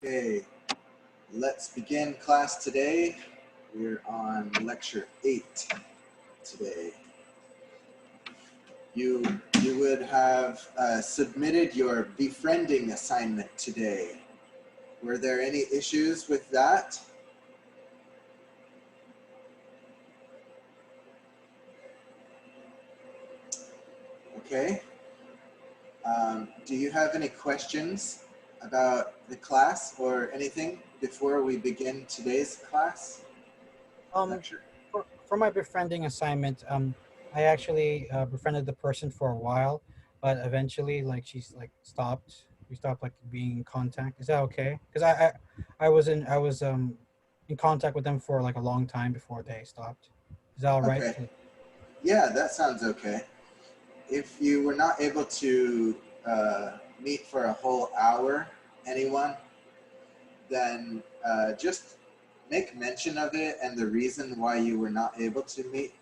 Okay, let's begin class today. We're on lecture 8 today. You would have submitted your befriending assignment today. Were there any issues with that? Okay. Do you have any questions about the class or anything before we begin today's class Um, lecture? for my befriending assignment, I actually befriended the person for a while, but eventually, like she's like stopped. We stopped like being in contact. Is that okay? Because I was in contact with them for like a long time before they stopped. Is that all right? Okay. Yeah, that sounds okay. If you were not able to meet for a whole hour, anyone, then just make mention of it and the reason why you were not able to meet.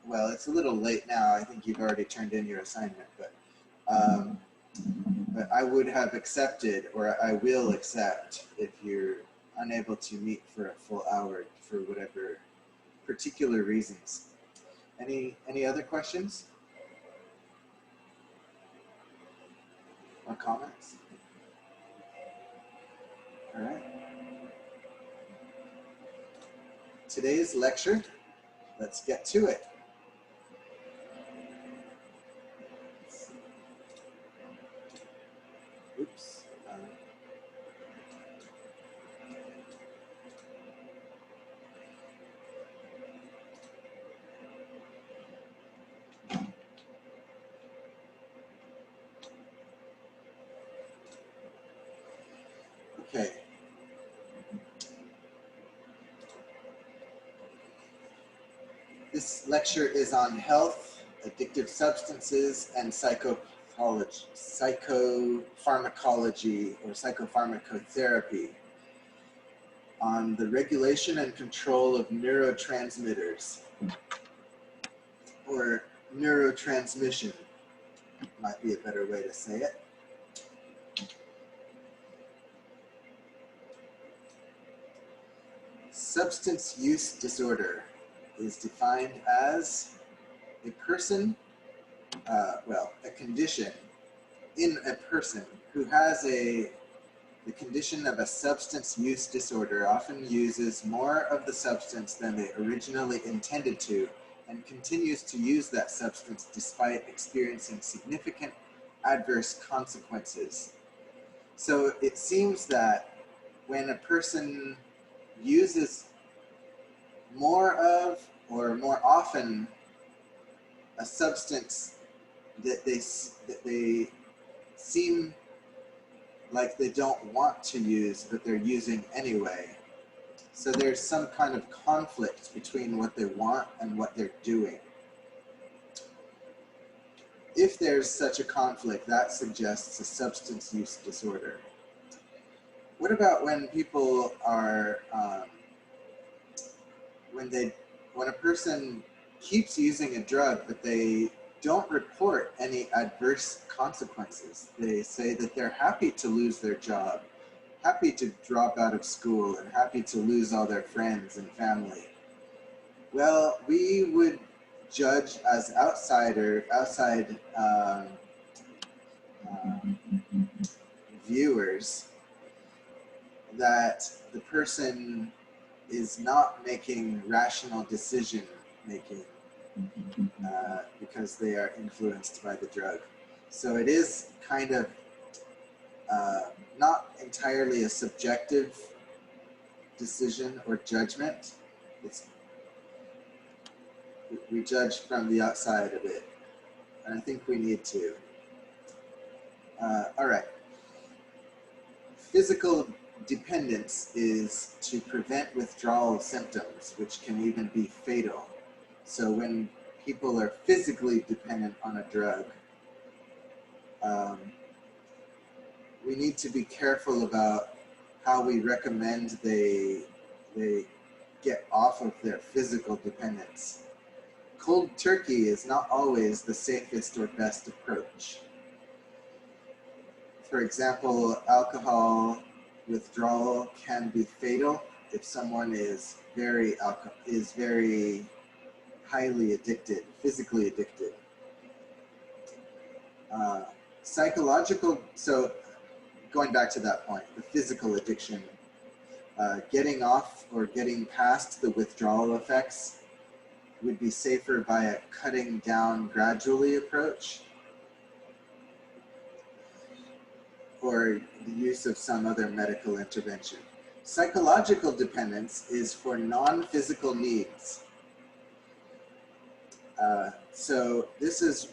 Well, it's a little late now. I think you've already turned in your assignment, um, but I would have accepted, or I will accept, if you're unable to meet for a full hour for whatever particular reasons. Any other questions or comments? All right. Today's lecture, let's get to it. Oops. Okay. This lecture is on health, addictive substances, and psychopharmacology or psychopharmacotherapy, on the regulation and control of neurotransmitters, or neurotransmission might be a better way to say it. Substance use disorder is defined as a person, a condition in a person who has the condition of a substance use disorder, often uses more of the substance than they originally intended to, and continues to use that substance despite experiencing significant adverse consequences. So it seems that when a person uses more of or more often a substance that they seem like they don't want to use, but they're using anyway. So there's some kind of conflict between what they want and what they're doing. If there's such a conflict, that suggests a substance use disorder. What about when people are, when a person keeps using a drug, but they don't report any adverse consequences? They say that they're happy to lose their job, happy to drop out of school, and happy to lose all their friends and family. Well, we would judge as outside viewers that the person is not making rational decision making because they are influenced by the drug. So it is kind of not entirely a subjective decision or judgment. We judge from the outside of it, and I think we need to. All right. Physical dependence is to prevent withdrawal symptoms, which can even be fatal. So when people are physically dependent on a drug, we need to be careful about how we recommend they get off of their physical dependence. Cold turkey is not always the safest or best approach. For example, alcohol withdrawal can be fatal if someone is very highly addicted, physically addicted. Psychological, so going back to that point, the physical addiction, getting off or getting past the withdrawal effects would be safer by a cutting down gradually approach, or the use of some other medical intervention. Psychological dependence is for non-physical needs. So this is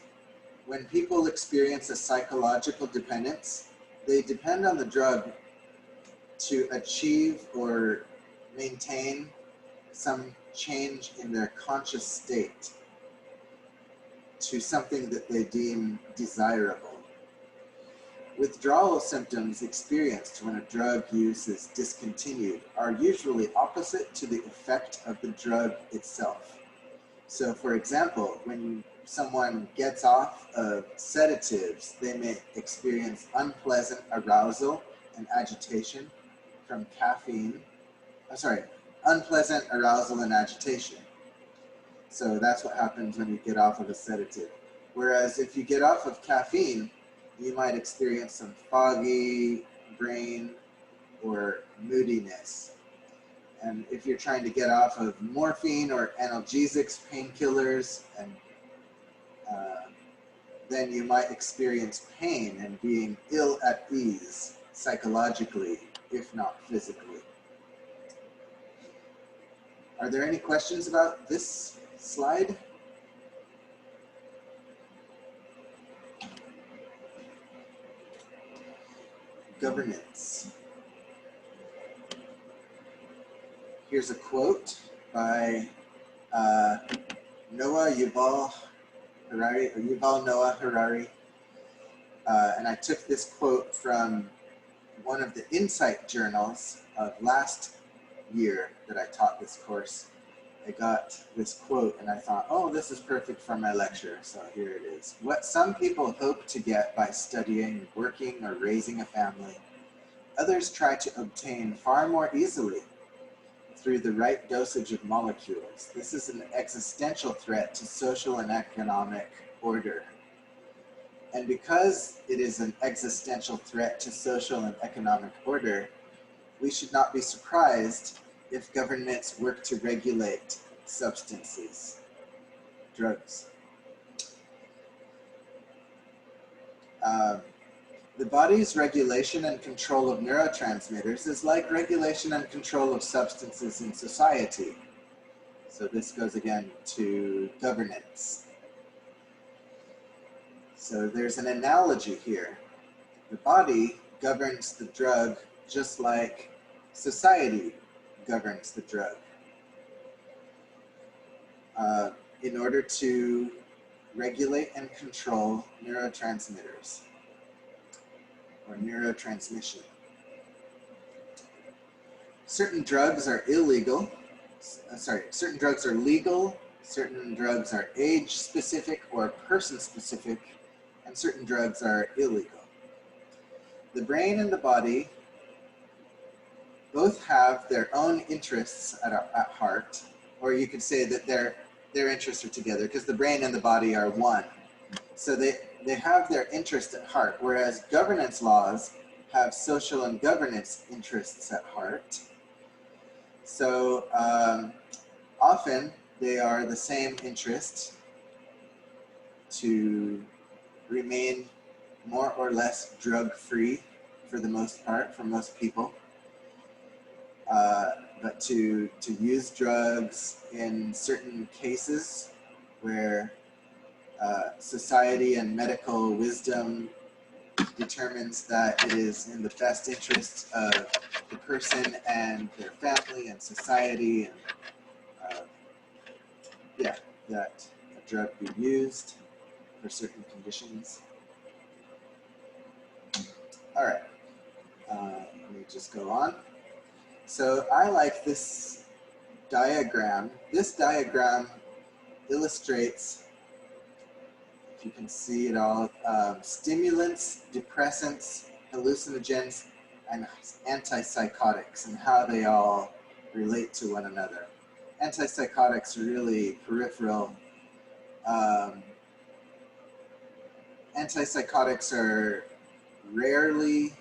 when people experience a psychological dependence, they depend on the drug to achieve or maintain some change in their conscious state to something that they deem desirable. Withdrawal symptoms experienced when a drug use is discontinued are usually opposite to the effect of the drug itself. So for example, when someone gets off of sedatives, they may experience unpleasant arousal and agitation from caffeine. Unpleasant arousal and agitation. So that's what happens when you get off of a sedative. Whereas if you get off of caffeine, you might experience some foggy brain or moodiness. And if you're trying to get off of morphine or analgesics, painkillers, and then you might experience pain and being ill at ease psychologically, if not physically. Are there any questions about this slide? Governance. Here's a quote by Yuval Noah Harari. And I took this quote from one of the Insight journals of last year that I taught this course. I got this quote and I thought, oh, this is perfect for my lecture. So here it is. What some people hope to get by studying, working, or raising a family, others try to obtain far more easily through the right dosage of molecules. This is an existential threat to social and economic order. And because it is an existential threat to social and economic order, we should not be surprised if governments work to regulate substances, drugs. The body's regulation and control of neurotransmitters is like regulation and control of substances in society. So this goes again to governance. So there's an analogy here. The body governs the drug just like society governs the drug. In order to regulate and control neurotransmitters or neurotransmission. Certain drugs are illegal. Certain drugs are legal. Certain drugs are age-specific or person-specific, and certain drugs are illegal. The brain and the body both have their own interests at heart, or you could say that their interests are together because the brain and the body are one. So they have their interest at heart, whereas governance laws have social and governance interests at heart. So often they are the same interest to remain more or less drug-free for the most part, for most people. But to use drugs in certain cases where society and medical wisdom determines that it is in the best interest of the person and their family and society, and that a drug be used for certain conditions. All right, let me just go on. So I like this diagram. This diagram illustrates, if you can see it all, stimulants, depressants, hallucinogens, and antipsychotics and how they all relate to one another. Antipsychotics are really peripheral. Um, Antipsychotics are rarely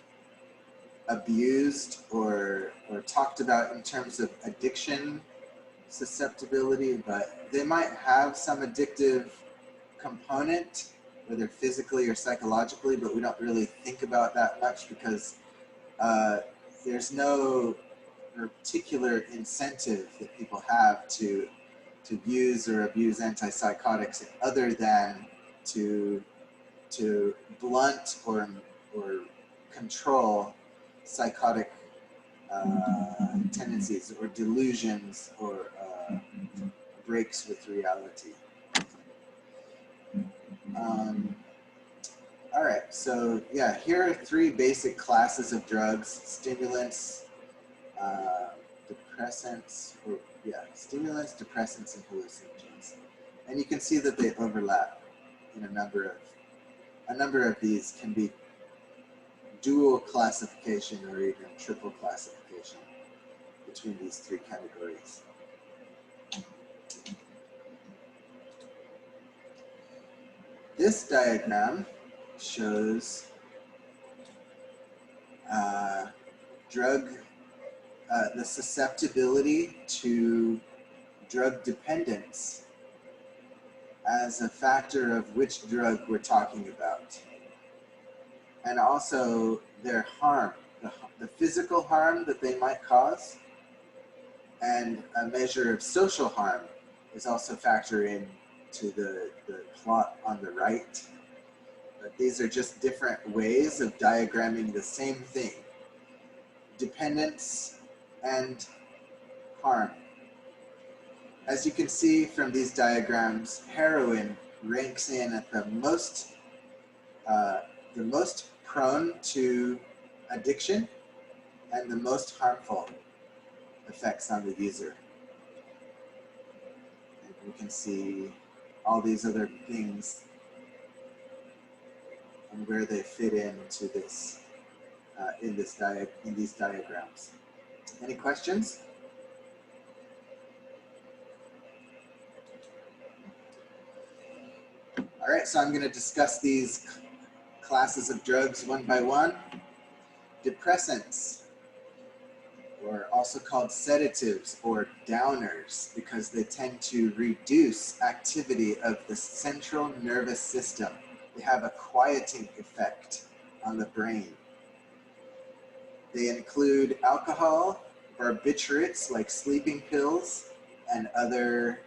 abused or talked about in terms of addiction susceptibility, but they might have some addictive component, whether physically or psychologically, but we don't really think about that much because there's no particular incentive that people have to use or abuse antipsychotics other than to blunt or control psychotic tendencies or delusions or breaks with reality. All right, so yeah, here are 3 basic classes of drugs: stimulants, depressants, stimulants, depressants, and hallucinogens. And you can see that they overlap in a number of these can be dual classification or even triple classification between these 3 categories. This diagram shows the susceptibility to drug dependence as a factor of which drug we're talking about, and also their harm, the physical harm that they might cause, and a measure of social harm is also factored into the plot on the right. But these are just different ways of diagramming the same thing: dependence and harm. As you can see from these diagrams, heroin ranks in at the most prone to addiction and the most harmful effects on the user. And we can see all these other things and where they fit into this in these diagrams. Any questions? All right, so I'm going to discuss these classes of drugs one by one. Depressants, or also called sedatives or downers, because they tend to reduce activity of the central nervous system. They have a quieting effect on the brain. They include alcohol, barbiturates like sleeping pills, and others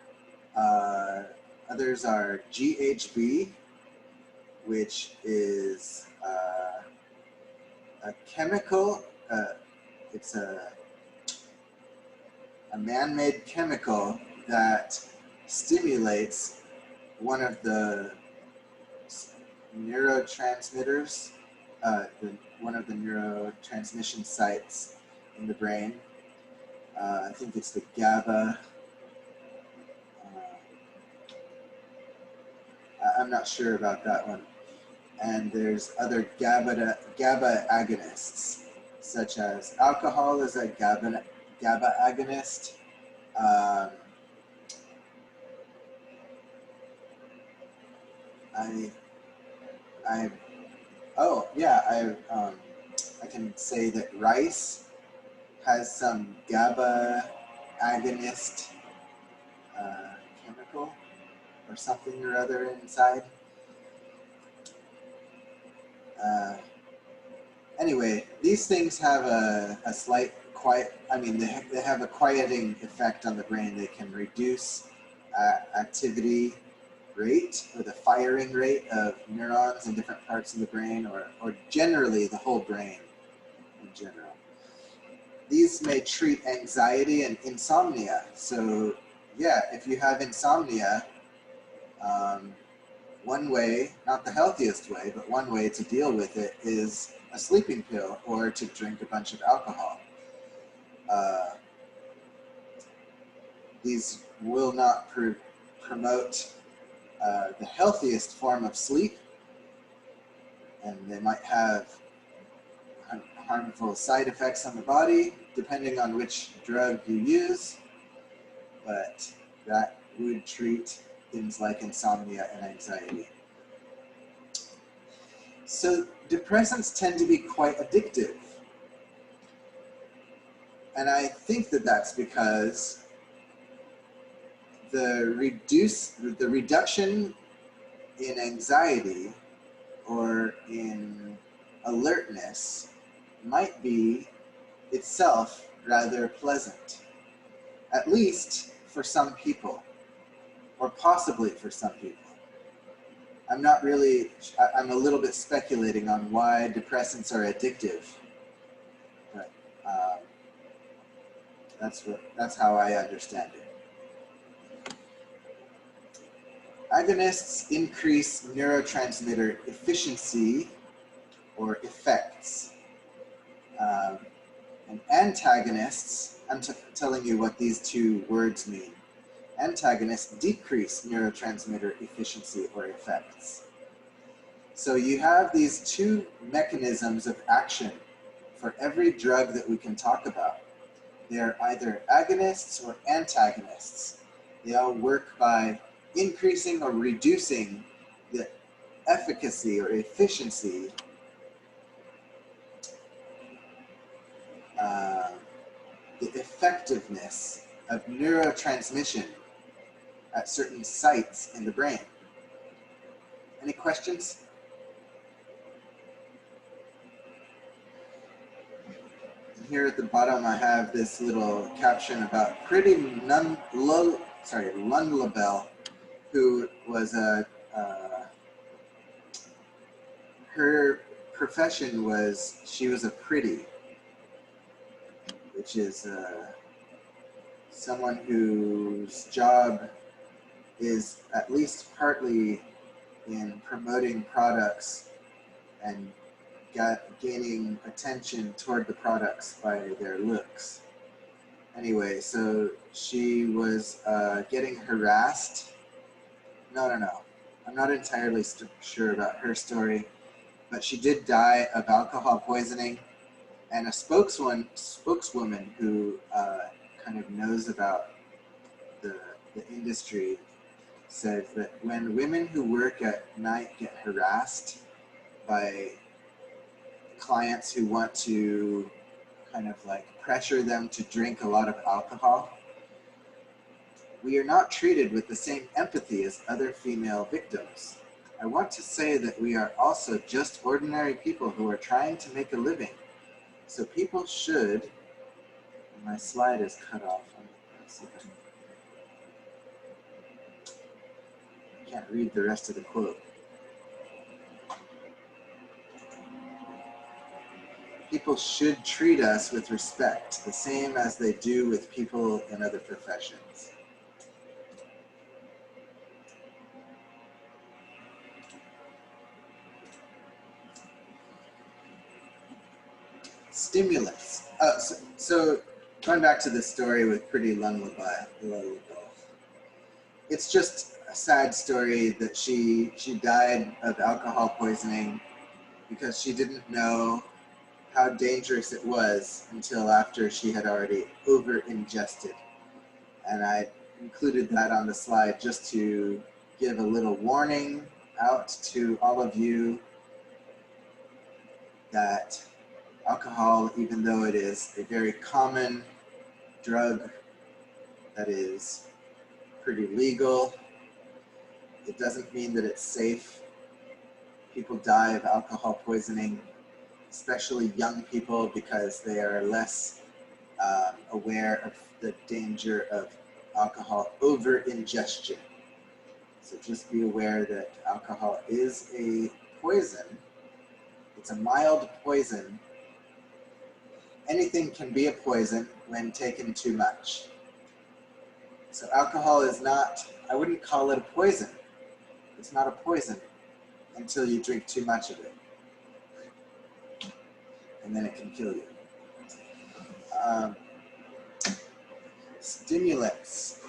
are GHB, which is a chemical. It's a man-made chemical that stimulates one of the neurotransmitters, one of the neurotransmission sites in the brain. I think it's the GABA. I'm not sure about that one. And there's other GABA agonists, such as alcohol is a GABA agonist. I can say that rice has some GABA agonist chemical or something or other inside. Anyway, these things have a slight they have a quieting effect on the brain. They can reduce activity rate, or the firing rate of neurons in different parts of the brain, or generally the whole brain in general. These may treat anxiety and insomnia. So yeah, if you have insomnia, one way, not the healthiest way, but one way to deal with it is a sleeping pill or to drink a bunch of alcohol. These will not promote the healthiest form of sleep, and they might have harmful side effects on the body, depending on which drug you use, but that would treat things like insomnia and anxiety. So depressants tend to be quite addictive. And I think that that's because the reduction in anxiety or in alertness might be itself rather pleasant, at least for some people, or possibly for some people. I'm not really, I'm a little bit speculating on why depressants are addictive, but that's how I understand it. Agonists increase neurotransmitter efficiency or effects. And antagonists, I'm telling you what these two words mean. Antagonists decrease neurotransmitter efficiency or effects. So you have these two mechanisms of action for every drug that we can talk about. They're either agonists or antagonists. They all work by increasing or reducing the efficacy or efficiency the effectiveness of neurotransmission at certain sites in the brain. Any questions? And here at the bottom I have this little caption about Pretty Lundlebel, who was her profession was, she was a pretty, which is someone whose job is at least partly in promoting products and gaining attention toward the products by their looks. Anyway, so she was getting harassed. No. I'm not entirely sure about her story, but she did die of alcohol poisoning. And a spokeswoman who kind of knows about the industry says that when women who work at night get harassed by clients who want to kind of like pressure them to drink a lot of alcohol, we are not treated with the same empathy as other female victims. I want to say that we are also just ordinary people who are trying to make a living. So people should, my slide is cut off. I can't read the rest of the quote. People should treat us with respect, the same as they do with people in other professions. Stimulants. So going back to the story with Pretty Lundlebel, it's just a sad story that she died of alcohol poisoning because she didn't know how dangerous it was until after she had already over-ingested. And I included that on the slide just to give a little warning out to all of you that alcohol, even though it is a very common drug that is pretty legal, it doesn't mean that it's safe. People die of alcohol poisoning, especially young people, because they are less aware of the danger of alcohol over-ingestion. So just be aware that alcohol is a poison. It's a mild poison. Anything can be a poison when taken too much. So alcohol is not, I wouldn't call it a poison. It's not a poison until you drink too much of it. And then it can kill you. Stimulants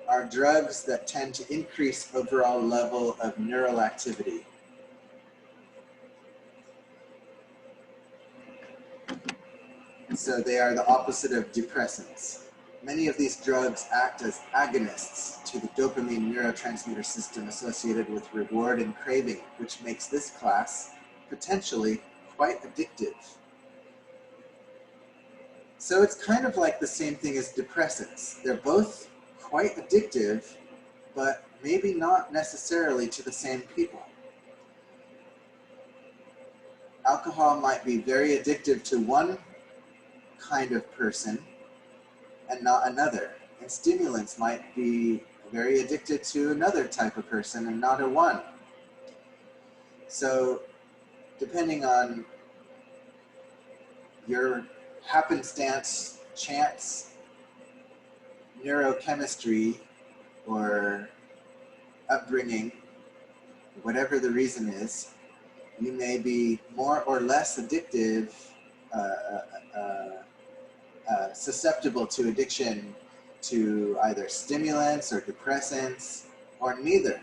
are drugs that tend to increase overall level of neural activity. So they are the opposite of depressants. Many of these drugs act as agonists to the dopamine neurotransmitter system associated with reward and craving, which makes this class potentially quite addictive. So it's kind of like the same thing as depressants. They're both quite addictive, but maybe not necessarily to the same people. Alcohol might be very addictive to one kind of person and not another. And stimulants might be very addicted to another type of person and not a one. So depending on your happenstance, chance, neurochemistry, or upbringing, whatever the reason is, you may be more or less addictive, susceptible to addiction to either stimulants or depressants, or neither.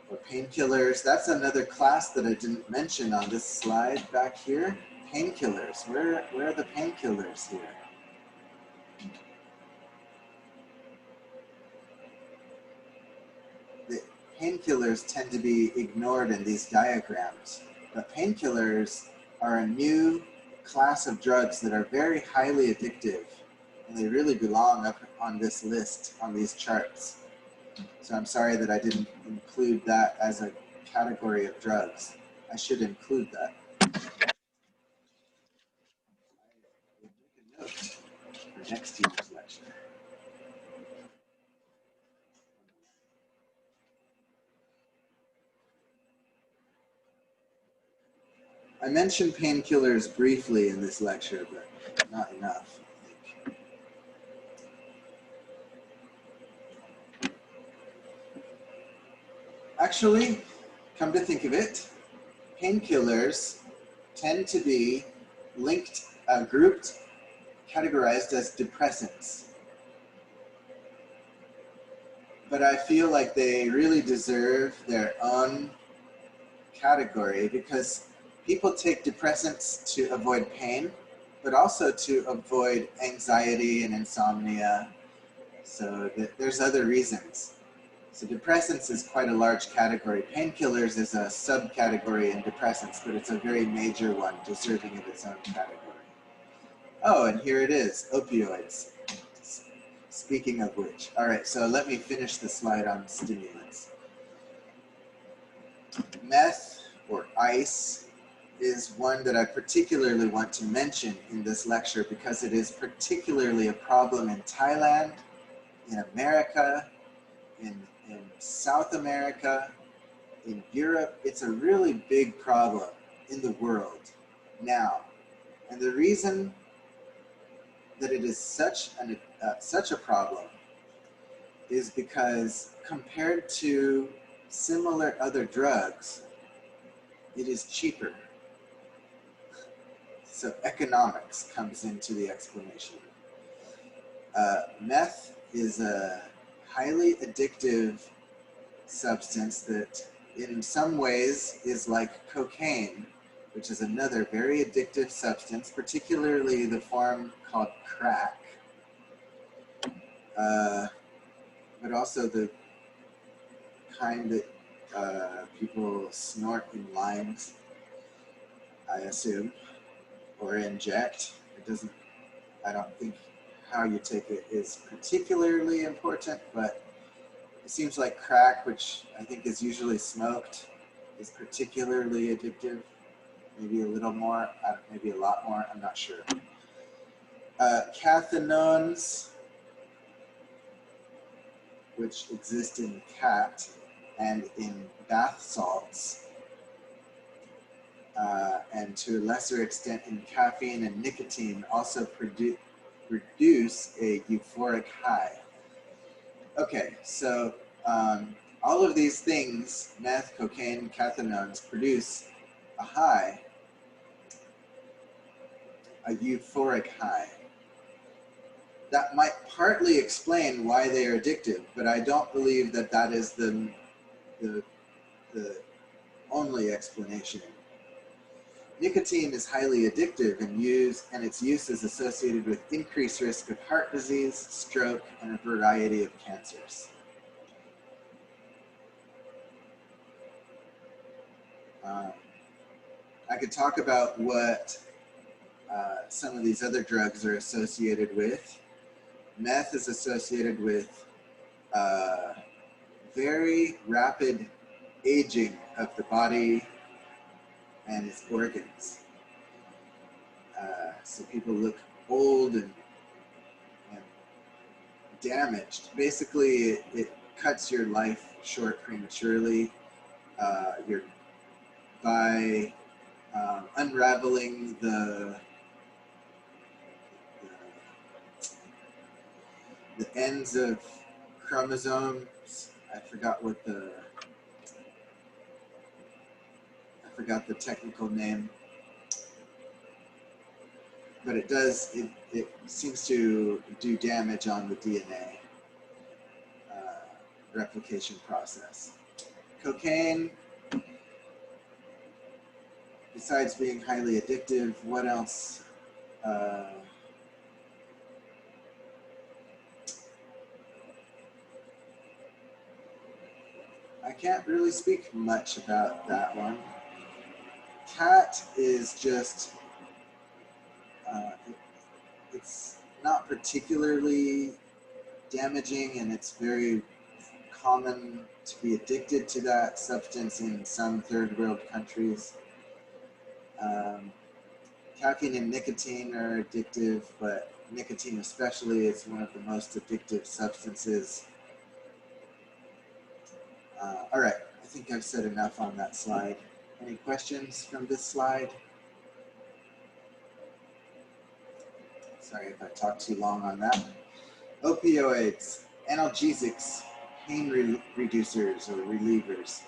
Or painkillers. That's another class that I didn't mention on this slide back here. Painkillers. Where are the painkillers here? The painkillers tend to be ignored in these diagrams, but painkillers are a new class of drugs that are very highly addictive, and they really belong up on this list, on these charts. So I'm sorry that I didn't include that as a category of drugs. I should include that. I will make a note for next year's lecture. I mentioned painkillers briefly in this lecture, but not enough, I think. Actually, come to think of it, painkillers tend to be linked, grouped, categorized as depressants. But I feel like they really deserve their own category because people take depressants to avoid pain, but also to avoid anxiety and insomnia. So there's other reasons. So depressants is quite a large category. Painkillers is a subcategory in depressants, but it's a very major one, deserving of its own category. Oh, and here it is, opioids. Speaking of which. All right, so let me finish the slide on stimulants. Meth, or ice, is one that I particularly want to mention in this lecture because it is particularly a problem in Thailand, in America, in South America, in Europe. It's a really big problem in the world now. And the reason that it is such a problem is because compared to similar other drugs, it is cheaper. So economics comes into the explanation. Meth is a highly addictive substance that in some ways is like cocaine, which is another very addictive substance, particularly the form called crack, but also the kind that people snort in lines, I assume, or inject. It doesn't, I don't think how you take it is particularly important, but it seems like crack, which I think is usually smoked, is particularly addictive. Maybe a little more, maybe a lot more, I'm not sure. Cathinones, which exist in cat and in bath salts, and to a lesser extent in caffeine and nicotine, also produce a euphoric high. Okay, so all of these things, meth, cocaine, cathinones, produce a high, a euphoric high. That might partly explain why they are addictive, but I don't believe that that is the only explanation. Nicotine is highly addictive and its use is associated with increased risk of heart disease, stroke, and a variety of cancers. I could talk about what some of these other drugs are associated with. Meth is associated with very rapid aging of the body and its organs. So people look old and damaged. Basically, it cuts your life short prematurely. You're by unraveling the ends of chromosomes. I forgot the technical name, but it seems to do damage on the DNA replication process. Cocaine, besides being highly addictive, what else? I can't really speak much about that one. Cat is just, it's not particularly damaging, and it's very common to be addicted to that substance in some third world countries. Caffeine and nicotine are addictive, but nicotine especially is one of the most addictive substances. All right, I think I've said enough on that slide. Any questions from this slide? Sorry if I talked too long on that. Opioids, analgesics, pain reducers or relievers.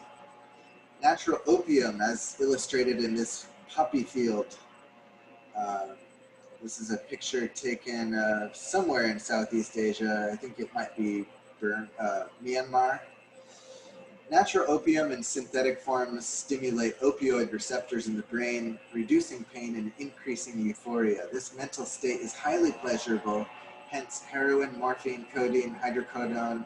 Natural opium, as illustrated in this poppy field. This is a picture taken somewhere in Southeast Asia. I think it might be Myanmar. Natural opium in synthetic forms stimulate opioid receptors in the brain, reducing pain and increasing euphoria. This mental state is highly pleasurable, hence heroin, morphine, codeine, hydrocodone,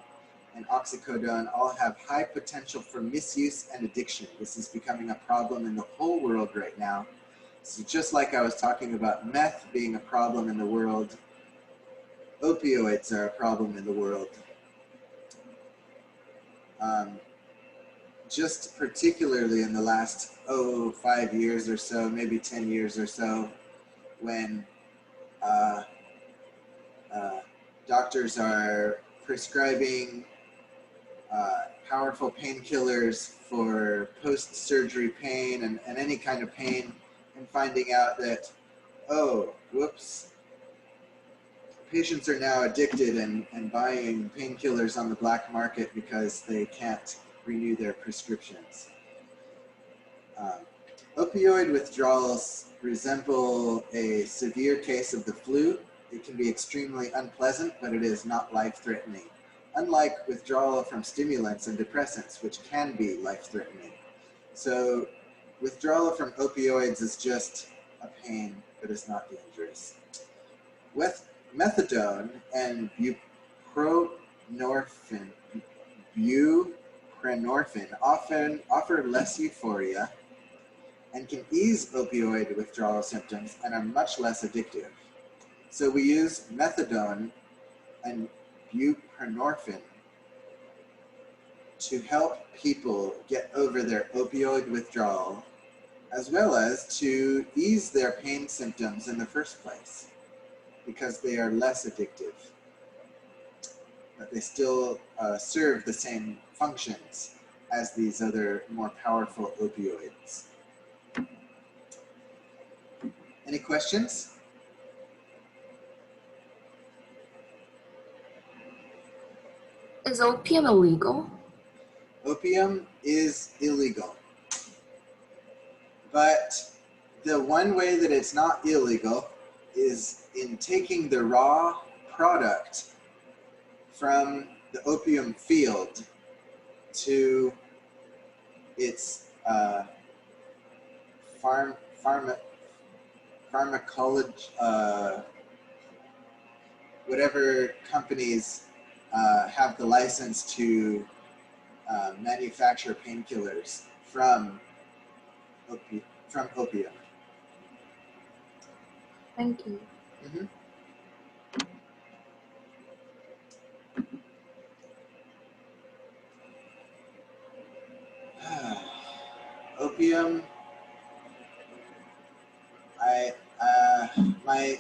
and oxycodone all have high potential for misuse and addiction. This is becoming a problem in the whole world right now. So just like I was talking about meth being a problem in the world, opioids are a problem in the world. Just particularly in the last 5 years or so, maybe 10 years or so, when doctors are prescribing powerful painkillers for post-surgery pain and any kind of pain, and finding out that, oh, whoops, patients are now addicted and buying painkillers on the black market because they can't renew their prescriptions. Opioid withdrawals resemble a severe case of the flu. It can be extremely unpleasant, but it is not life-threatening, unlike withdrawal from stimulants and depressants, which can be life-threatening. So withdrawal from opioids is just a pain, but it's not dangerous. With methadone and buprenorphine often offer less euphoria and can ease opioid withdrawal symptoms and are much less addictive. So we use methadone and buprenorphine to help people get over their opioid withdrawal, as well as to ease their pain symptoms in the first place, because they are less addictive, but they still serve the same functions as these other more powerful opioids. Any questions? Is opium illegal? Opium is illegal. But the one way that it's not illegal is in taking the raw product from the opium field to its pharmacology, whatever companies have the license to manufacture painkillers from opium. Thank you. Mm-hmm. Opium.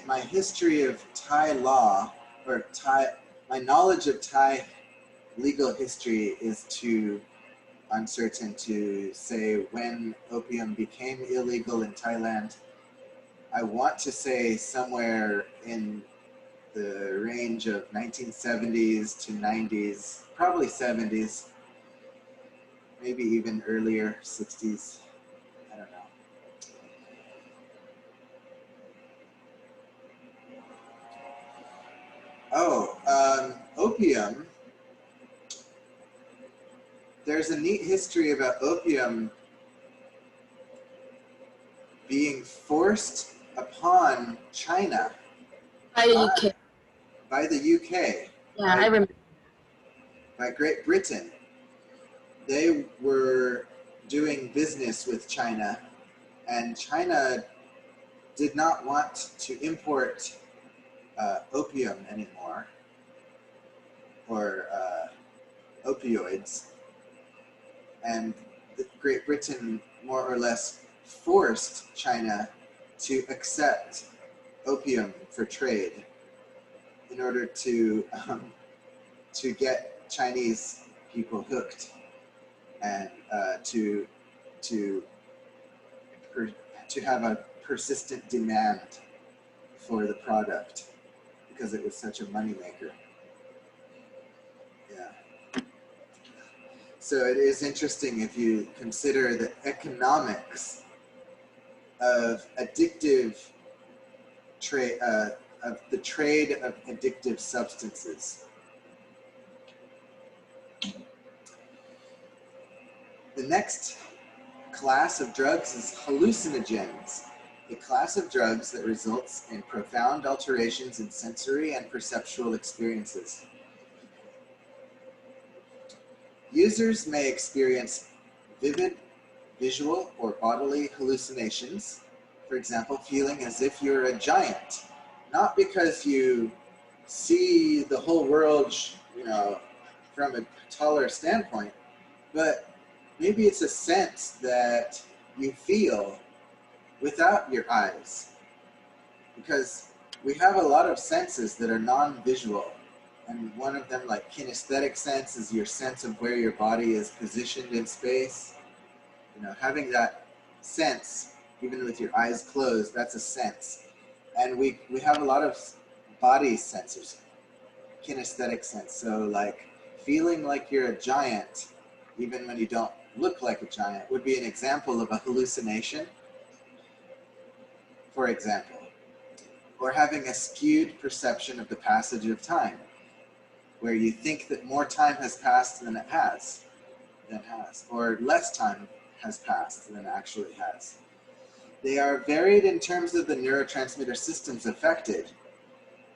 My history of Thai law, or my knowledge of Thai legal history is too uncertain to say when opium became illegal in Thailand. I want to say somewhere in the range of 1970s to 90s, probably 70s, maybe even earlier, 60s. I don't know. Opium. There's a neat history about opium being forced upon China By the UK. by the UK, Yeah, I remember. by Great Britain. They were doing business with China, and China did not want to import opium anymore, or opioids, and Great Britain more or less forced China to accept opium for trade in order to get Chinese people hooked and to have a persistent demand for the product because it was such a moneymaker. Yeah. So it is interesting if you consider the economics of addictive trade, of the trade of addictive substances. The next class of drugs is hallucinogens, a class of drugs that results in profound alterations in sensory and perceptual experiences. Users may experience vivid visual or bodily hallucinations, for example, feeling as if you're a giant, not because you see the whole world, from a taller standpoint, but maybe it's a sense that you feel without your eyes, because we have a lot of senses that are non-visual, and one of them, like kinesthetic sense, is your sense of where your body is positioned in space. Having that sense, even with your eyes closed, that's a sense. And we have a lot of body sensors, kinesthetic sense. So like feeling like you're a giant, even when you don't look like a giant, would be an example of a hallucination, for example. Or having a skewed perception of the passage of time, where you think that more time has passed than it has, or less time has passed than it actually has. They are varied in terms of the neurotransmitter systems affected.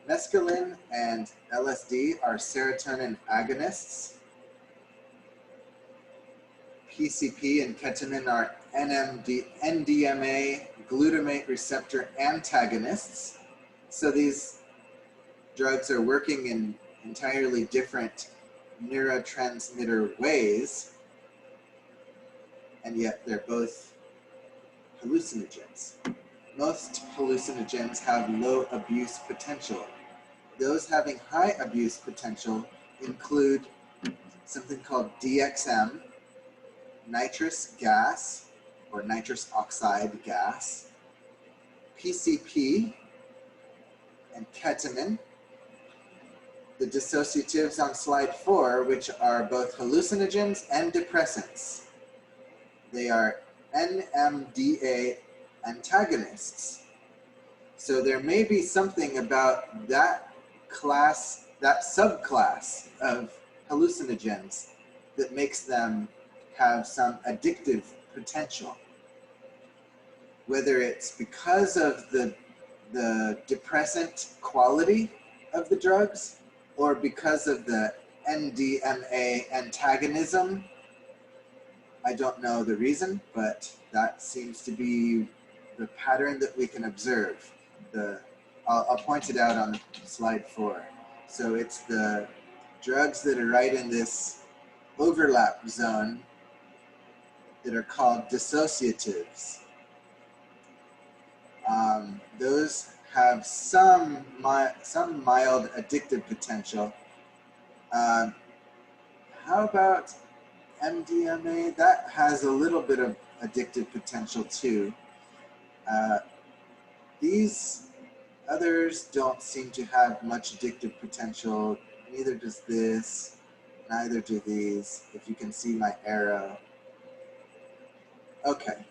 Mescaline and LSD are serotonin agonists. PCP and ketamine are NMDMA glutamate receptor antagonists. So these drugs are working in entirely different neurotransmitter ways, and yet they're both hallucinogens. Most hallucinogens have low abuse potential. Those having high abuse potential include something called DXM, nitrous gas, or nitrous oxide gas, PCP, and ketamine. The dissociatives on slide 4, which are both hallucinogens and depressants. They are NMDA antagonists. So there may be something about that class, that subclass of hallucinogens that makes them have some addictive potential. whether it's because of the depressant quality of the drugs or because of the NDMA antagonism. I don't know the reason, but that seems to be the pattern that we can observe. I'll point it out on slide 4. So it's the drugs that are right in this overlap zone that are called dissociatives. Those have some mild addictive potential. How about MDMA? That has a little bit of addictive potential too. These others don't seem to have much addictive potential. Neither does this. Neither do these. If you can see my arrow. Okay.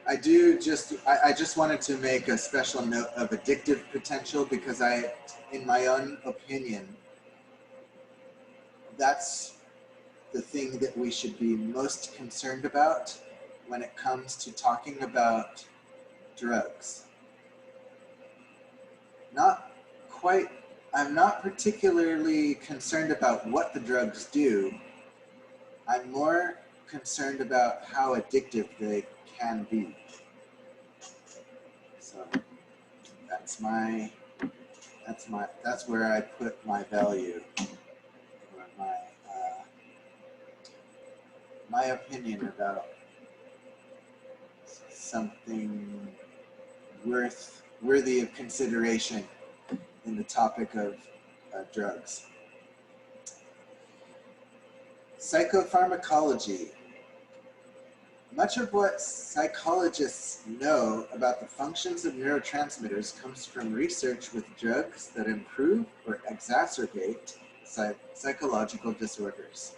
I just wanted to make a special note of addictive potential because in my own opinion, that's the thing that we should be most concerned about when it comes to talking about drugs. I'm not particularly concerned about what the drugs do. I'm more concerned about how addictive they can be. So that's where I put my value, or my opinion about something worthy of consideration in the topic of drugs. Psychopharmacology. Much of what psychologists know about the functions of neurotransmitters comes from research with drugs that improve or exacerbate psychological disorders.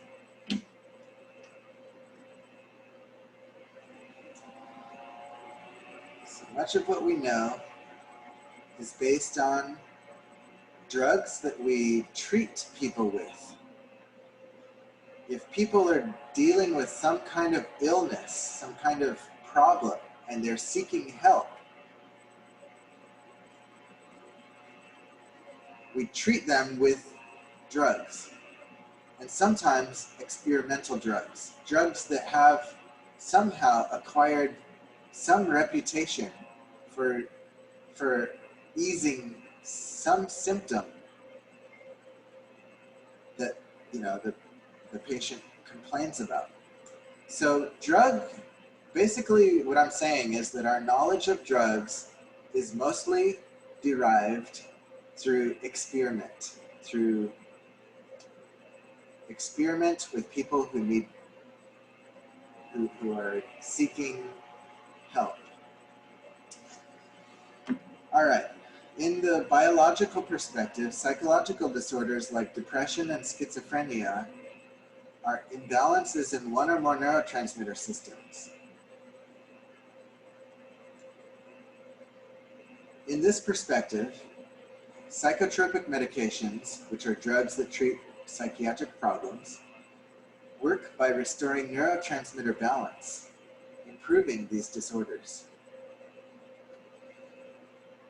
So much of what we know is based on drugs that we treat people with. If people are dealing with some kind of illness, some kind of problem, and they're seeking help, we treat them with drugs, and sometimes experimental drugs, drugs that have somehow acquired some reputation for easing some symptom that the patient complains about. So basically what I'm saying is that our knowledge of drugs is mostly derived through experiment with people who are seeking help. All right. In the biological perspective, psychological disorders like depression and schizophrenia are imbalances in one or more neurotransmitter systems. In this perspective, psychotropic medications, which are drugs that treat psychiatric problems, work by restoring neurotransmitter balance, improving these disorders.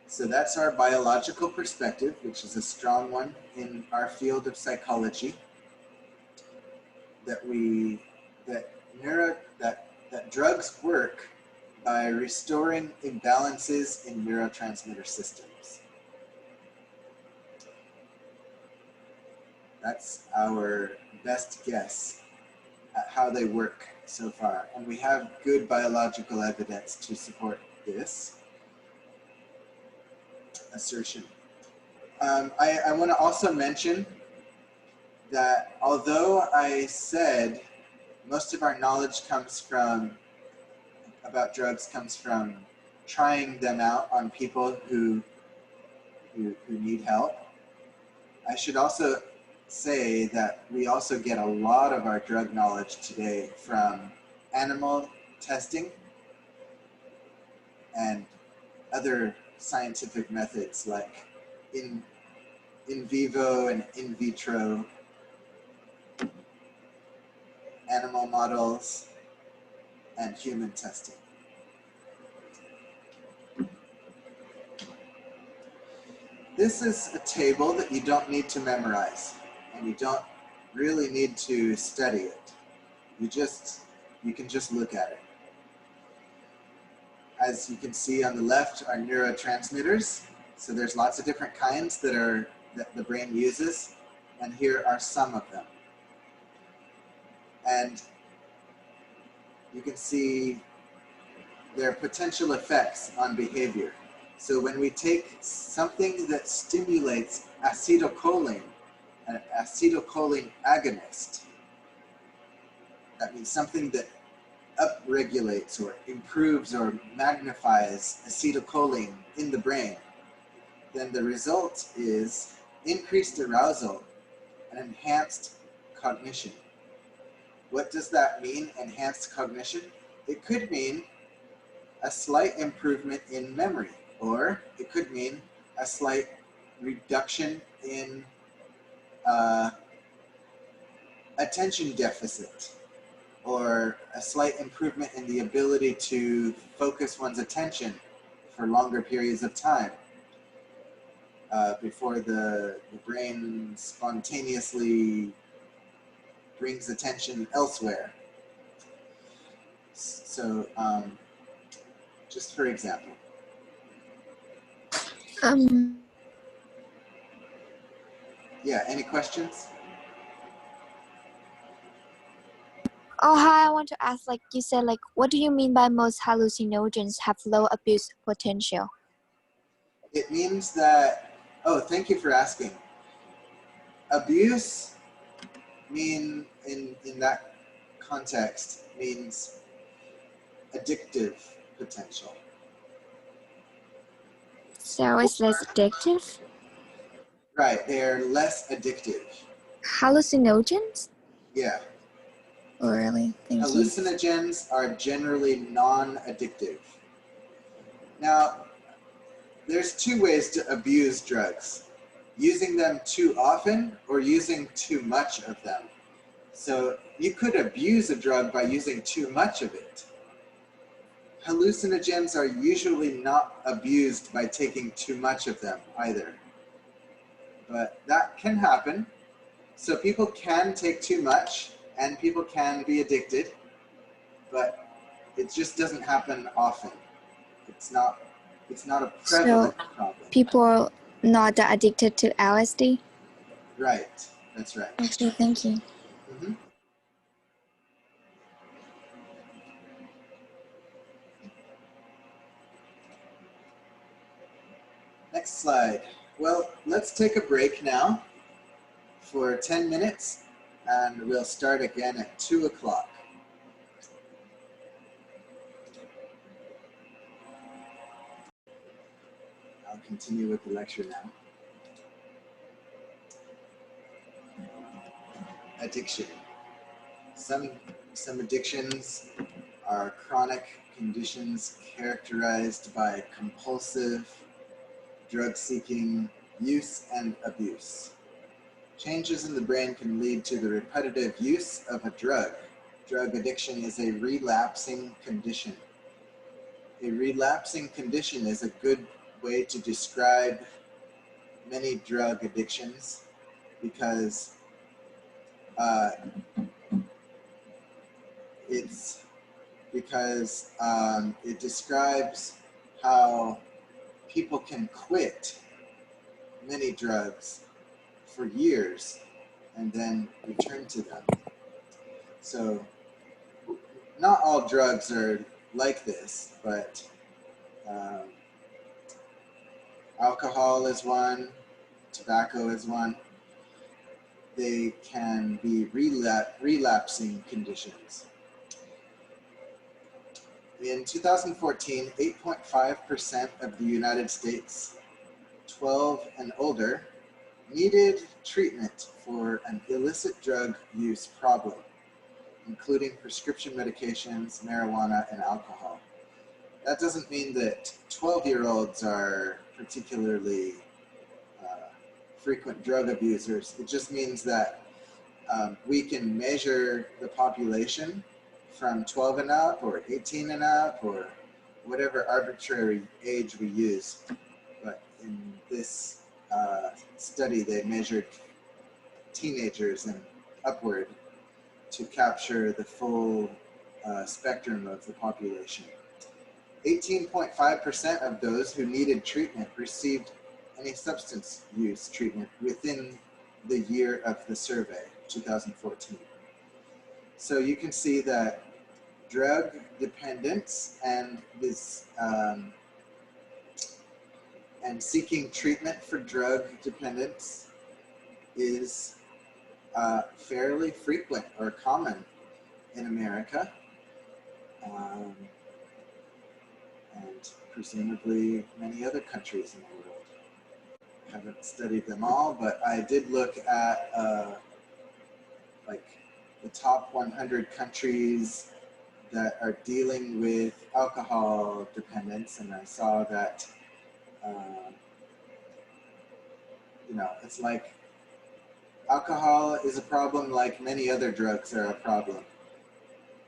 So that's our biological perspective, which is a strong one in our field of psychology, that drugs work by restoring imbalances in neurotransmitter systems. That's our best guess at how they work so far. And we have good biological evidence to support this assertion. I want to also mention that although I said most of our knowledge about drugs comes from trying them out on people who need help, I should also say that we also get a lot of our drug knowledge today from animal testing and other scientific methods like in vivo and in vitro animal models, and human testing. This is a table that you don't need to memorize, and you don't really need to study it. You can just look at it. As you can see on the left are neurotransmitters. So there's lots of different kinds that the brain uses, and here are some of them. And you can see their potential effects on behavior. So when we take something that stimulates acetylcholine, an acetylcholine agonist, that means something that upregulates or improves or magnifies acetylcholine in the brain, then the result is increased arousal and enhanced cognition. What does that mean, enhanced cognition? It could mean a slight improvement in memory, or it could mean a slight reduction in attention deficit, or a slight improvement in the ability to focus one's attention for longer periods of time before the brain spontaneously brings attention elsewhere. So just for example. Yeah, any questions? Oh, hi, I want to ask, like you said, like, what do you mean by most hallucinogens have low abuse potential? It means that, oh, thank you for asking. Abuse in that context means addictive potential. So it's less addictive? Right, they're less addictive. Hallucinogens? Yeah. Oh, really? Thank you. Hallucinogens are generally non-addictive. Now, there's two ways to abuse drugs. Using them too often or using too much of them. So you could abuse a drug by using too much of it. Hallucinogens are usually not abused by taking too much of them either. But that can happen. So people can take too much and people can be addicted, but it just doesn't happen often. It's not a prevalent problem. People are not that addicted to LSD? Right, that's right. Okay, thank you. Mm-hmm. Next slide. Well, let's take a break now for 10 minutes and we'll start again at 2 o'clock. I'll continue with the lecture now. Addiction. Some addictions are chronic conditions characterized by compulsive, drug-seeking use and abuse. Changes in the brain can lead to the repetitive use of a drug. Drug addiction is a relapsing condition. A relapsing condition is a good way to describe many drug addictions because it describes how people can quit many drugs for years and then return to them. So not all drugs are like this, but alcohol is one, tobacco is one. They can be relapsing conditions. In 2014, 8.5% of the United States, 12 and older, needed treatment for an illicit drug use problem, including prescription medications, marijuana, and alcohol. That doesn't mean that 12-year-olds are particularly frequent drug abusers. It just means that we can measure the population from 12 and up or 18 and up or whatever arbitrary age we use. But in this study, they measured teenagers and upward to capture the full spectrum of the population. 18.5% of those who needed treatment received any substance use treatment within the year of the survey, 2014. So you can see that drug dependence and this and seeking treatment for drug dependence is fairly frequent or common in America, and presumably many other countries in the world. I haven't studied them all, but I did look at like the top 100 countries that are dealing with alcohol dependence, and I saw that you know, it's like alcohol is a problem like many other drugs are a problem.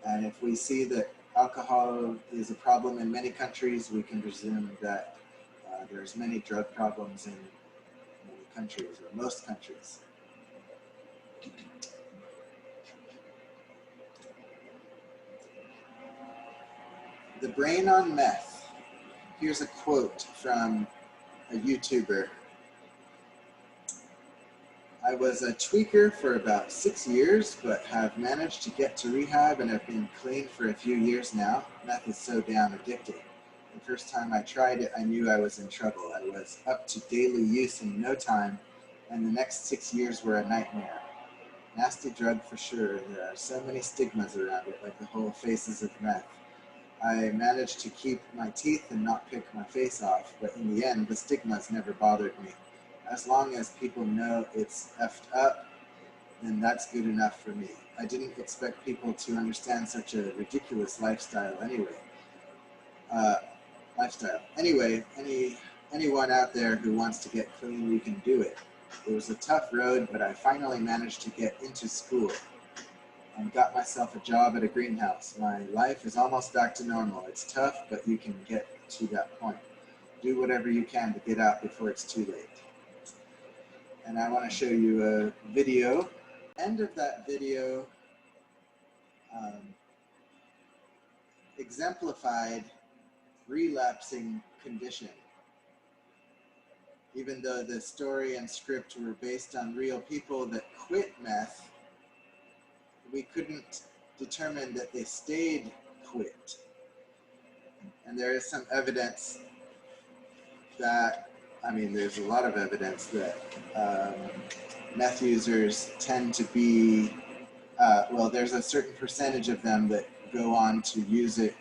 And if we see that alcohol is a problem in many countries, we can presume that there's many drug problems in many countries, or most countries. The brain on meth. Here's a quote from a YouTuber. I was a tweaker for about 6 years, but have managed to get to rehab and have been clean for a few years now. Meth is so damn addicting. The first time I tried it, I knew I was in trouble. I was up to daily use in no time, and the next 6 years were a nightmare. Nasty drug for sure. There are so many stigmas around it, like the whole faces of meth. I managed to keep my teeth and not pick my face off, but in the end, the stigmas never bothered me. As long as people know it's effed up, then that's good enough for me. I didn't expect people to understand such a ridiculous lifestyle anyway. Anyone out there who wants to get clean, you can do it. It was a tough road, but I finally managed to get into school and got myself a job at a greenhouse. My life is almost back to normal. It's tough, but you can get to that point. Do whatever you can to get out before it's too late. And I want to show you a video. End of that video exemplified relapsing condition. Even though the story and script were based on real people that quit meth, we couldn't determine that they stayed quit. And there is some evidence that, I mean, there's a lot of evidence that meth users tend to be, well, there's a certain percentage of them that go on to use it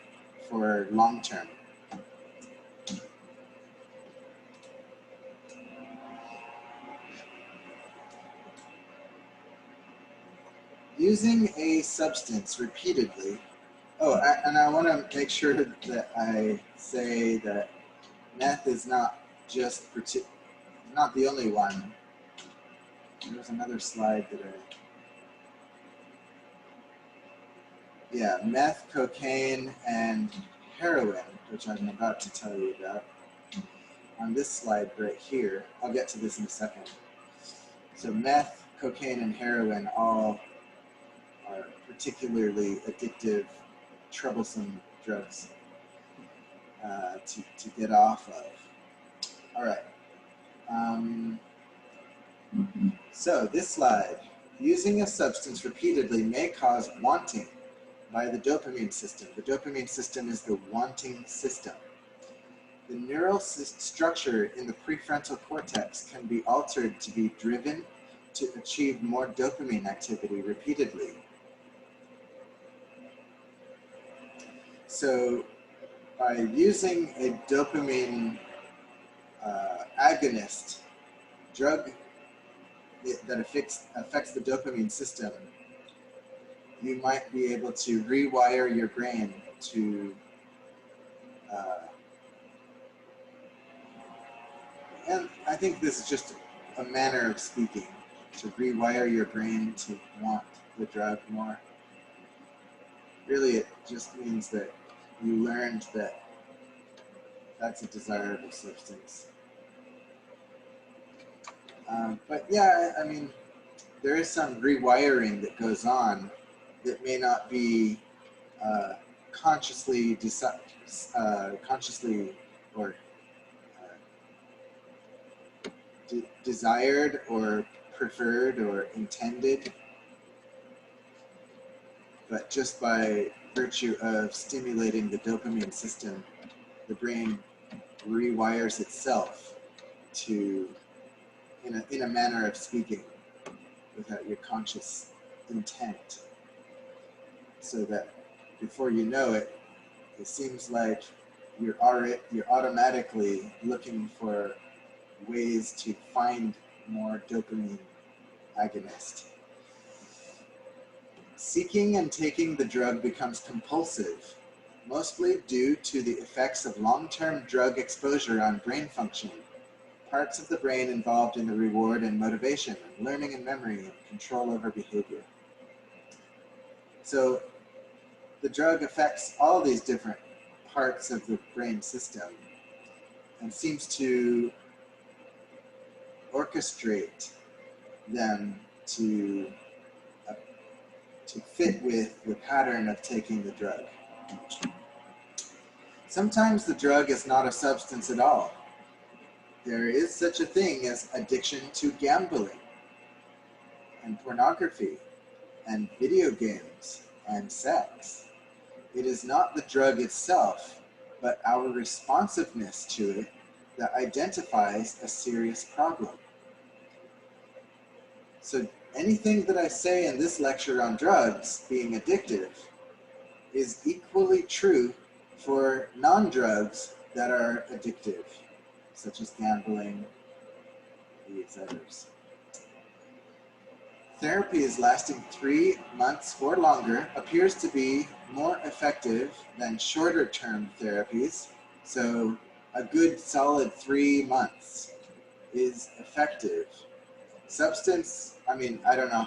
for long term. Using a substance repeatedly. Oh, and I want to make sure that I say that meth is not just not the only one. There was another slide that yeah, meth, cocaine, and heroin, which I'm about to tell you about. On this slide right here, I'll get to this in a second. So meth, cocaine, and heroin all are particularly addictive, troublesome drugs to get off of. All right. So this slide, using a substance repeatedly may cause wanting by the dopamine system. The dopamine system is the wanting system. The neural structure in the prefrontal cortex can be altered to be driven to achieve more dopamine activity repeatedly. So by using a dopamine agonist drug that affects the dopamine system, you might be able to rewire your brain to and I think this is just a manner of speaking, to rewire your brain to want the drug more. Really, it just means that you learned that that's a desirable substance. But yeah, I mean, there is some rewiring that goes on that may not be consciously or desired or preferred or intended, but just by virtue of stimulating the dopamine system, the brain rewires itself to, in a manner of speaking, without your conscious intent, so that before you know it, it seems like you're automatically looking for ways to find more dopamine agonist. Seeking and taking the drug becomes compulsive, mostly due to the effects of long-term drug exposure on brain function, parts of the brain involved in the reward and motivation, learning and memory, and control over behavior. So the drug affects all these different parts of the brain system and seems to orchestrate them to fit with the pattern of taking the drug. Sometimes the drug is not a substance at all. There is such a thing as addiction to gambling and pornography and video games and sex. It is not the drug itself, but our responsiveness to it that identifies a serious problem. So anything that I say in this lecture on drugs being addictive is equally true for non-drugs that are addictive, such as gambling, these others. Therapy is lasting 3 months or longer appears to be more effective than shorter term therapies. So a good solid 3 months is effective. Substance, I mean, I don't know.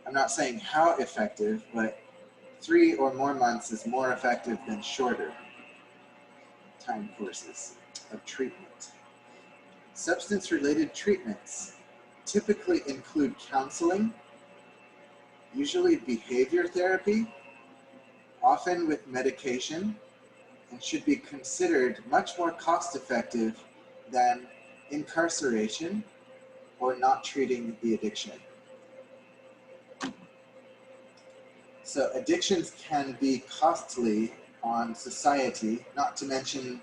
I'm not saying how effective, but 3 or more months is more effective than shorter time courses of treatment. Substance-related treatments typically include counseling, usually behavior therapy, often with medication, and should be considered much more cost-effective than incarceration or not treating the addiction. So addictions can be costly on society, not to mention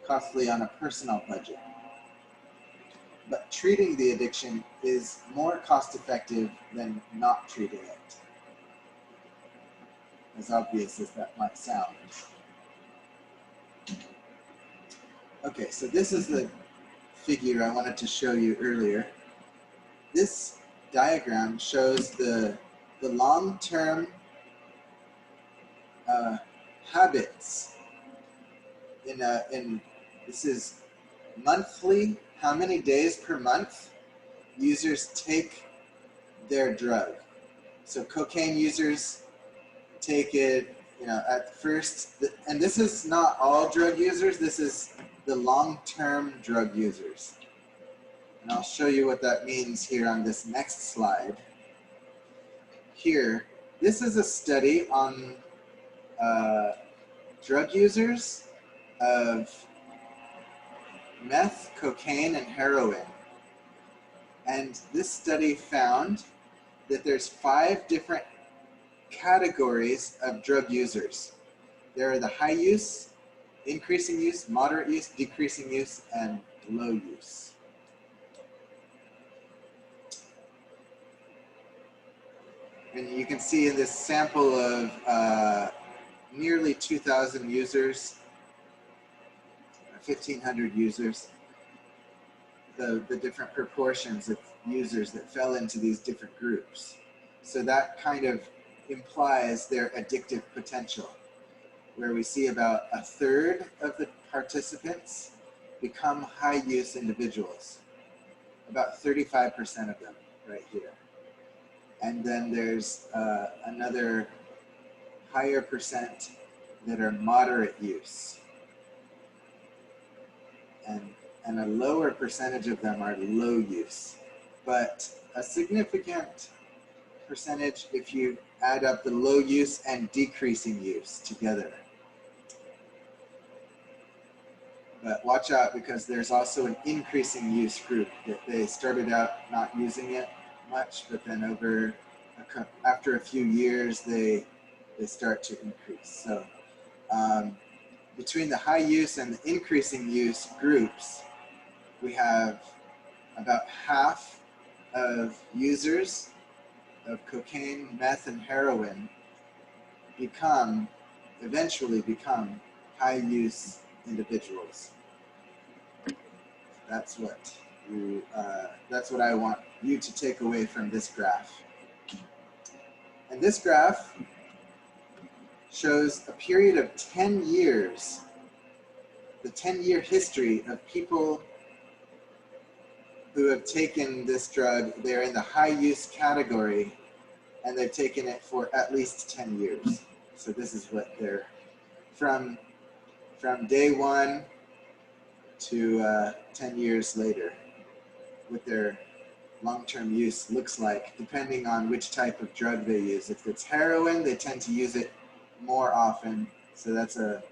costly on a personal budget. But treating the addiction is more cost-effective than not treating it, as obvious as that might sound. Okay, so this is the figure I wanted to show you earlier. This diagram shows the long-term habits this is monthly, how many days per month users take their drug. So cocaine users take it, at first, and this is not all drug users, this is the long-term drug users. And I'll show you what that means here on this next slide. Here, this is a study on drug users of meth, cocaine, and heroin. And this study found that there's 5 different categories of drug users. There are the high use, increasing use, moderate use, decreasing use, and low use. And you can see in this sample of nearly 2,000 users, 1,500 users, the different proportions of users that fell into these different groups. So that kind of implies their addictive potential, where we see about 1/3 of the participants become high-use individuals, about 35% of them right here. And then there's another higher percent that are moderate use. And a lower percentage of them are low use. But a significant percentage if you add up the low use and decreasing use together. But watch out, because there's also an increasing use group that they started out not using it much, but then after a few years they start to increase. So between the high use and the increasing use groups, we have about half of users of cocaine, meth, and heroin eventually become high use individuals. That's what I want you to take away from this graph. And this graph shows a period of 10 years, the 10-year history of people who have taken this drug. They're in the high use category, and they've taken it for at least 10 years. So this is what they're from day one to 10 years later, what their long-term use looks like, depending on which type of drug they use. If it's heroin, they tend to use it more often. So that's a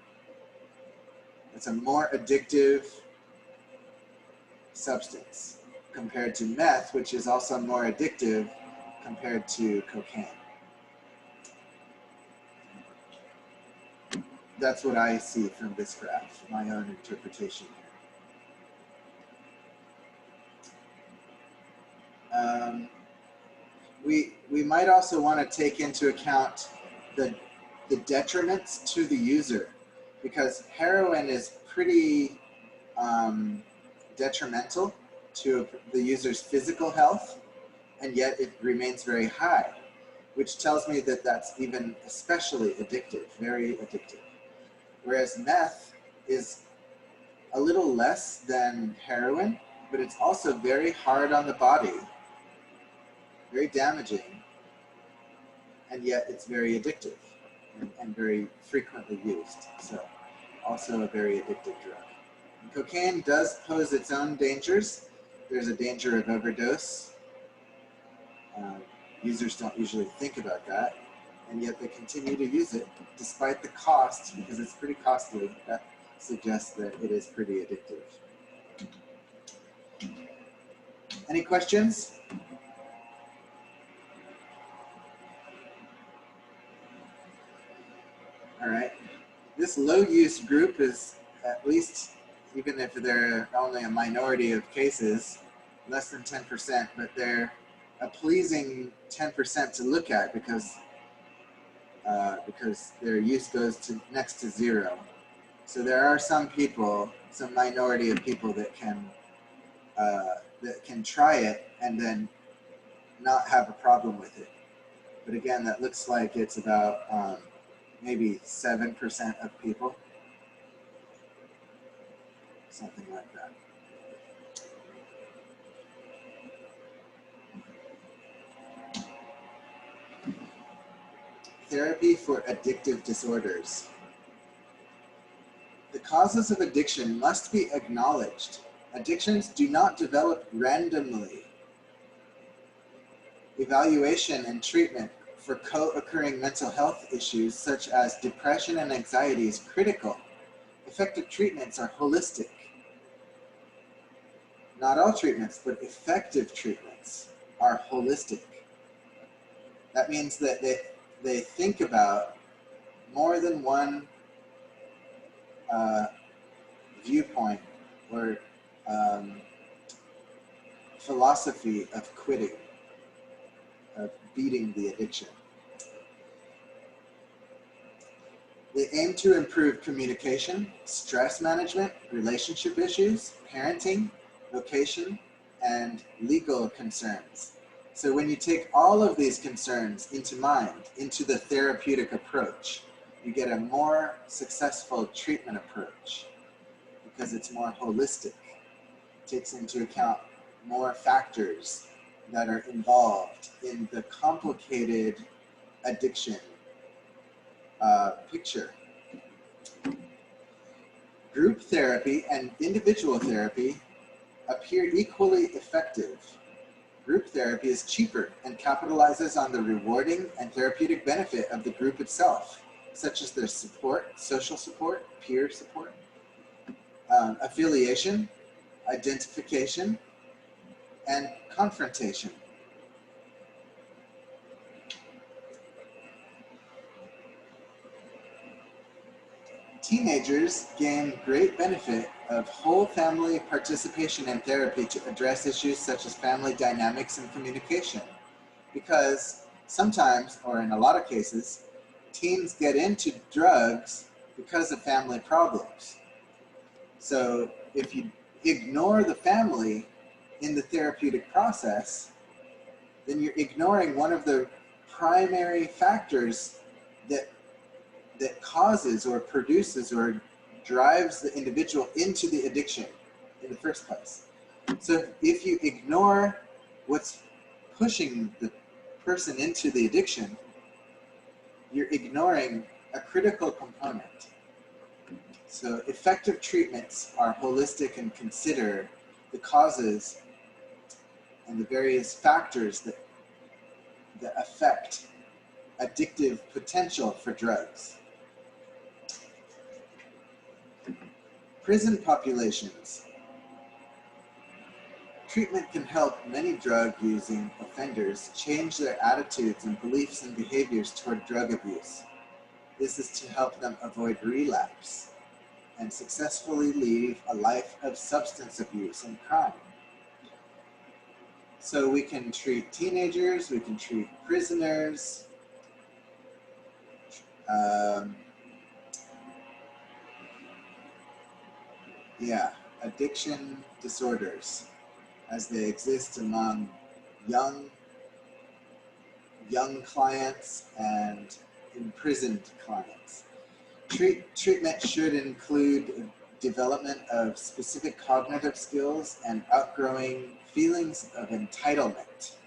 more addictive substance compared to meth, which is also more addictive compared to cocaine. That's what I see from this graph, my own interpretation here. We might also want to take into account the detriments to the user, because heroin is pretty detrimental to the user's physical health, and yet it remains very high, which tells me that that's even especially addictive, very addictive. Whereas meth is a little less than heroin, but it's also very hard on the body, very damaging, and yet it's very addictive and very frequently used. So also a very addictive drug. And cocaine does pose its own dangers. There's a danger of overdose. Users don't usually think about that, and yet they continue to use it despite the cost, because it's pretty costly. That suggests that it is pretty addictive. Any questions? All right. This low use group is, at least, even if they're only a minority of cases, less than 10%, but they're a pleasing 10% to look at, because their use goes to next to zero. So there are some people, some minority of people that can try it and then not have a problem with it. But again, that looks like it's about maybe 7% of people, something like that. Therapy for addictive disorders. The causes of addiction must be acknowledged. Addictions do not develop randomly. Evaluation and treatment for co-occurring mental health issues such as depression and anxiety is critical. Effective treatments are holistic. Not all treatments, but effective treatments are holistic. That means that they think about more than one viewpoint or philosophy of quitting, of beating the addiction. They aim to improve communication, stress management, relationship issues, parenting, vocation, and legal concerns. So when you take all of these concerns into mind, into the therapeutic approach, you get a more successful treatment approach because it's more holistic. It takes into account more factors that are involved in the complicated addiction picture. Group therapy and individual therapy appear equally effective. Group therapy is cheaper and capitalizes on the rewarding and therapeutic benefit of the group itself, such as their support, social support, peer support, affiliation, identification, and confrontation. Teenagers gain great benefit of whole family participation in therapy to address issues such as family dynamics and communication, because sometimes, or in a lot of cases, teens get into drugs because of family problems. So if you ignore the family in the therapeutic process, then you're ignoring one of the primary factors that causes or produces or drives the individual into the addiction in the first place. So if you ignore what's pushing the person into the addiction, you're ignoring a critical component. So effective treatments are holistic and consider the causes and the various factors that affect addictive potential for drugs. Prison populations. Treatment can help many drug-using offenders change their attitudes and beliefs and behaviors toward drug abuse. This is to help them avoid relapse and successfully leave a life of substance abuse and crime. So we can treat teenagers, we can treat prisoners, addiction disorders as they exist among young clients and imprisoned clients. Treatment should include development of specific cognitive skills and outgrowing feelings of entitlement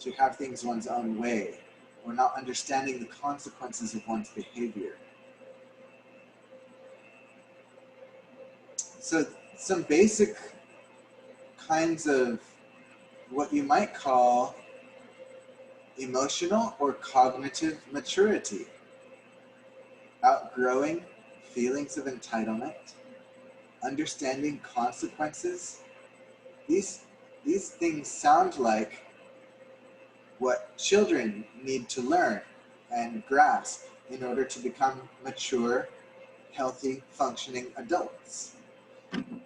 to have things one's own way, or not understanding the consequences of one's behavior. So some basic kinds of what you might call emotional or cognitive maturity: outgrowing feelings of entitlement, understanding consequences. These things sound like what children need to learn and grasp in order to become mature, healthy, functioning adults.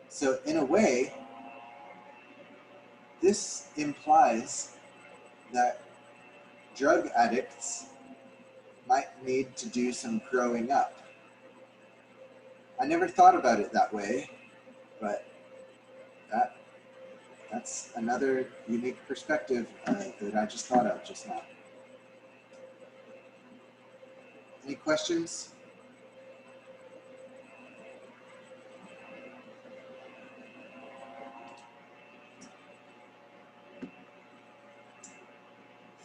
So in a way, this implies that drug addicts might need to do some growing up. I never thought about it that way, but that's another unique perspective that I just thought of just now. Any questions?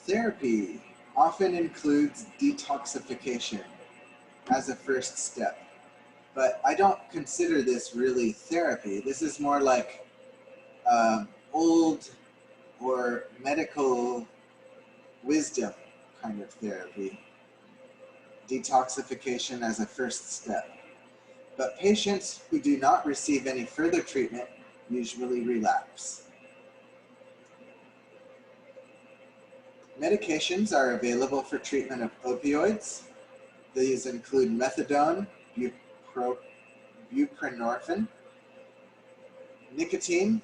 Therapy often includes detoxification as a first step, but I don't consider this really therapy. This is more like old or medical wisdom kind of therapy. Detoxification as a first step. But patients who do not receive any further treatment usually relapse. Medications are available for treatment of opioids. These include methadone, buprenorphine, nicotine.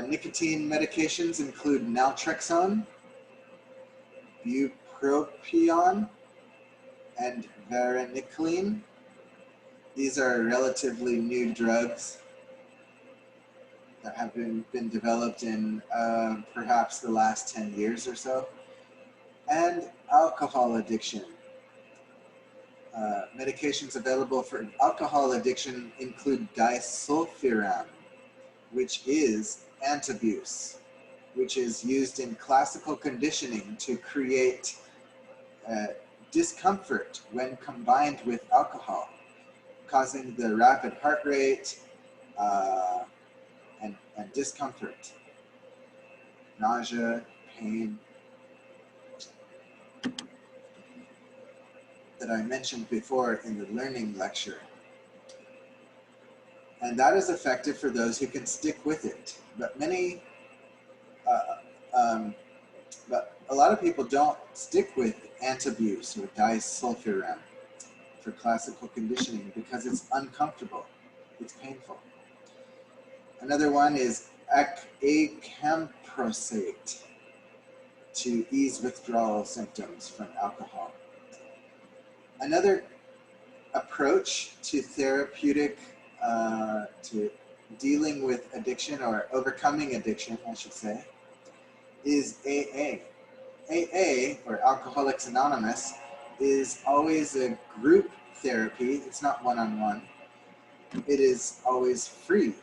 Nicotine medications include naltrexone, bupropion, and varenicline. These are relatively new drugs that have been developed in perhaps the last 10 years or so. And alcohol addiction. Medications available for alcohol addiction include disulfiram, which is antabuse. which is used in classical conditioning to create discomfort when combined with alcohol, causing the rapid heart rate and discomfort, nausea, pain, that I mentioned before in the learning lecture. And that is effective for those who can stick with it. But but a lot of people don't stick with antabuse or disulfiram for classical conditioning because it's uncomfortable, it's painful. Another one is acamprosate to ease withdrawal symptoms from alcohol. Another approach to therapeutic, to dealing with addiction or overcoming addiction, I should say, is AA. AA, or Alcoholics Anonymous, is always a group therapy. It's not one-on-one. It is always free.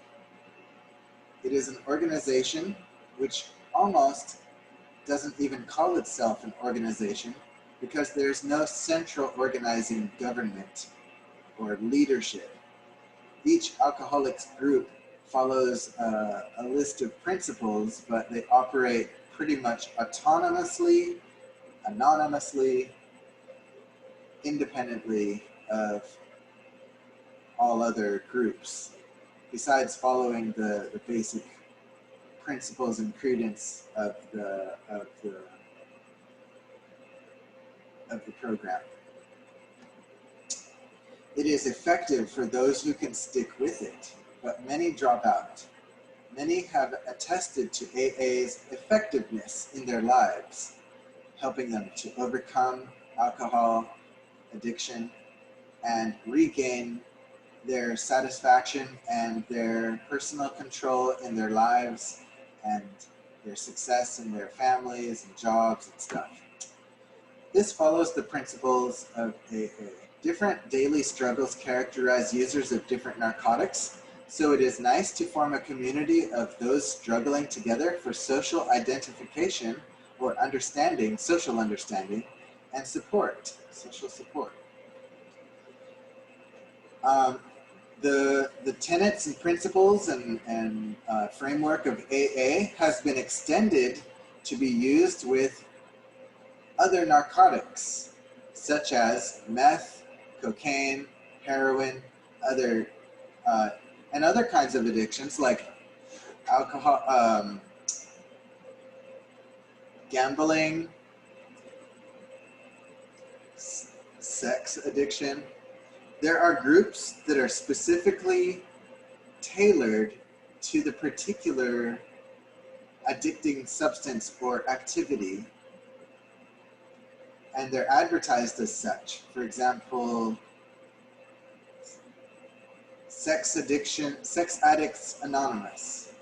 It is an organization which almost doesn't even call itself an organization because there's no central organizing government or leadership. Each alcoholics group follows a list of principles, but they operate pretty much autonomously, anonymously, independently of all other groups, besides following the basic principles and credence of the program. It is effective for those who can stick with it, but many drop out. Many have attested to AA's effectiveness in their lives, helping them to overcome alcohol addiction and regain their satisfaction and their personal control in their lives and their success in their families and jobs and stuff. This follows the principles of AA. Different daily struggles characterize users of different narcotics, so it is nice to form a community of those struggling together for social identification or understanding, social understanding, and support, social support. The tenets and principles and framework of AA has been extended to be used with other narcotics, such as meth, cocaine, heroin, and other kinds of addictions like alcohol, gambling, sex addiction. There are groups that are specifically tailored to the particular addicting substance or activity, and they're advertised as such. For example, Sex Addicts Anonymous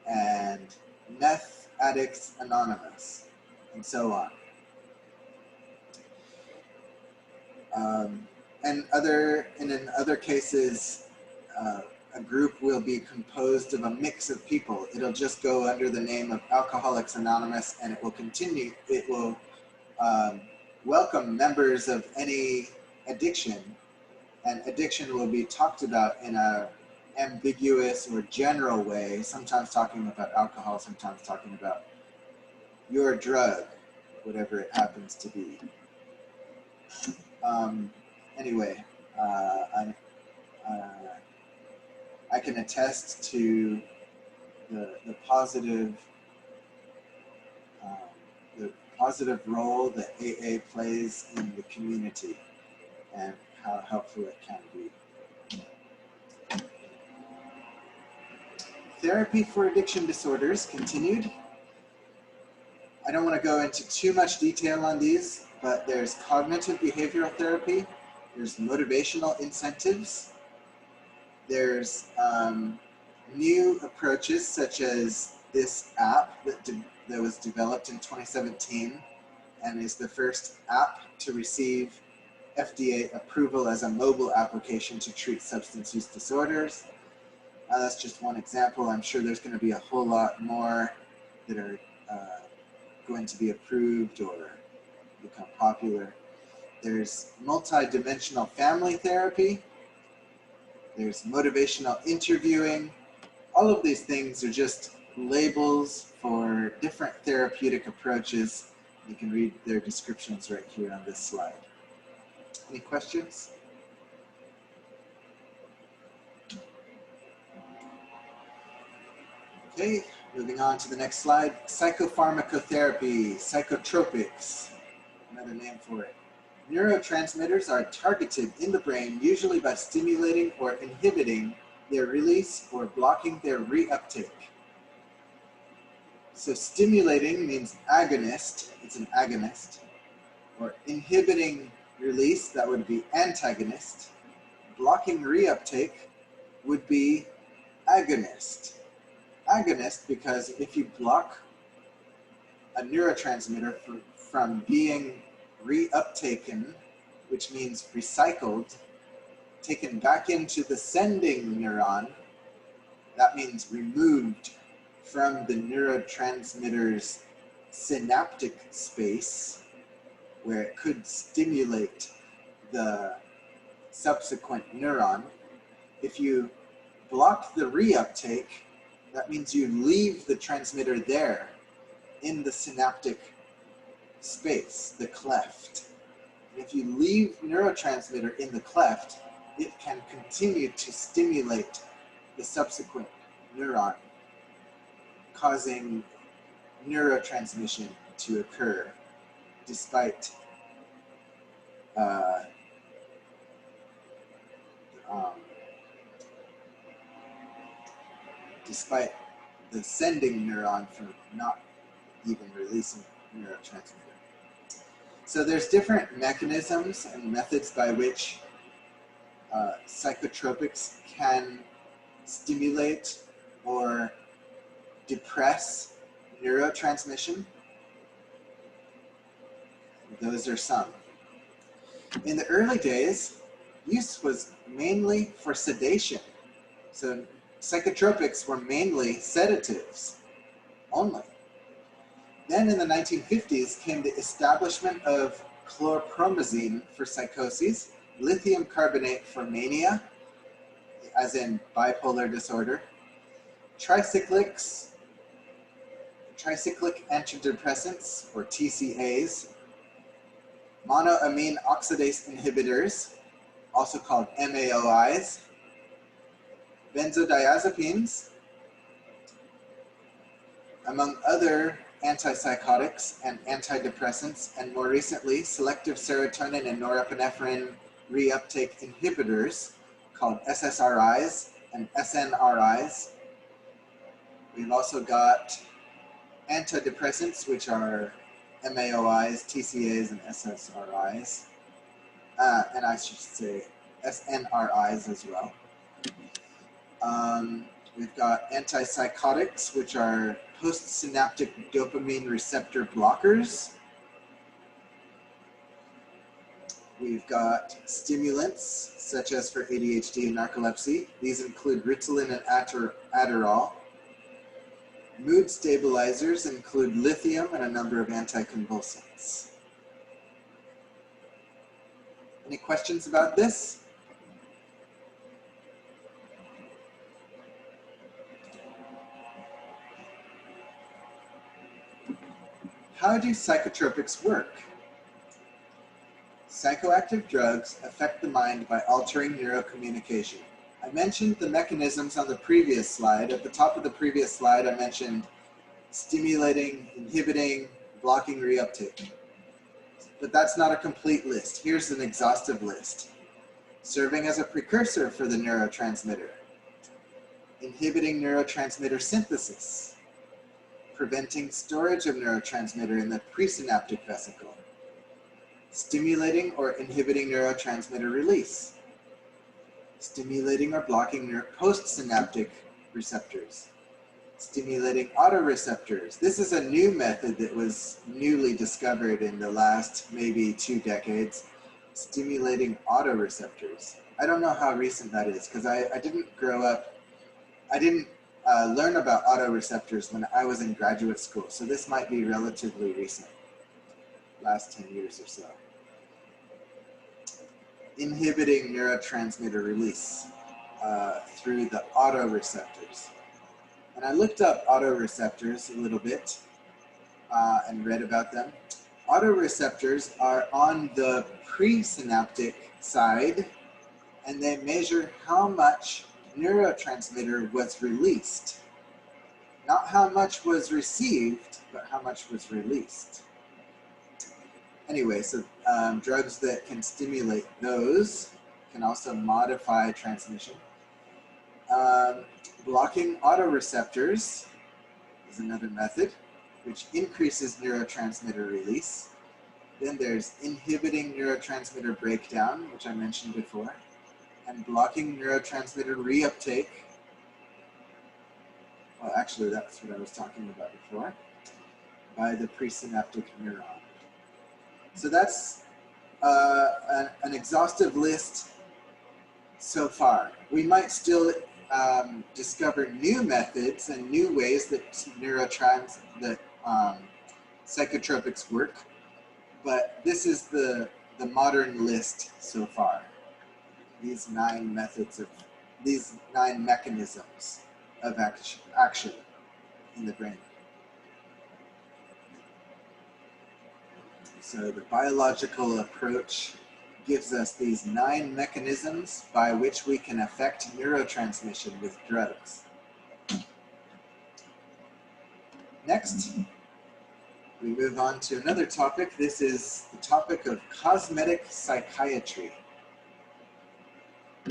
and Meth Addicts Anonymous, and so on. And in other cases, a group will be composed of a mix of people. It'll just go under the name of Alcoholics Anonymous, and it will continue. It will welcome members of any addiction, and addiction will be talked about in a ambiguous or general way, sometimes talking about alcohol, sometimes talking about your drug, whatever it happens to be. Anyway, I can attest to the positive role that AA plays in the community and how helpful it can be. Therapy for addiction disorders continued. I don't want to go into too much detail on these, but there's cognitive behavioral therapy, there's motivational incentives, there's new approaches such as this app that was developed in 2017 and is the first app to receive FDA approval as a mobile application to treat substance use disorders. That's just one example. I'm sure there's going to be a whole lot more that are going to be approved or become popular. There's multi-dimensional family therapy. There's motivational interviewing. All of these things are just labels for different therapeutic approaches. You can read their descriptions right here on this slide. Any questions? Okay, moving on to the next slide. Psychopharmacotherapy, psychotropics, another name for it. Neurotransmitters are targeted in the brain, usually by stimulating or inhibiting their release or blocking their reuptake. So stimulating means agonist, it's an agonist, or inhibiting release, that would be antagonist. Blocking reuptake would be agonist. Agonist because if you block a neurotransmitter from being reuptaken, which means recycled, taken back into the sending neuron, that means removed from the neurotransmitter's synaptic space where it could stimulate the subsequent neuron. If you block the reuptake, that means you leave the transmitter there in the synaptic space, the cleft. And if you leave neurotransmitter in the cleft, it can continue to stimulate the subsequent neuron, causing neurotransmission to occur despite despite the sending neuron from not even releasing neurotransmitter. So there's different mechanisms and methods by which psychotropics can stimulate or depress neurotransmission. Those are some. In the early days, use was mainly for sedation. So psychotropics were mainly sedatives only. Then in the 1950s came the establishment of chlorpromazine for psychoses, lithium carbonate for mania, as in bipolar disorder, tricyclic antidepressants, or TCAs, monoamine oxidase inhibitors, also called MAOIs, benzodiazepines, among other antipsychotics and antidepressants, and more recently, selective serotonin and norepinephrine reuptake inhibitors called SSRIs and SNRIs. We've also got antidepressants, which are MAOIs, TCAs, and SSRIs, and I should say SNRIs as well. We've got antipsychotics, which are postsynaptic dopamine receptor blockers. We've got stimulants, such as for ADHD and narcolepsy. These include Ritalin and Adderall. Mood stabilizers include lithium and a number of anticonvulsants. Any questions about this? How do psychotropics work? Psychoactive drugs affect the mind by altering neurocommunication. I mentioned the mechanisms on the previous slide. At the top of the previous slide, I mentioned stimulating, inhibiting, blocking reuptake. But that's not a complete list. Here's an exhaustive list. Serving as a precursor for the neurotransmitter, inhibiting neurotransmitter synthesis, preventing storage of neurotransmitter in the presynaptic vesicle, stimulating or inhibiting neurotransmitter release, stimulating or blocking postsynaptic receptors, stimulating autoreceptors. This is a new method that was newly discovered in the last maybe 2 decades, stimulating autoreceptors. I don't know how recent that is because I didn't grow up, I didn't learn about autoreceptors when I was in graduate school, so this might be relatively recent, last 10 years or so. Inhibiting neurotransmitter release through the autoreceptors. And I looked up autoreceptors a little bit and read about them. Autoreceptors are on the presynaptic side, and they measure how much neurotransmitter was released. Not how much was received, but how much was released. Anyway, so drugs that can stimulate those can also modify transmission. Blocking autoreceptors is another method, which increases neurotransmitter release. Then there's inhibiting neurotransmitter breakdown, which I mentioned before, and blocking neurotransmitter reuptake. Well, actually, that's what I was talking about before, by the presynaptic neuron. So that's an exhaustive list so far. We might still discover new methods and new ways that psychotropics work, but this is the modern list so far. These 9 mechanisms of action in the brain. So the biological approach gives us these 9 mechanisms by which we can affect neurotransmission with drugs. Next, we move on to another topic. This is the topic of cosmetic psychiatry.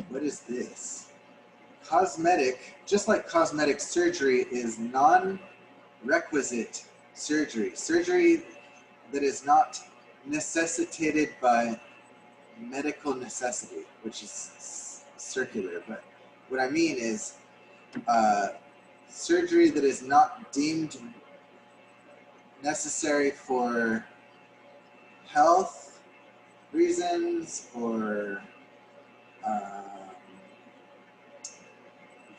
What is this? Cosmetic, just like cosmetic surgery, is non-requisite surgery. Surgery that is not necessitated by medical necessity, which is circular. But what I mean is surgery that is not deemed necessary for health reasons or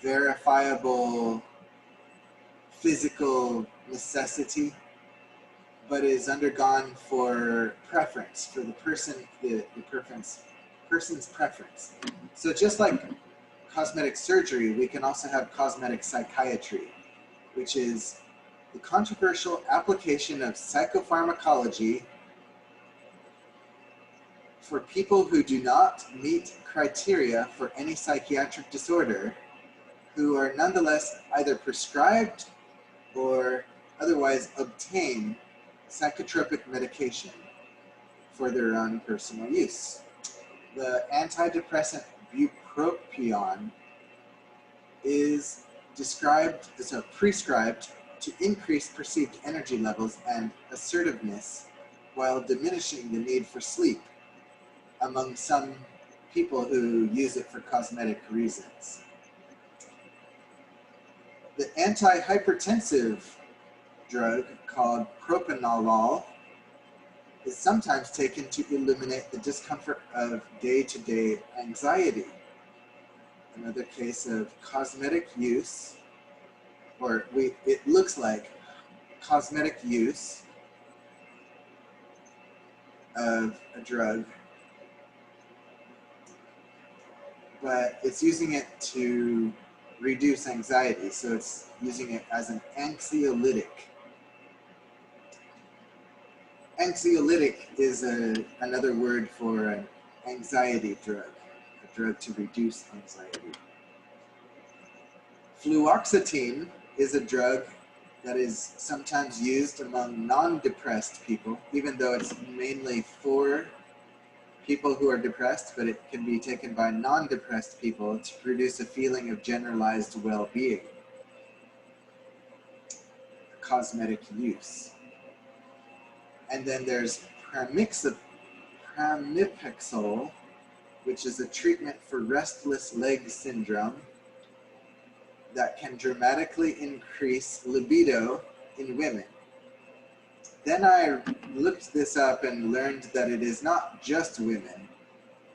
verifiable physical necessity, but is undergone for preference, for the person's preference. So just like cosmetic surgery, we can also have cosmetic psychiatry, which is the controversial application of psychopharmacology for people who do not meet criteria for any psychiatric disorder, who are nonetheless either prescribed or otherwise obtain psychotropic medication for their own personal use. The antidepressant bupropion is prescribed to increase perceived energy levels and assertiveness while diminishing the need for sleep among some people who use it for cosmetic reasons. The antihypertensive drug called propranolol is sometimes taken to eliminate the discomfort of day-to-day anxiety. Another case of cosmetic use, or it looks like cosmetic use of a drug, but it's using it to reduce anxiety, so it's using it as an anxiolytic. Anxiolytic is another word for an anxiety drug, a drug to reduce anxiety. Fluoxetine is a drug that is sometimes used among non-depressed people, even though it's mainly for people who are depressed, but it can be taken by non-depressed people to produce a feeling of generalized well-being. Cosmetic use. And then there's pramipexole, which is a treatment for restless leg syndrome that can dramatically increase libido in women. Then I looked this up and learned that it is not just women.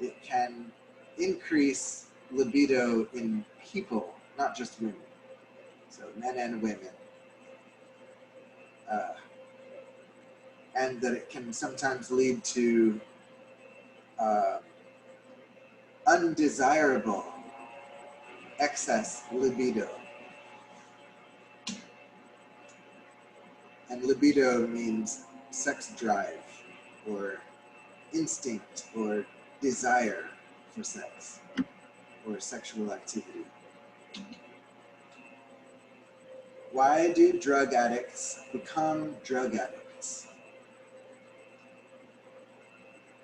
It can increase libido in people, not just women. So men and women. And that it can sometimes lead to undesirable excess libido. And libido means sex drive or instinct or desire for sex or sexual activity. Why do drug addicts become drug addicts?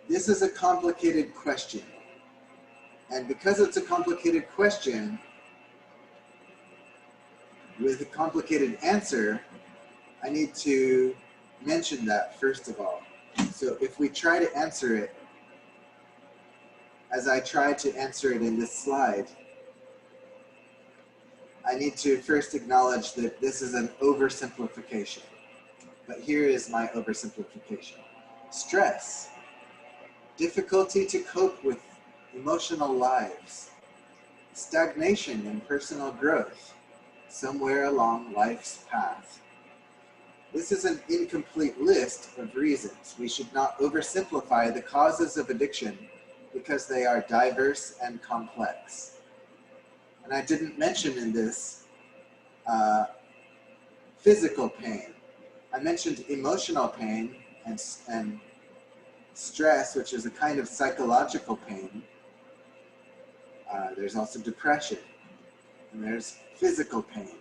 This is a complicated question. And because it's a complicated question with a complicated answer, I need to mention that first of all. So if we try to answer it, as I tried to answer it in this slide, I need to first acknowledge that this is an oversimplification. But here is my oversimplification. Stress, difficulty to cope with emotional lives, stagnation in personal growth, somewhere along life's path. This is an incomplete list of reasons. We should not oversimplify the causes of addiction because they are diverse and complex. And I didn't mention in this physical pain. I mentioned emotional pain and stress, which is a kind of psychological pain. There's also depression, and there's physical pain.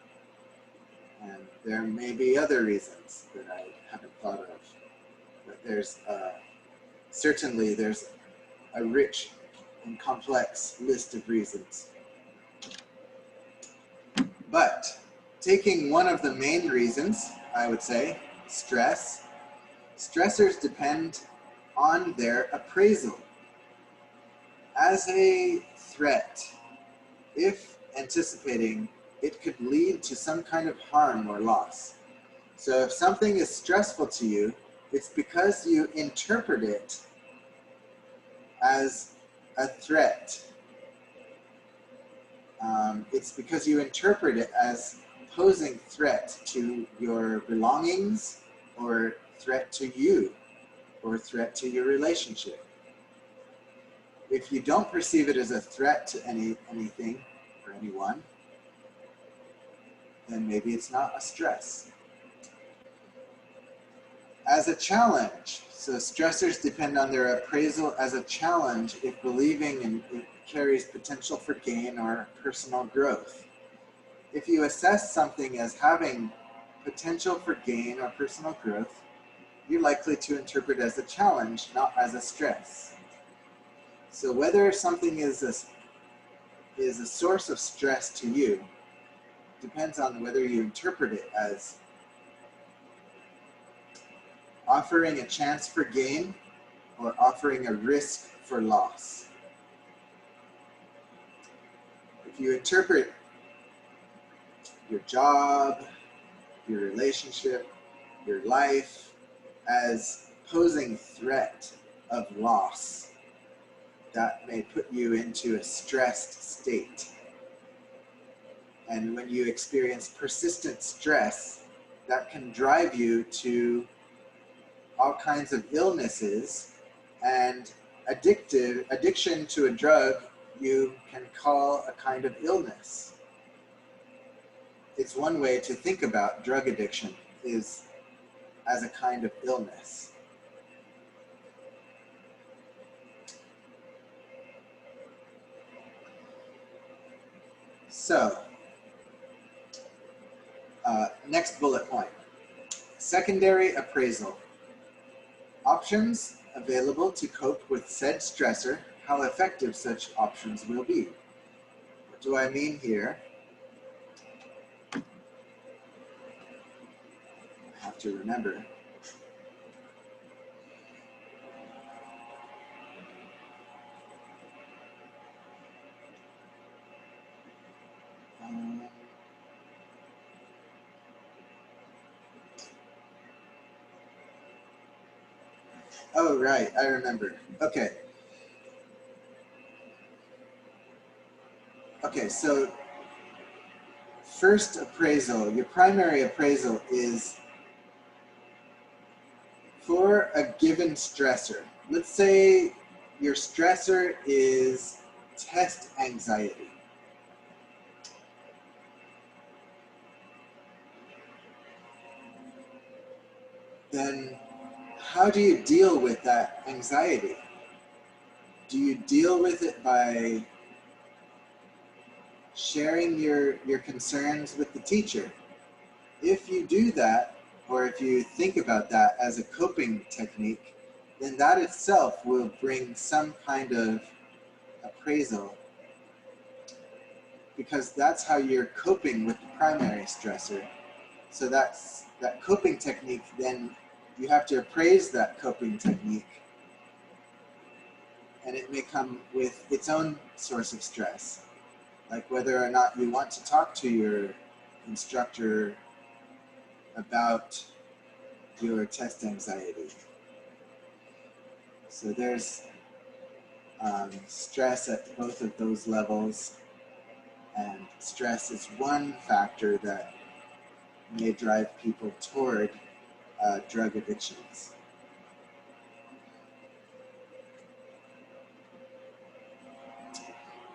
And there may be other reasons that I haven't thought of. But there's certainly there's a rich and complex list of reasons. But taking one of the main reasons, I would say, stress, stressors depend on their appraisal as a threat. If anticipating, it could lead to some kind of harm or loss. So if something is stressful to you, it's because you interpret it as a threat. It's because you interpret it as posing threat to your belongings, or threat to you, or threat to your relationship. If you don't perceive it as a threat to anything or anyone, then maybe it's not a stress. As a challenge, so stressors depend on their appraisal as a challenge if believing in it carries potential for gain or personal growth. If you assess something as having potential for gain or personal growth, you're likely to interpret it as a challenge, not as a stress. So whether something is a source of stress to you depends on whether you interpret it as offering a chance for gain or offering a risk for loss. If you interpret your job, your relationship, your life as posing threat of loss, that may put you into a stressed state. And when you experience persistent stress, that can drive you to all kinds of illnesses, and addiction to a drug you can call a kind of illness. It's one way to think about drug addiction, is as a kind of illness. So, next bullet point, secondary appraisal. Options available to cope with said stressor, how effective such options will be. What do I mean here? I have to remember. Oh, right, I remember. Okay. Okay, so first appraisal, your primary appraisal is for a given stressor. Let's say your stressor is test anxiety. Then how do you deal with that anxiety? Do you deal with it by sharing your concerns with the teacher? If you do that, or if you think about that as a coping technique, then that itself will bring some kind of appraisal, because that's how you're coping with the primary stressor. So that coping technique, then you have to appraise that coping technique, and it may come with its own source of stress, like whether or not you want to talk to your instructor about your test anxiety. So there's stress at both of those levels, and stress is one factor that may drive people toward drug addictions.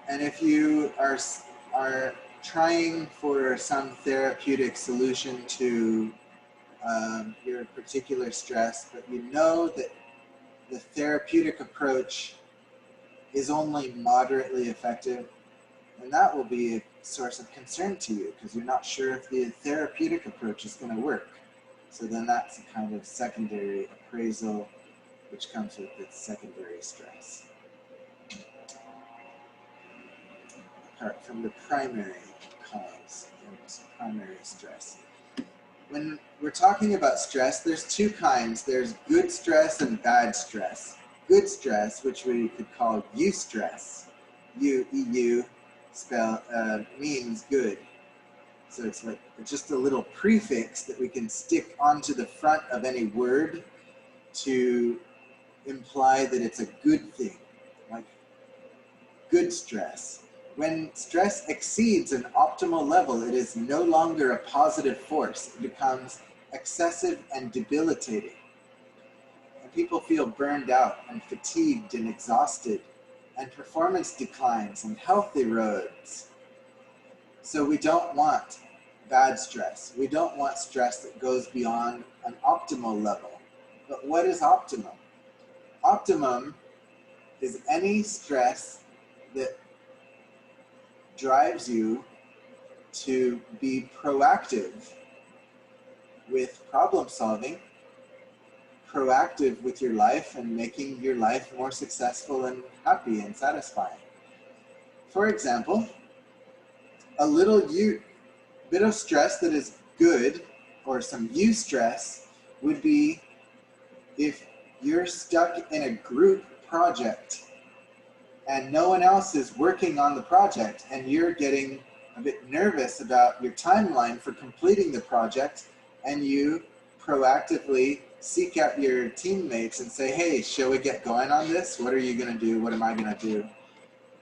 And if you are trying for some therapeutic solution to your particular stress, but you know that the therapeutic approach is only moderately effective, and that will be a source of concern to you because you're not sure if the therapeutic approach is going to work. So then that's a kind of secondary appraisal, which comes with its secondary stress, apart from the primary cause and primary stress. When we're talking about stress, there's two kinds. There's good stress and bad stress. Good stress, which we could call eustress. EU means good. So it's like just a little prefix that we can stick onto the front of any word to imply that it's a good thing, like good stress. When stress exceeds an optimal level, it is no longer a positive force. It becomes excessive and debilitating. And people feel burned out and fatigued and exhausted, and performance declines and health erodes. So we don't want bad stress. We don't want stress that goes beyond an optimal level. But what is optimum? Optimum is any stress that drives you to be proactive with problem solving, proactive with your life and making your life more successful and happy and satisfying. For example, a little bit of stress that is good, or some eustress, would be if you're stuck in a group project and no one else is working on the project, and you're getting a bit nervous about your timeline for completing the project, and you proactively seek out your teammates and say, hey, shall we get going on this? What are you going to do? What am I going to do?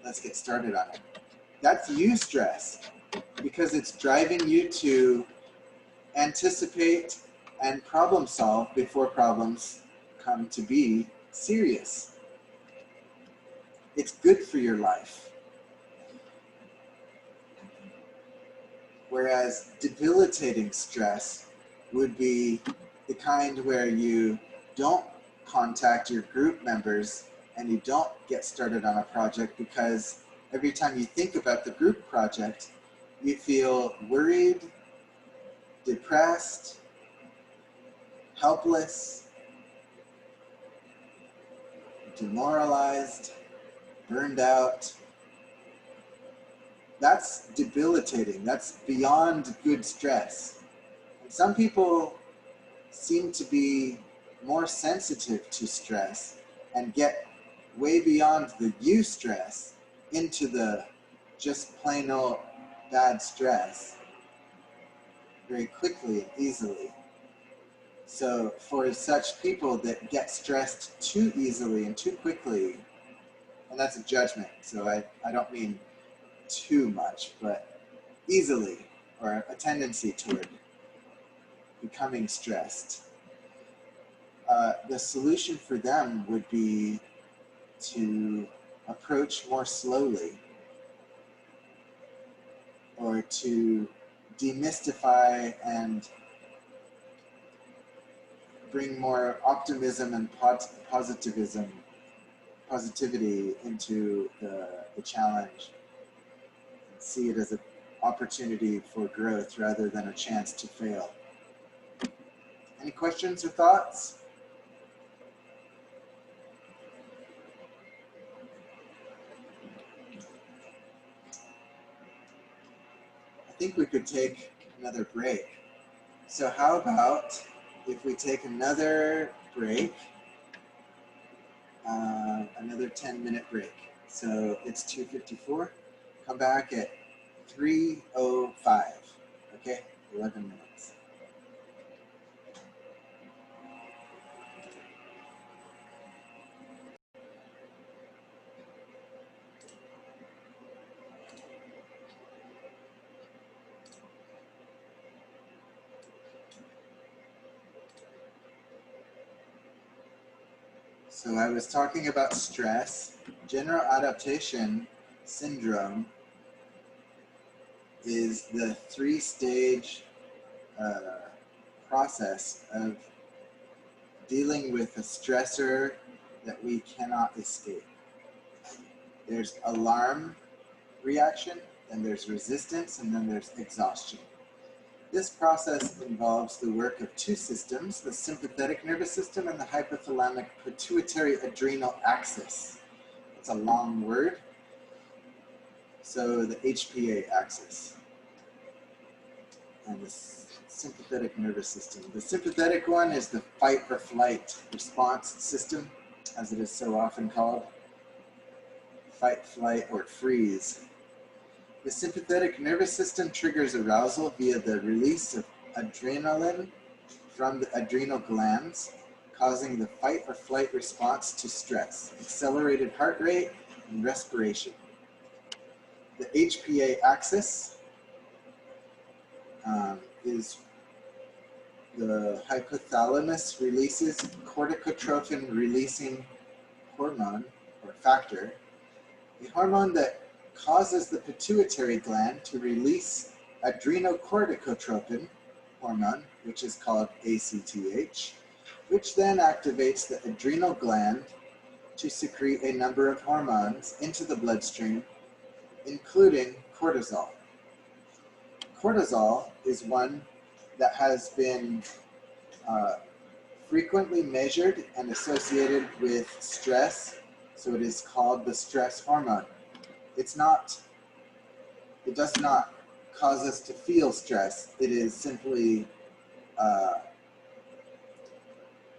Let's get started on it. That's eustress, because it's driving you to anticipate and problem solve before problems come to be serious. It's good for your life. Whereas debilitating stress would be the kind where you don't contact your group members and you don't get started on a project because every time you think about the group project, you feel worried, depressed, helpless, demoralized, burned out. That's debilitating. That's beyond good stress. And some people seem to be more sensitive to stress and get way beyond the eustress into the just plain old bad stress very quickly and easily. So for such people that get stressed too easily and too quickly, and that's a judgment, so I don't mean too much, but easily, or a tendency toward becoming stressed, the solution for them would be to approach more slowly, or to demystify and bring more optimism and positivity into the challenge. See it as an opportunity for growth rather than a chance to fail. Any questions or thoughts? I think we could take another break. So how about if we take another break, another 10-minute break. So it's 2:54. Come back at 3:05. Okay, 11 minutes. So I was talking about stress. General adaptation syndrome is the three-stage process of dealing with a stressor that we cannot escape. There's alarm reaction, then there's resistance, and then there's exhaustion. This process involves the work of two systems, the sympathetic nervous system and the hypothalamic pituitary adrenal axis. It's a long word. So the HPA axis and the sympathetic nervous system. The sympathetic one is the fight or flight response system, as it is so often called. Fight, flight, or freeze. The sympathetic nervous system triggers arousal via the release of adrenaline from the adrenal glands, causing the fight or flight response to stress, accelerated heart rate, and respiration. The HPA axis is the hypothalamus releases corticotrophin releasing hormone or factor, a hormone that causes the pituitary gland to release adrenocorticotropin hormone, which is called ACTH, which then activates the adrenal gland to secrete a number of hormones into the bloodstream, including cortisol. Cortisol is one that has been frequently measured and associated with stress, so it is called the stress hormone. It does not cause us to feel stress. It is simply,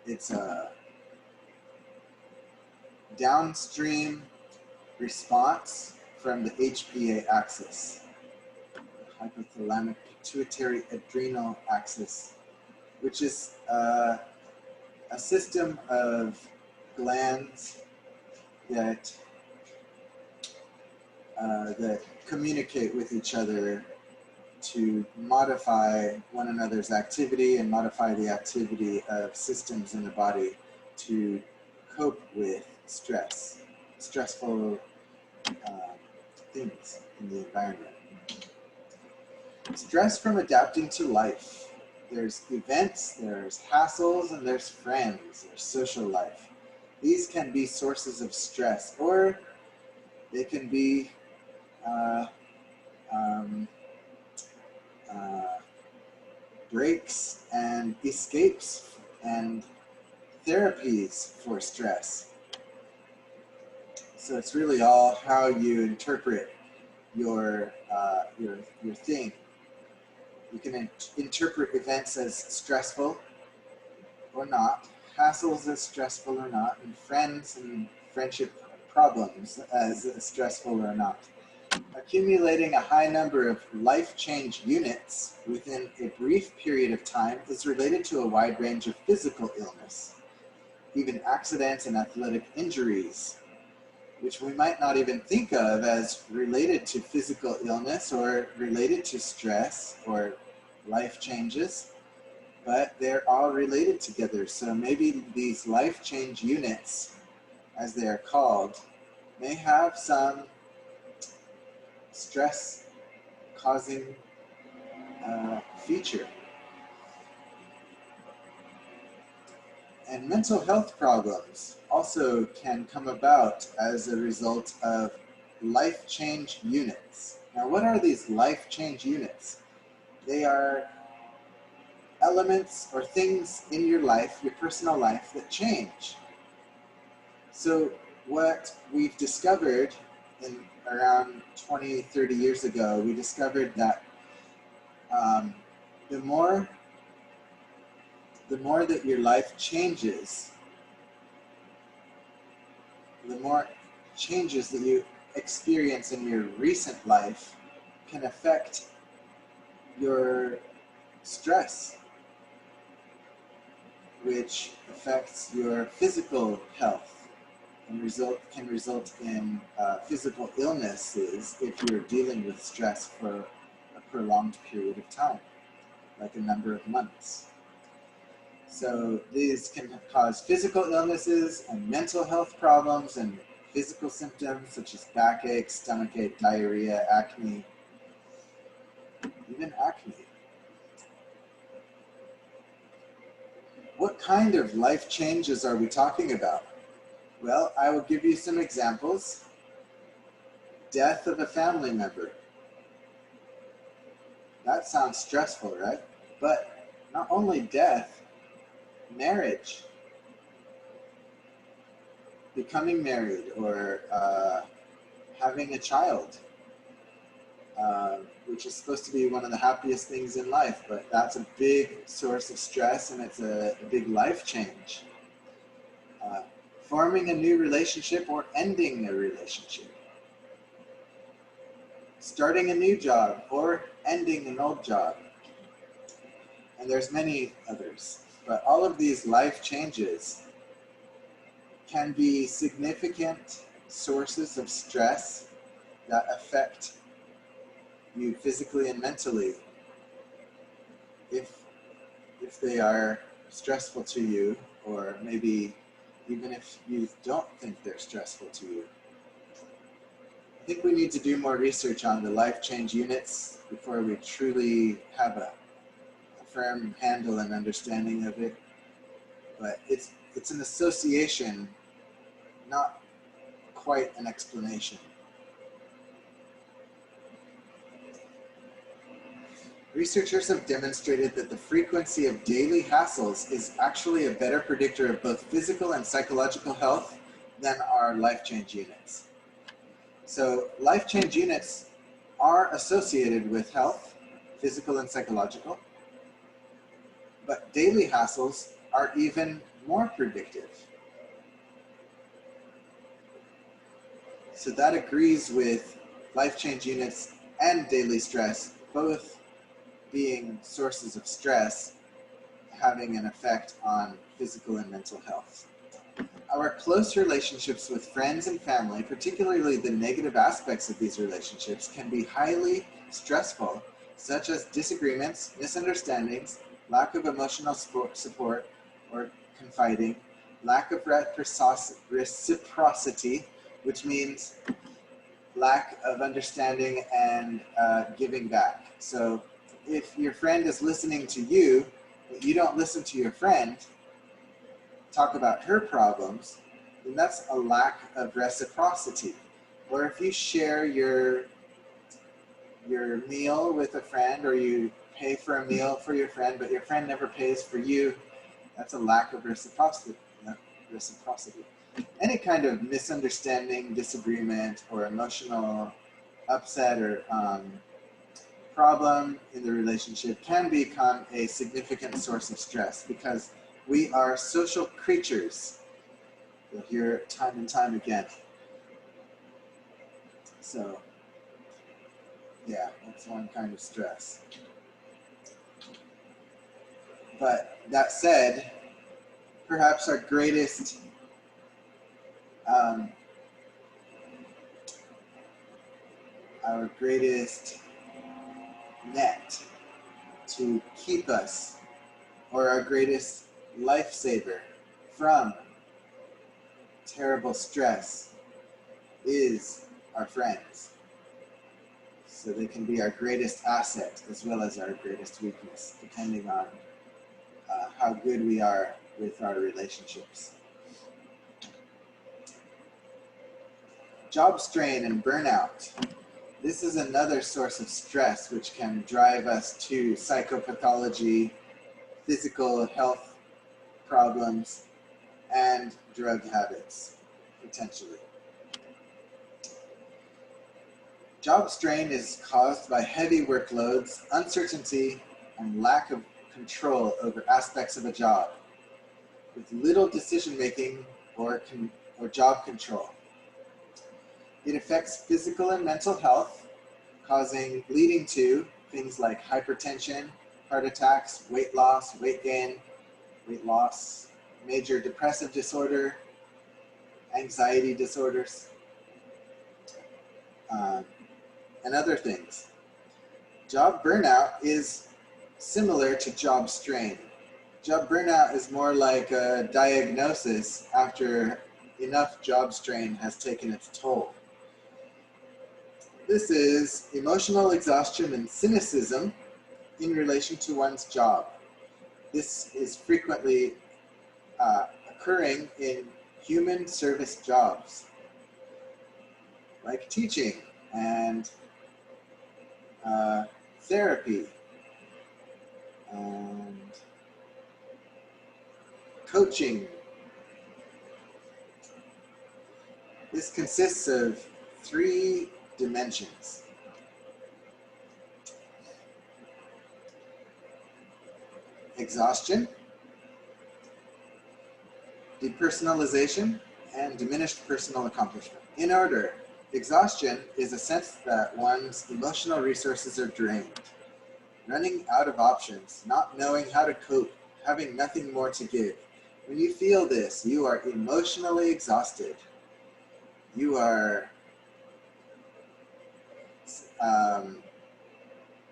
it's a downstream response from the HPA axis, hypothalamic pituitary adrenal axis, which is a system of glands that that communicate with each other to modify one another's activity and modify the activity of systems in the body to cope with stressful things in the environment. Stress from adapting to life. There's events, there's hassles, and there's friends, there's social life. These can be sources of stress, or they can be breaks and escapes and therapies for stress. So it's really all how you interpret your thing. You can interpret events as stressful or not, hassles as stressful or not, and friends and friendship problems as stressful or not. Accumulating a high number of life change units within a brief period of time is related to a wide range of physical illness, even accidents and athletic injuries. which we might not even think of as related to physical illness or related to stress or life changes, but they're all related together. So maybe these life change units, as they are called, may have some stress causing feature. And mental health problems also can come about as a result of life change units. Now, what are these life change units? They are elements or things in your life, your personal life, that change. So what we've discovered in around 20, 30 years ago, we discovered that the more that your life changes, the more changes that you experience in your recent life can affect your stress, which affects your physical health and can result in physical illnesses if you're dealing with stress for a prolonged period of time, like a number of months. So these can cause physical illnesses and mental health problems and physical symptoms such as backache, stomachache, diarrhea, acne, even acne. What kind of life changes are we talking about? Well, I will give you some examples. Death of a family member. That sounds stressful, right? But not only death, marriage. Becoming married or having a child, which is supposed to be one of the happiest things in life, but that's a big source of stress and it's a big life change. Forming a new relationship or ending a relationship. Starting a new job or ending an old job. And there's many others. But all of these life changes can be significant sources of stress that affect you physically and mentally if they are stressful to you, or maybe even if you don't think they're stressful to you. I think we need to do more research on the life change units before we truly have a firm handle and understanding of it. But it's an association, not quite an explanation. Researchers have demonstrated that the frequency of daily hassles is actually a better predictor of both physical and psychological health than our life change units. So life change units are associated with health, physical and psychological, but daily hassles are even more predictive. So that agrees with life change units and daily stress, both being sources of stress, having an effect on physical and mental health. Our close relationships with friends and family, particularly the negative aspects of these relationships, can be highly stressful, such as disagreements, misunderstandings, lack of emotional support or confiding, lack of reciprocity, which means lack of understanding and giving back. So if your friend is listening to you, but you don't listen to your friend talk about her problems, then that's a lack of reciprocity. Or if you share your meal with a friend, or you pay for a meal for your friend, but your friend never pays for you, that's a lack of reciprocity. Any kind of misunderstanding, disagreement, or emotional upset or problem in the relationship can become a significant source of stress because we are social creatures. You'll hear it time and time again. So, yeah, that's one kind of stress. But that said, perhaps our greatest our greatest net to keep us, or our greatest lifesaver from terrible stress, is our friends. So they can be our greatest asset as well as our greatest weakness, depending on how good we are with our relationships. Job strain and burnout. This is another source of stress which can drive us to psychopathology, physical health problems, and drug habits, potentially. Job strain is caused by heavy workloads, uncertainty, and lack of control over aspects of a job, with little decision-making or job control. It affects physical and mental health, leading to things like hypertension, heart attacks, weight loss, weight gain, weight loss, major depressive disorder, anxiety disorders, and other things. Job burnout is similar to job strain. Job burnout is more like a diagnosis after enough job strain has taken its toll. This is emotional exhaustion and cynicism in relation to one's job. This is frequently occurring in human service jobs, like teaching and therapy and coaching. This consists of 3 dimensions. Exhaustion, depersonalization, and diminished personal accomplishment. In order, exhaustion is a sense that one's emotional resources are drained, running out of options, not knowing how to cope, having nothing more to give. When you feel this, you are emotionally exhausted. You are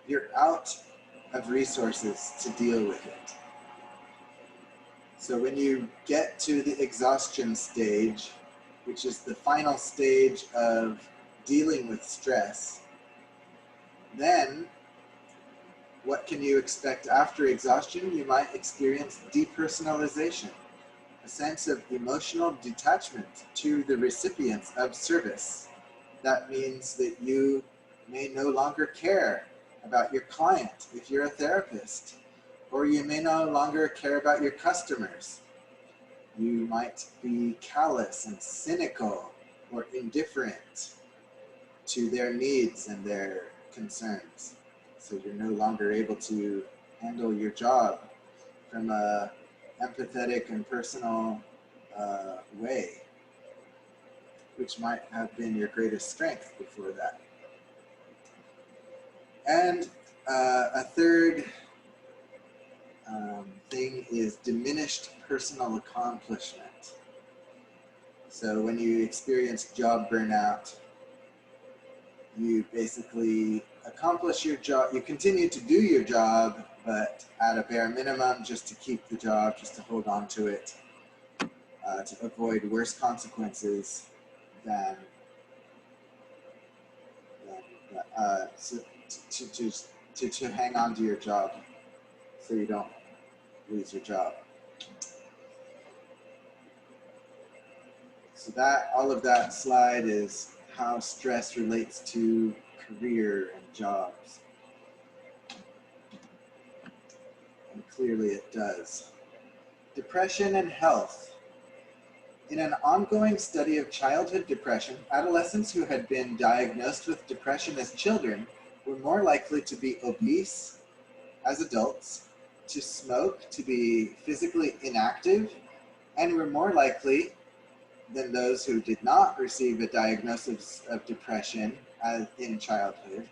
you're out of resources to deal with it. So when you get to the exhaustion stage, which is the final stage of dealing with stress, then what can you expect after exhaustion? You might experience depersonalization, a sense of emotional detachment to the recipients of service. That means that you may no longer care about your client if you're a therapist, or you may no longer care about your customers. You might be callous and cynical or indifferent to their needs and their concerns. So you're no longer able to handle your job from a empathetic and personal way, which might have been your greatest strength before that. And a third thing is diminished personal accomplishment. So when you experience job burnout, you basically accomplish your job, you continue to do your job, but at a bare minimum, just to keep the job, just to hold on to it, to avoid worse consequences than to hang on to your job so you don't lose your job. So that, all of that slide is how stress relates to career and jobs. And clearly it does. Depression and health. In an ongoing study of childhood depression, adolescents who had been diagnosed with depression as children were more likely to be obese as adults, to smoke, to be physically inactive, and were more likely than those who did not receive a diagnosis of depression in childhood.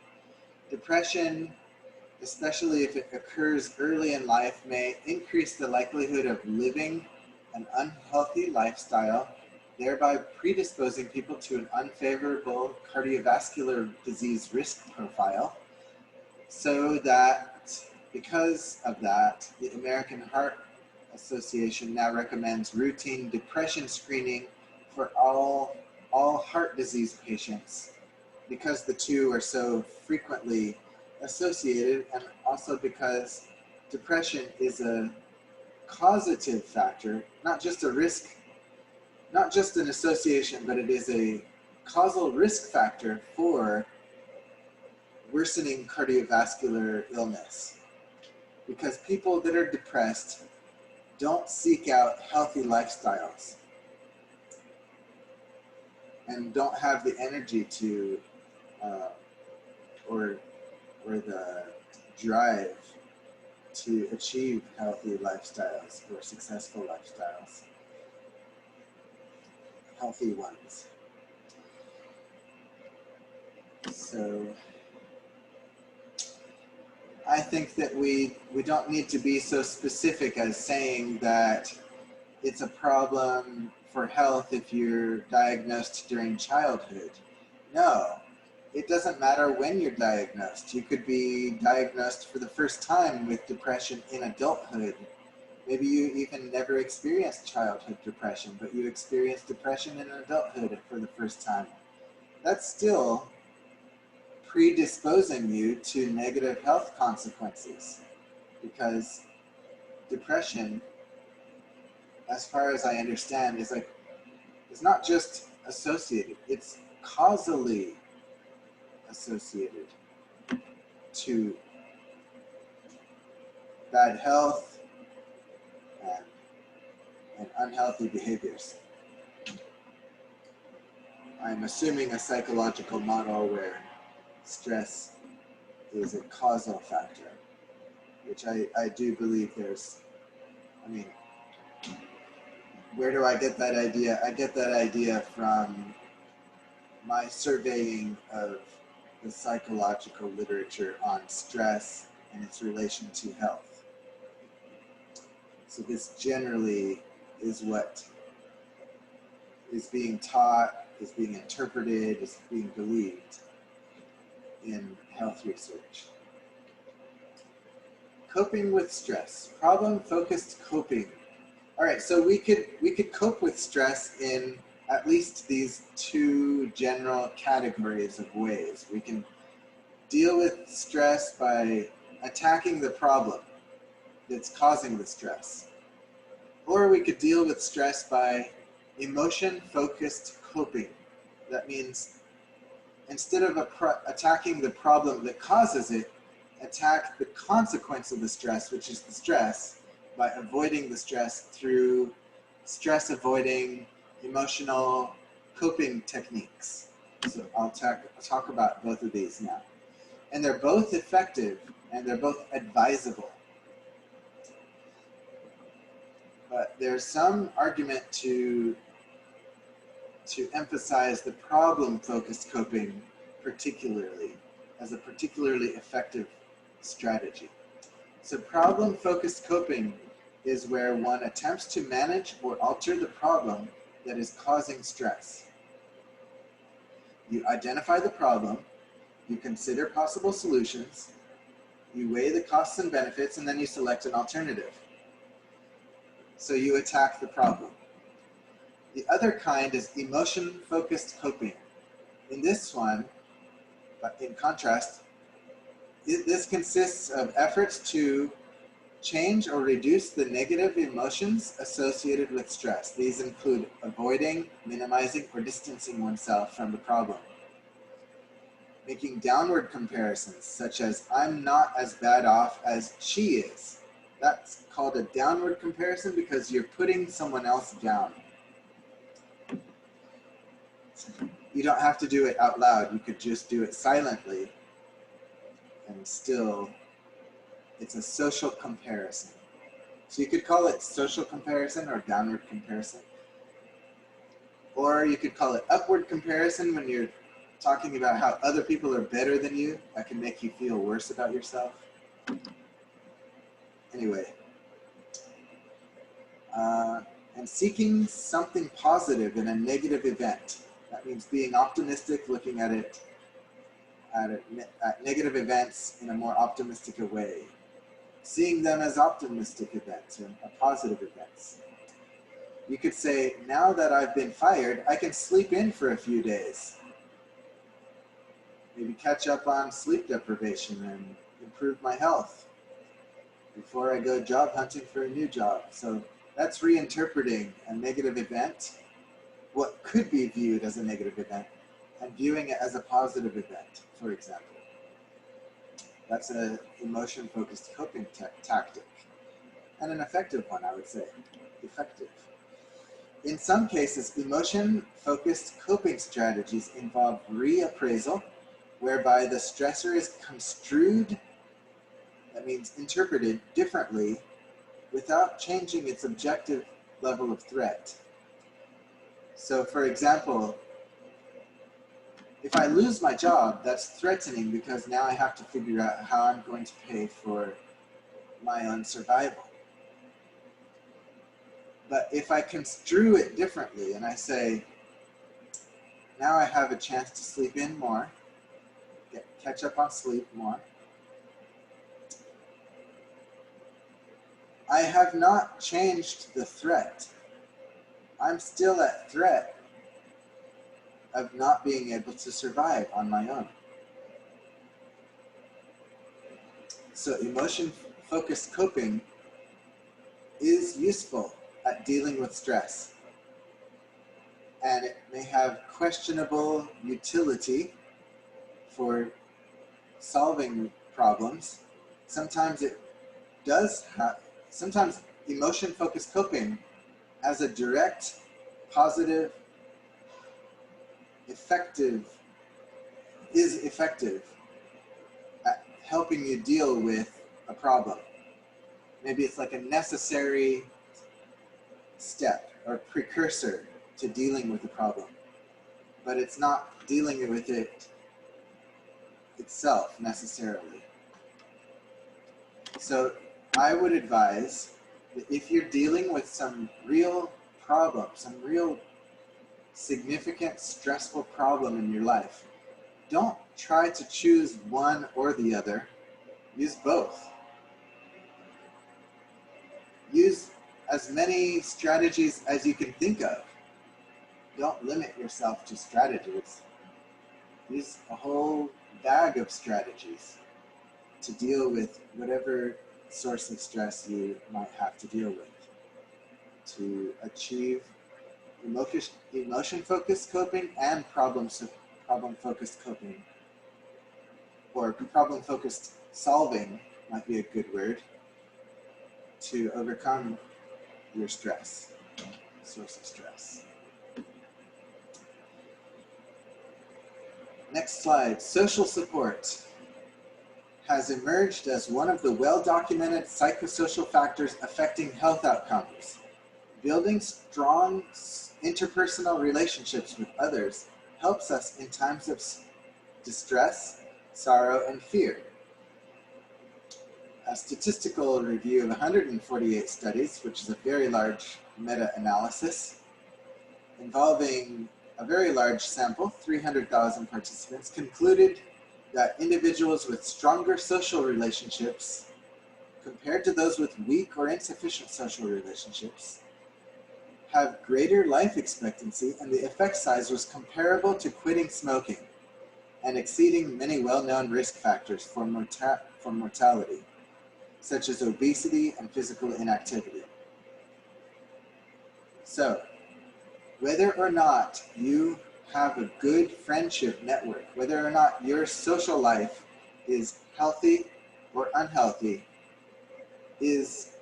Depression, especially if it occurs early in life, may increase the likelihood of living an unhealthy lifestyle thereby predisposing people to an unfavorable cardiovascular disease risk profile, so that because of that, the American Heart Association now recommends routine depression screening for all heart disease patients, because the two are so frequently associated, and also because depression is a causative factor, not just a risk, not just an association, but it is a causal risk factor for worsening cardiovascular illness. Because people that are depressed don't seek out healthy lifestyles and don't have the energy to or the drive to achieve healthy lifestyles or successful lifestyles, healthy ones. So I think that we don't need to be so specific as saying that it's a problem for health if you're diagnosed during childhood. No, it doesn't matter when you're diagnosed. You could be diagnosed for the first time with depression in adulthood. Maybe you even never experienced childhood depression, but you experienced depression in adulthood for the first time. That's still predisposing you to negative health consequences, because depression, as far as I understand, is it's not just associated, it's causally associated to bad health and unhealthy behaviors. I'm assuming a psychological model where stress is a causal factor, which I do believe there's, I mean, where do I get that idea? I get that idea from my surveying of the psychological literature on stress and its relation to health. So this generally is what is being taught, is being interpreted, is being believed in health research. Coping with stress, problem-focused coping. All right, so we could cope with stress in at least these two general categories of ways. We can deal with stress by attacking the problem that's causing the stress. Or we could deal with stress by emotion-focused coping. That means instead of attacking the problem that causes it, attack the consequence of the stress, which is the stress, by avoiding the stress through stress-avoiding emotional coping techniques. So I'll talk about both of these now. And they're both effective and they're both advisable. But there's some argument to emphasize the problem-focused coping particularly as a particularly effective strategy. So problem-focused coping is where one attempts to manage or alter the problem that is causing stress. You identify the problem, you consider possible solutions, you weigh the costs and benefits, and then you select an alternative. So you attack the problem. The other kind is emotion-focused coping. In this one, but in contrast, this consists of efforts to change or reduce the negative emotions associated with stress. These include avoiding, minimizing, or distancing oneself from the problem. Making downward comparisons, such as, I'm not as bad off as she is. That's called a downward comparison because you're putting someone else down. You don't have to do it out loud. You could just do it silently, and still, it's a social comparison. So you could call it social comparison or downward comparison. Or you could call it upward comparison when you're talking about how other people are better than you. That can make you feel worse about yourself. Anyway, and seeking something positive in a negative event. That means being optimistic, looking at negative events in a more optimistic way. Seeing them as optimistic events or positive events. You could say, now that I've been fired, I can sleep in for a few days. Maybe catch up on sleep deprivation and improve my health before I go job hunting for a new job. So that's reinterpreting a negative event, what could be viewed as a negative event, and viewing it as a positive event, for example. That's an emotion-focused coping tactic, and an effective one, I would say. Effective. In some cases, emotion-focused coping strategies involve reappraisal, whereby the stressor is construed, that means interpreted differently, without changing its objective level of threat. So, for example, if I lose my job, that's threatening because now I have to figure out how I'm going to pay for my own survival. But if I construe it differently and I say, now I have a chance to sleep in more, catch up on sleep more, I have not changed the threat. I'm still at threat of not being able to survive on my own. So emotion-focused coping is useful at dealing with stress. And it may have questionable utility for solving problems. Sometimes it does have, sometimes emotion-focused coping has a direct, positive, effective at helping you deal with a problem. Maybe it's like a necessary step or precursor to dealing with the problem, but it's not dealing with it itself necessarily. So I would advise that if you're dealing with some real problem, some real significant stressful problem in your life, don't try to choose one or the other. Use both. Use as many strategies as you can think of. Don't limit yourself to strategies. Use a whole bag of strategies to deal with whatever source of stress you might have to deal with to achieve emotion-focused coping and problem-focused coping, or problem-focused solving might be a good word, to overcome your stress, source of stress. Next slide. Social support has emerged as one of the well-documented psychosocial factors affecting health outcomes. Building strong interpersonal relationships with others helps us in times of distress, sorrow, and fear. A statistical review of 148 studies, which is a very large meta-analysis, involving a very large sample, 300,000 participants, concluded that individuals with stronger social relationships compared to those with weak or insufficient social relationships have greater life expectancy, and the effect size was comparable to quitting smoking and exceeding many well-known risk factors for mortality, such as obesity and physical inactivity. So, whether or not you have a good friendship network, whether or not your social life is healthy or unhealthy, is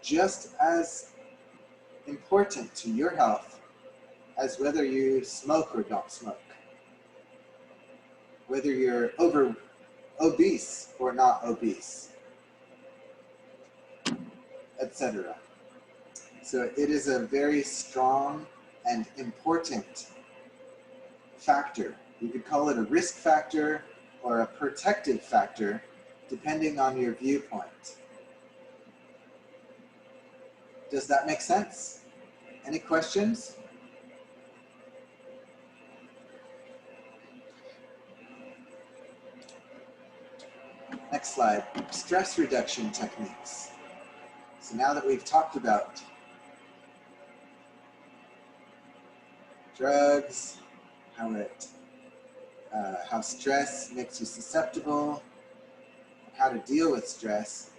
just as important to your health as whether you smoke or don't smoke, whether you're obese or not obese, etc. So it is a very strong and important factor. You could call it a risk factor or a protective factor, depending on your viewpoint. Does that make sense? Any questions? Next slide, stress reduction techniques. So now that we've talked about drugs, how stress makes you susceptible, how to deal with stress,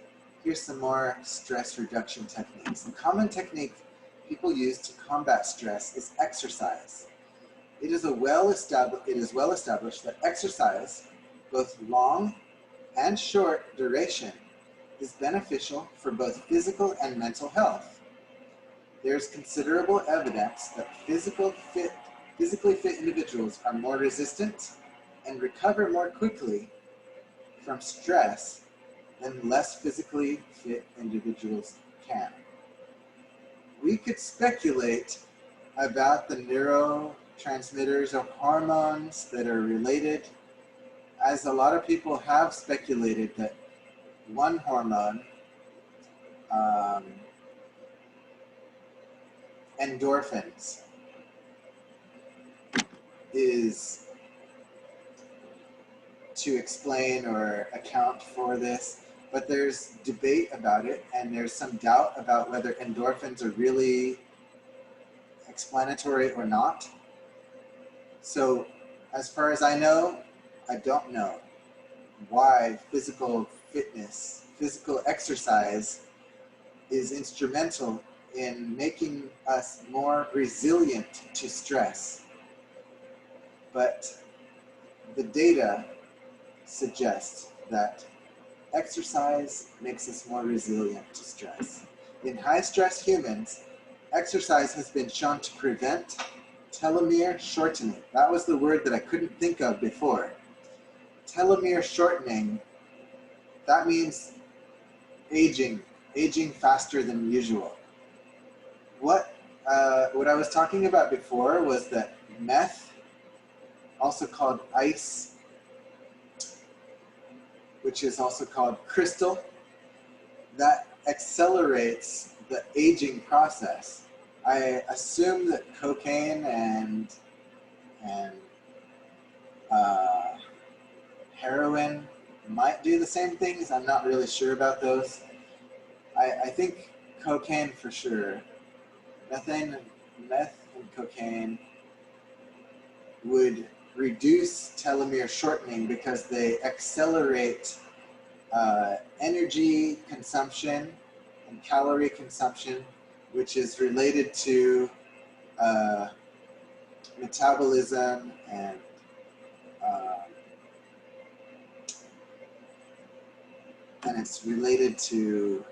here's some more stress reduction techniques. A common technique people use to combat stress is exercise. It is well established that exercise, both long and short duration, is beneficial for both physical and mental health. There's considerable evidence that physically fit individuals are more resistant and recover more quickly from stress than less physically fit individuals can. We could speculate about the neurotransmitters or hormones that are related, as a lot of people have speculated that one hormone, endorphins, is to explain or account for this, but there's debate about it, and there's some doubt about whether endorphins are really explanatory or not. So as far as I know, I don't know why physical fitness, physical exercise is instrumental in making us more resilient to stress. But the data suggests that exercise makes us more resilient to stress. In high-stress humans, exercise has been shown to prevent telomere shortening. That was the word that I couldn't think of before. Telomere shortening, that means aging faster than usual. What I was talking about before was that meth, also called ice, which is also called crystal, that accelerates the aging process. I assume that cocaine and heroin might do the same things. I'm not really sure about those. I think cocaine for sure. Meth and cocaine would reduce telomere shortening because they accelerate energy consumption and calorie consumption, which is related to metabolism and it's related to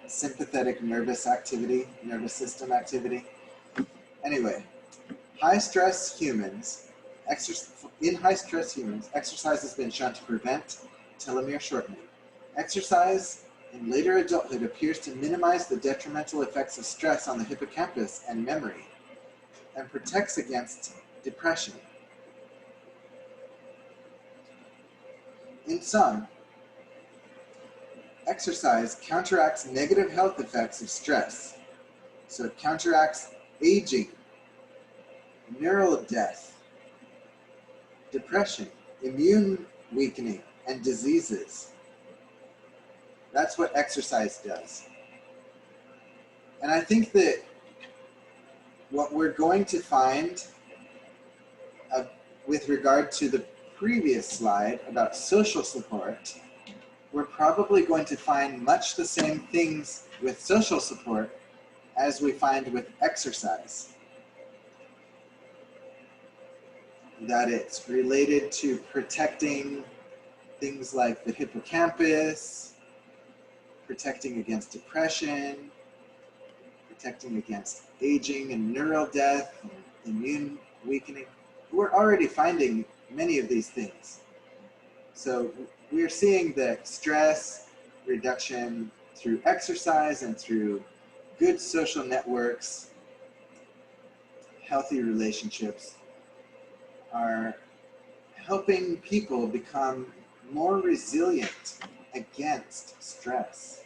sympathetic nervous system activity. Anyway, exercise has been shown to prevent telomere shortening. Exercise in later adulthood appears to minimize the detrimental effects of stress on the hippocampus and memory, and protects against depression. In sum, exercise counteracts negative health effects of stress. So it counteracts aging, neural death, depression, immune weakening, and diseases. That's what exercise does. And I think that what we're going to find with regard to the previous slide about social support, we're probably going to find much the same things with social support as we find with exercise. That it's related to protecting things like the hippocampus, protecting against depression, protecting against aging and neural death, and immune weakening. We're already finding many of these things. So we're seeing that stress reduction through exercise and through good social networks, healthy relationships, are helping people become more resilient against stress.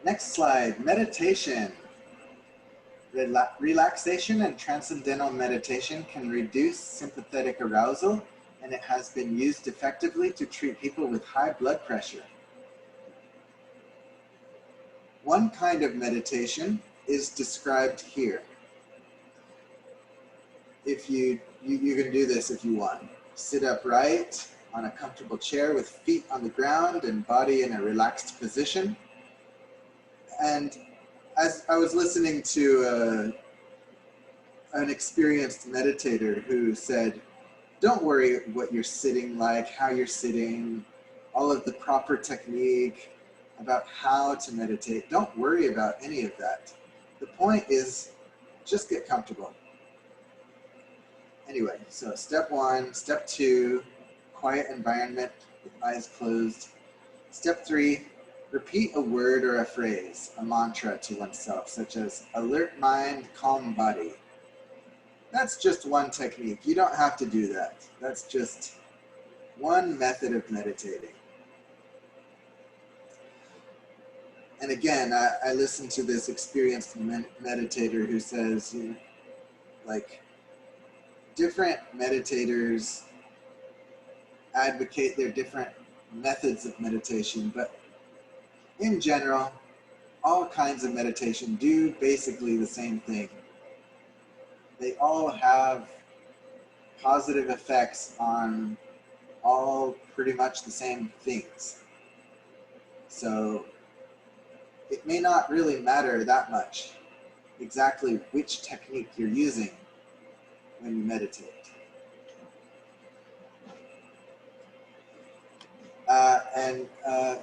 Next slide, meditation. Relaxation and transcendental meditation can reduce sympathetic arousal, and it has been used effectively to treat people with high blood pressure. One kind of meditation is described here. If you can do this if you want. Sit upright on a comfortable chair with feet on the ground and body in a relaxed position. And as I was listening to an experienced meditator who said, don't worry what you're sitting like, how you're sitting, all of the proper technique, about how to meditate. Don't worry about any of that. The point is just get comfortable. Anyway, so step 1, step 2, quiet environment with eyes closed. Step 3, repeat a word or a phrase, a mantra to oneself, such as alert mind, calm body. That's just one technique. You don't have to do that. That's just one method of meditating. And again, I listened to this experienced meditator who says, you know, like, different meditators advocate their different methods of meditation, but in general, all kinds of meditation do basically the same thing. They all have positive effects on all pretty much the same things. So it may not really matter that much exactly which technique you're using when you meditate.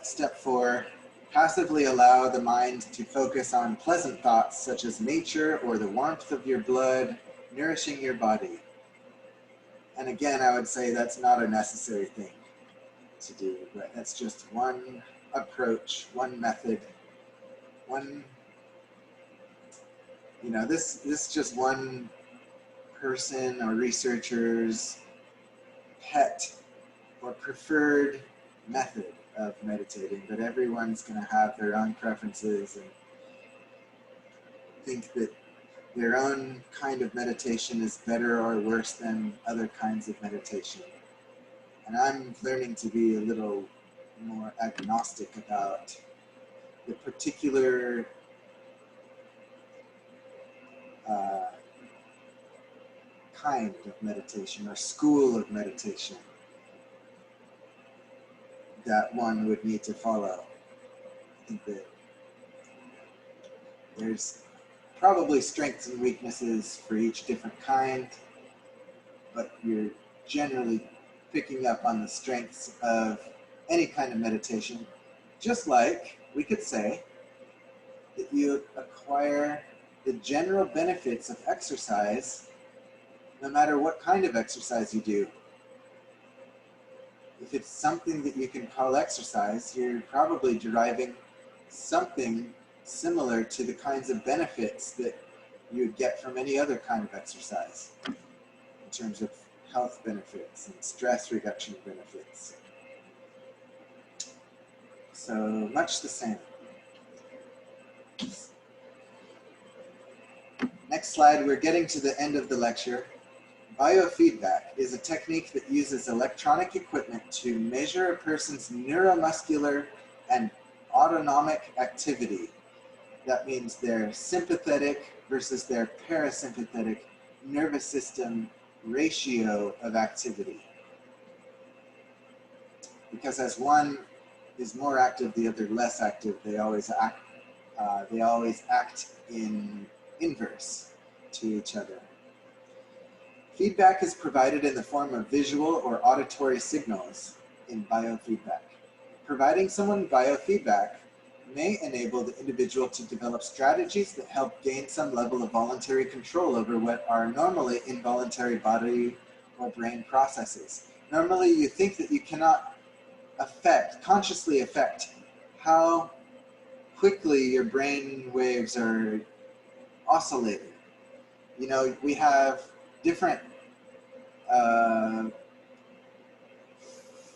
Step 4, passively allow the mind to focus on pleasant thoughts such as nature or the warmth of your blood, nourishing your body. And again, I would say that's not a necessary thing to do, but that's just one approach, one method, one, you know, this is just one person or researcher's pet or preferred method of meditating, but everyone's going to have their own preferences and think that their own kind of meditation is better or worse than other kinds of meditation. And I'm learning to be a little more agnostic about the particular kind of meditation or school of meditation that one would need to follow. I think that there's probably strengths and weaknesses for each different kind, but you're generally picking up on the strengths of any kind of meditation, just like we could say that you acquire the general benefits of exercise no matter what kind of exercise you do. If it's something that you can call exercise, you're probably deriving something similar to the kinds of benefits that you would get from any other kind of exercise in terms of health benefits and stress reduction benefits. So much the same. Next slide, we're getting to the end of the lecture. Biofeedback is a technique that uses electronic equipment to measure a person's neuromuscular and autonomic activity. That means their sympathetic versus their parasympathetic nervous system ratio of activity. Because as one is more active, the other less active, they always act in inverse to each other. Feedback is provided in the form of visual or auditory signals in biofeedback. Providing someone biofeedback may enable the individual to develop strategies that help gain some level of voluntary control over what are normally involuntary body or brain processes. Normally, you think that you cannot consciously affect how quickly your brain waves are oscillating. You know, we have different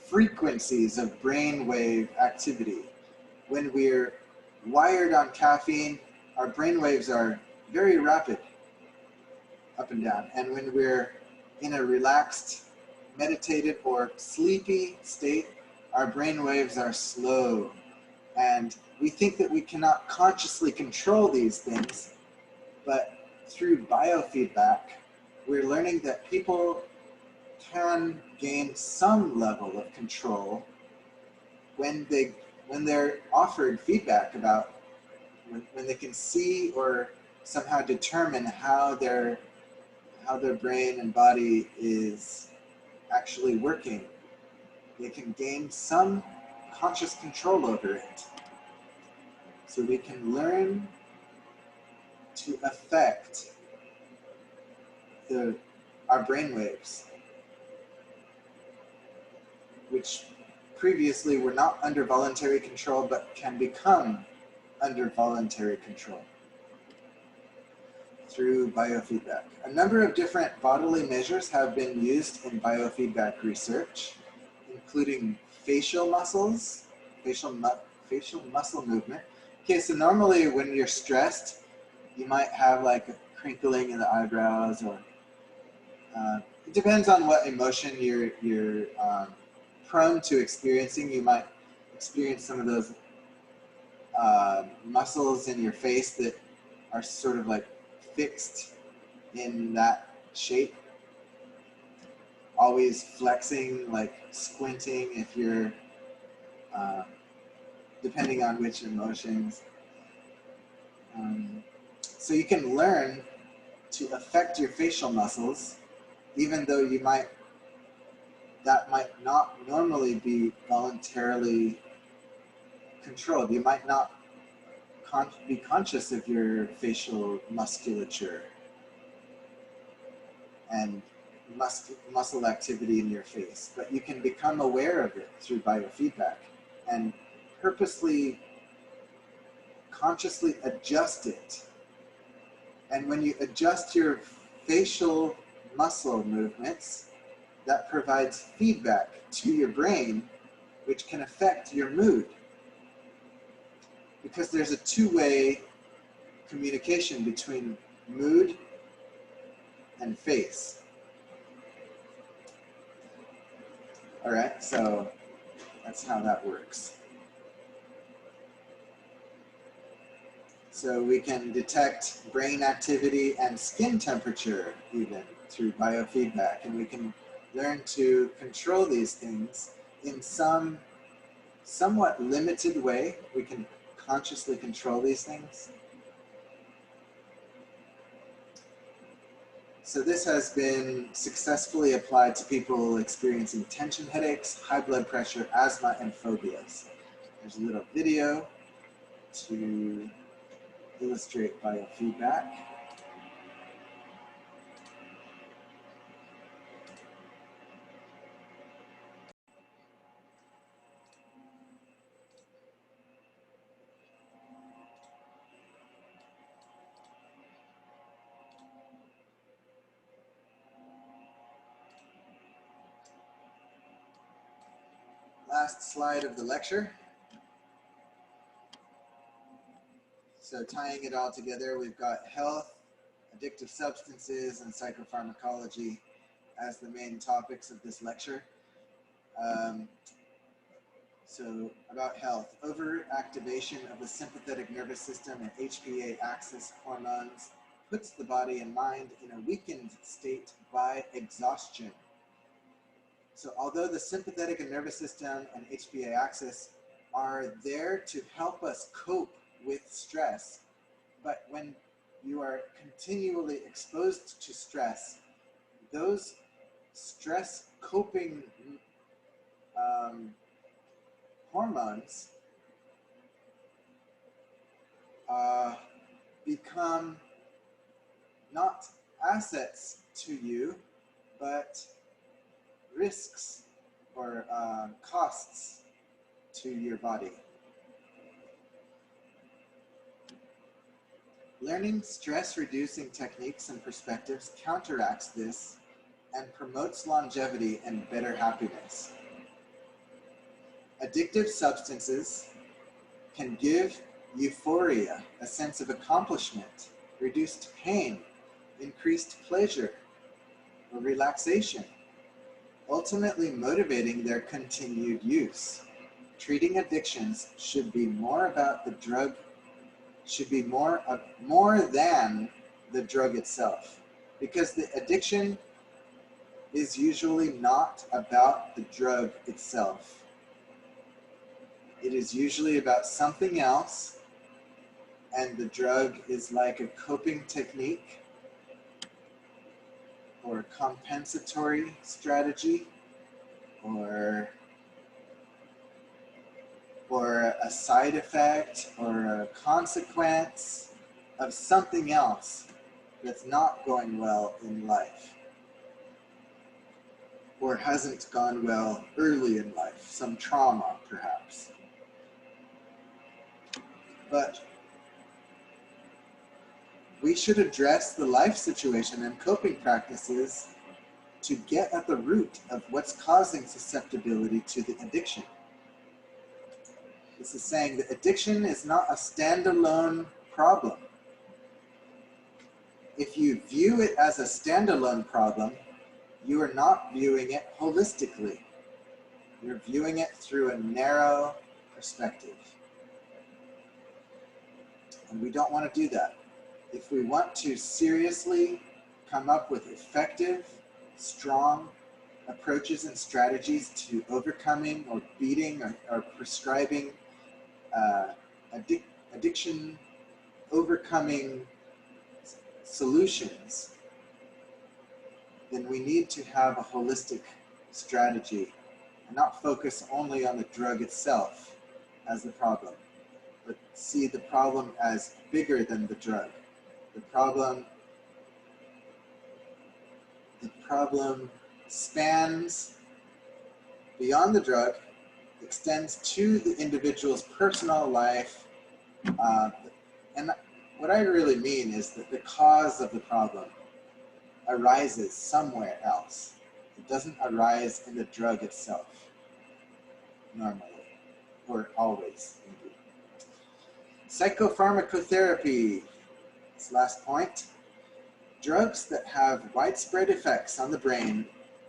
frequencies of brainwave activity. When we're wired on caffeine, our brainwaves are very rapid, up and down. And when we're in a relaxed, meditative, or sleepy state, our brainwaves are slow. And we think that we cannot consciously control these things, but through biofeedback, we're learning that people can gain some level of control when they're offered feedback about when they can see or somehow determine how their brain and body is actually working. They can gain some conscious control over it. So we can learn to affect our brainwaves, which previously were not under voluntary control, but can become under voluntary control through biofeedback. A number of different bodily measures have been used in biofeedback research, including facial muscles, facial muscle movement. Okay, so normally when you're stressed, you might have like a crinkling in the eyebrows, or it depends on what emotion you're prone to experiencing. You might experience some of those muscles in your face that are sort of like fixed in that shape, always flexing, like squinting if you're depending on which emotions. So you can learn to affect your facial muscles, even though that might not normally be voluntarily controlled. You might not be conscious of your facial musculature and muscle activity in your face, but you can become aware of it through biofeedback and purposely, consciously adjust it. And when you adjust your facial muscle movements, that provides feedback to your brain, which can affect your mood. Because there's a two-way communication between mood and face. All right, so that's how that works. So we can detect brain activity and skin temperature even through biofeedback, and we can learn to control these things in some somewhat limited way. We can consciously control these things. So this has been successfully applied to people experiencing tension headaches, high blood pressure, asthma, and phobias. There's a little video to illustrate biofeedback. Last slide of the lecture. So tying it all together, we've got health, addictive substances, and psychopharmacology as the main topics of this lecture. So about health, overactivation of the sympathetic nervous system and HPA axis hormones puts the body and mind in a weakened state by exhaustion. So although the sympathetic and nervous system and HPA axis are there to help us cope with stress, but when you are continually exposed to stress, those stress coping hormones become not assets to you, but risks or costs to your body. Learning stress-reducing techniques and perspectives counteracts this and promotes longevity and better happiness. Addictive substances can give euphoria, a sense of accomplishment, reduced pain, increased pleasure, or relaxation, ultimately motivating their continued use. Treating addictions should be more about the drug, should be more than the drug itself, because the addiction is usually not about the drug itself. It is usually about something else, and the drug is like a coping technique or a compensatory strategy or a side effect or a consequence of something else that's not going well in life or hasn't gone well early in life, some trauma perhaps. But we should address the life situation and coping practices to get at the root of what's causing susceptibility to the addiction. This is saying that addiction is not a standalone problem. If you view it as a standalone problem, you are not viewing it holistically. You're viewing it through a narrow perspective. And we don't want to do that. If we want to seriously come up with effective, strong approaches and strategies to overcoming or beating or prescribing addiction overcoming solutions, then we need to have a holistic strategy and not focus only on the drug itself as the problem, but see the problem as bigger than the drug. The problem spans beyond the drug, extends to the individual's personal life, and what I really mean is that the cause of the problem arises somewhere else. It doesn't arise in the drug itself, normally, or always, maybe. Psychopharmacotherapy, this last point. Drugs that have widespread effects on the brain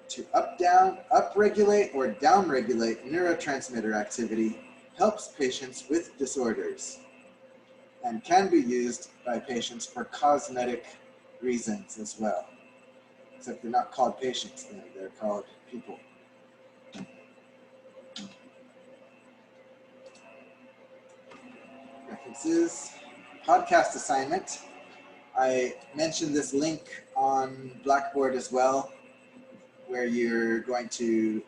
to upregulate or downregulate neurotransmitter activity helps patients with disorders and can be used by patients for cosmetic reasons as well. Except they're not called patients then, they're called people. References, podcast assignment. I mentioned this link on Blackboard as well, where you're going to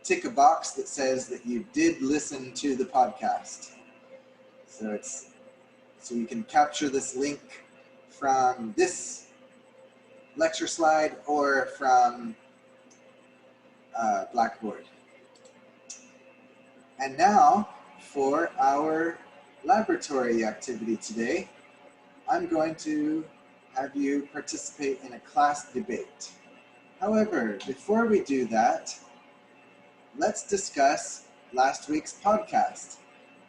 tick a box that says that you did listen to the podcast. So you can capture this link from this lecture slide or from Blackboard. And now for our laboratory activity today, I'm going to have you participate in a class debate. However, before we do that, let's discuss last week's podcast.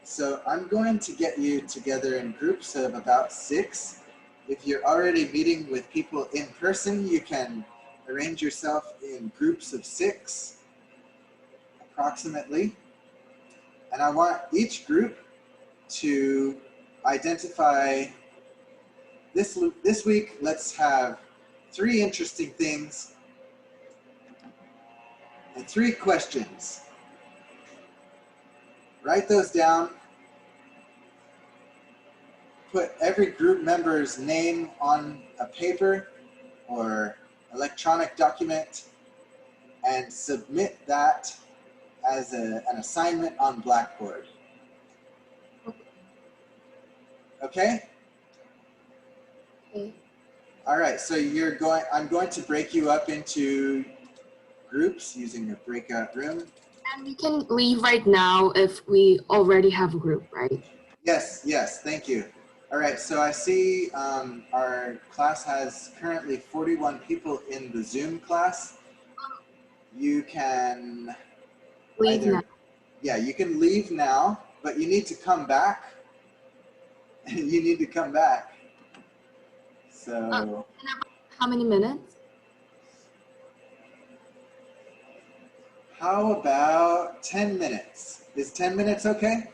So I'm going to get you together in groups of about 6. If you're already meeting with people in person, you can arrange yourself in groups of 6, approximately. And I want each group to identify, this week, let's have 3 interesting things and 3 questions. Write those down. Put every group member's name on a paper or electronic document and submit that as an assignment on Blackboard. Okay? Okay. All right, so I'm going to break you up into groups using a breakout room. And we can leave right now if we already have a group, right? Yes, thank you. All right, so I see our class has currently 41 people in the Zoom class. You can Leave now. yeah, you can leave now, but you need to come back. You need to come back. So, How many minutes? how about 10 minutes? Is 10 minutes okay?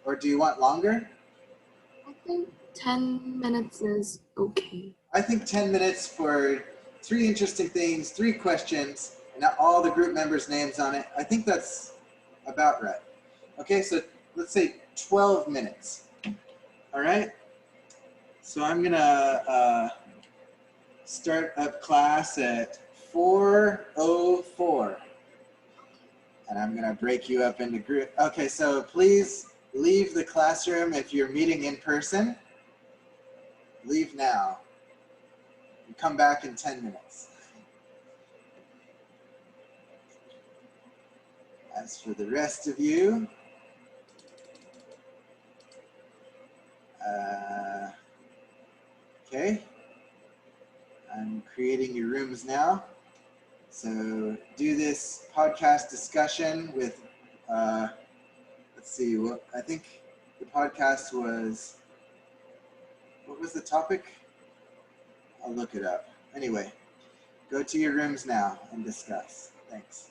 Or do you want longer? I think 10 minutes is okay. I think 10 minutes for 3 interesting things, 3 questions, and all the group members' names on it. I think that's about right. Okay, so let's say 12 minutes. All right? So I'm gonna start up class at 4:04. And I'm gonna break you up into group. Okay, so please leave the classroom if you're meeting in person. Leave now. And come back in 10 minutes. As for the rest of you, okay, I'm creating your rooms now. So do this podcast discussion with, let's see, what I think the podcast was, what was the topic? I'll look it up. Anyway, go to your rooms now and discuss. Thanks.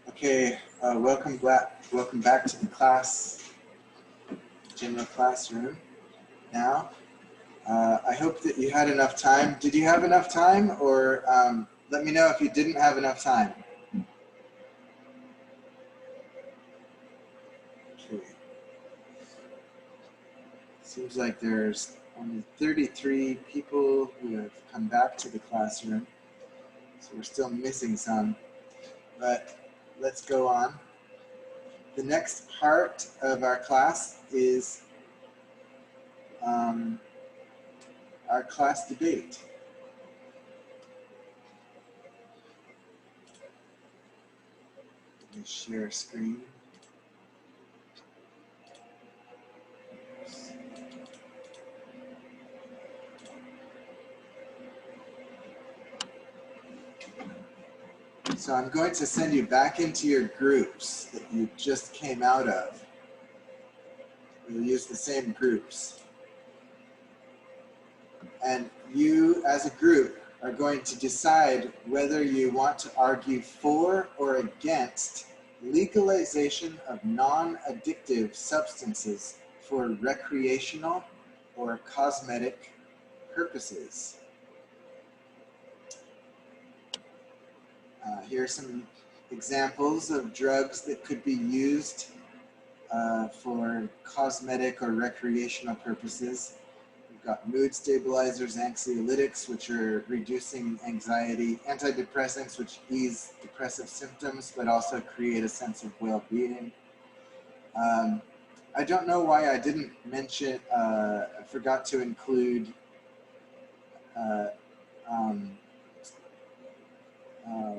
Okay, welcome back to the class, general classroom. Now, I hope that you had enough time. Did you have enough time, or let me know if you didn't have enough time. Okay. Seems like there's only 33 people who have come back to the classroom, so we're still missing some, but let's go on. The next part of our class is our class debate. Let me share screen. So I'm going to send you back into your groups that you just came out of. We'll use the same groups. And you, as a group, are going to decide whether you want to argue for or against legalization of non-addictive substances for recreational or cosmetic purposes. Here are some examples of drugs that could be used for cosmetic or recreational purposes. We've got mood stabilizers, anxiolytics, which are reducing anxiety, antidepressants, which ease depressive symptoms, but also create a sense of well-being. I don't know why I didn't mention, I forgot to include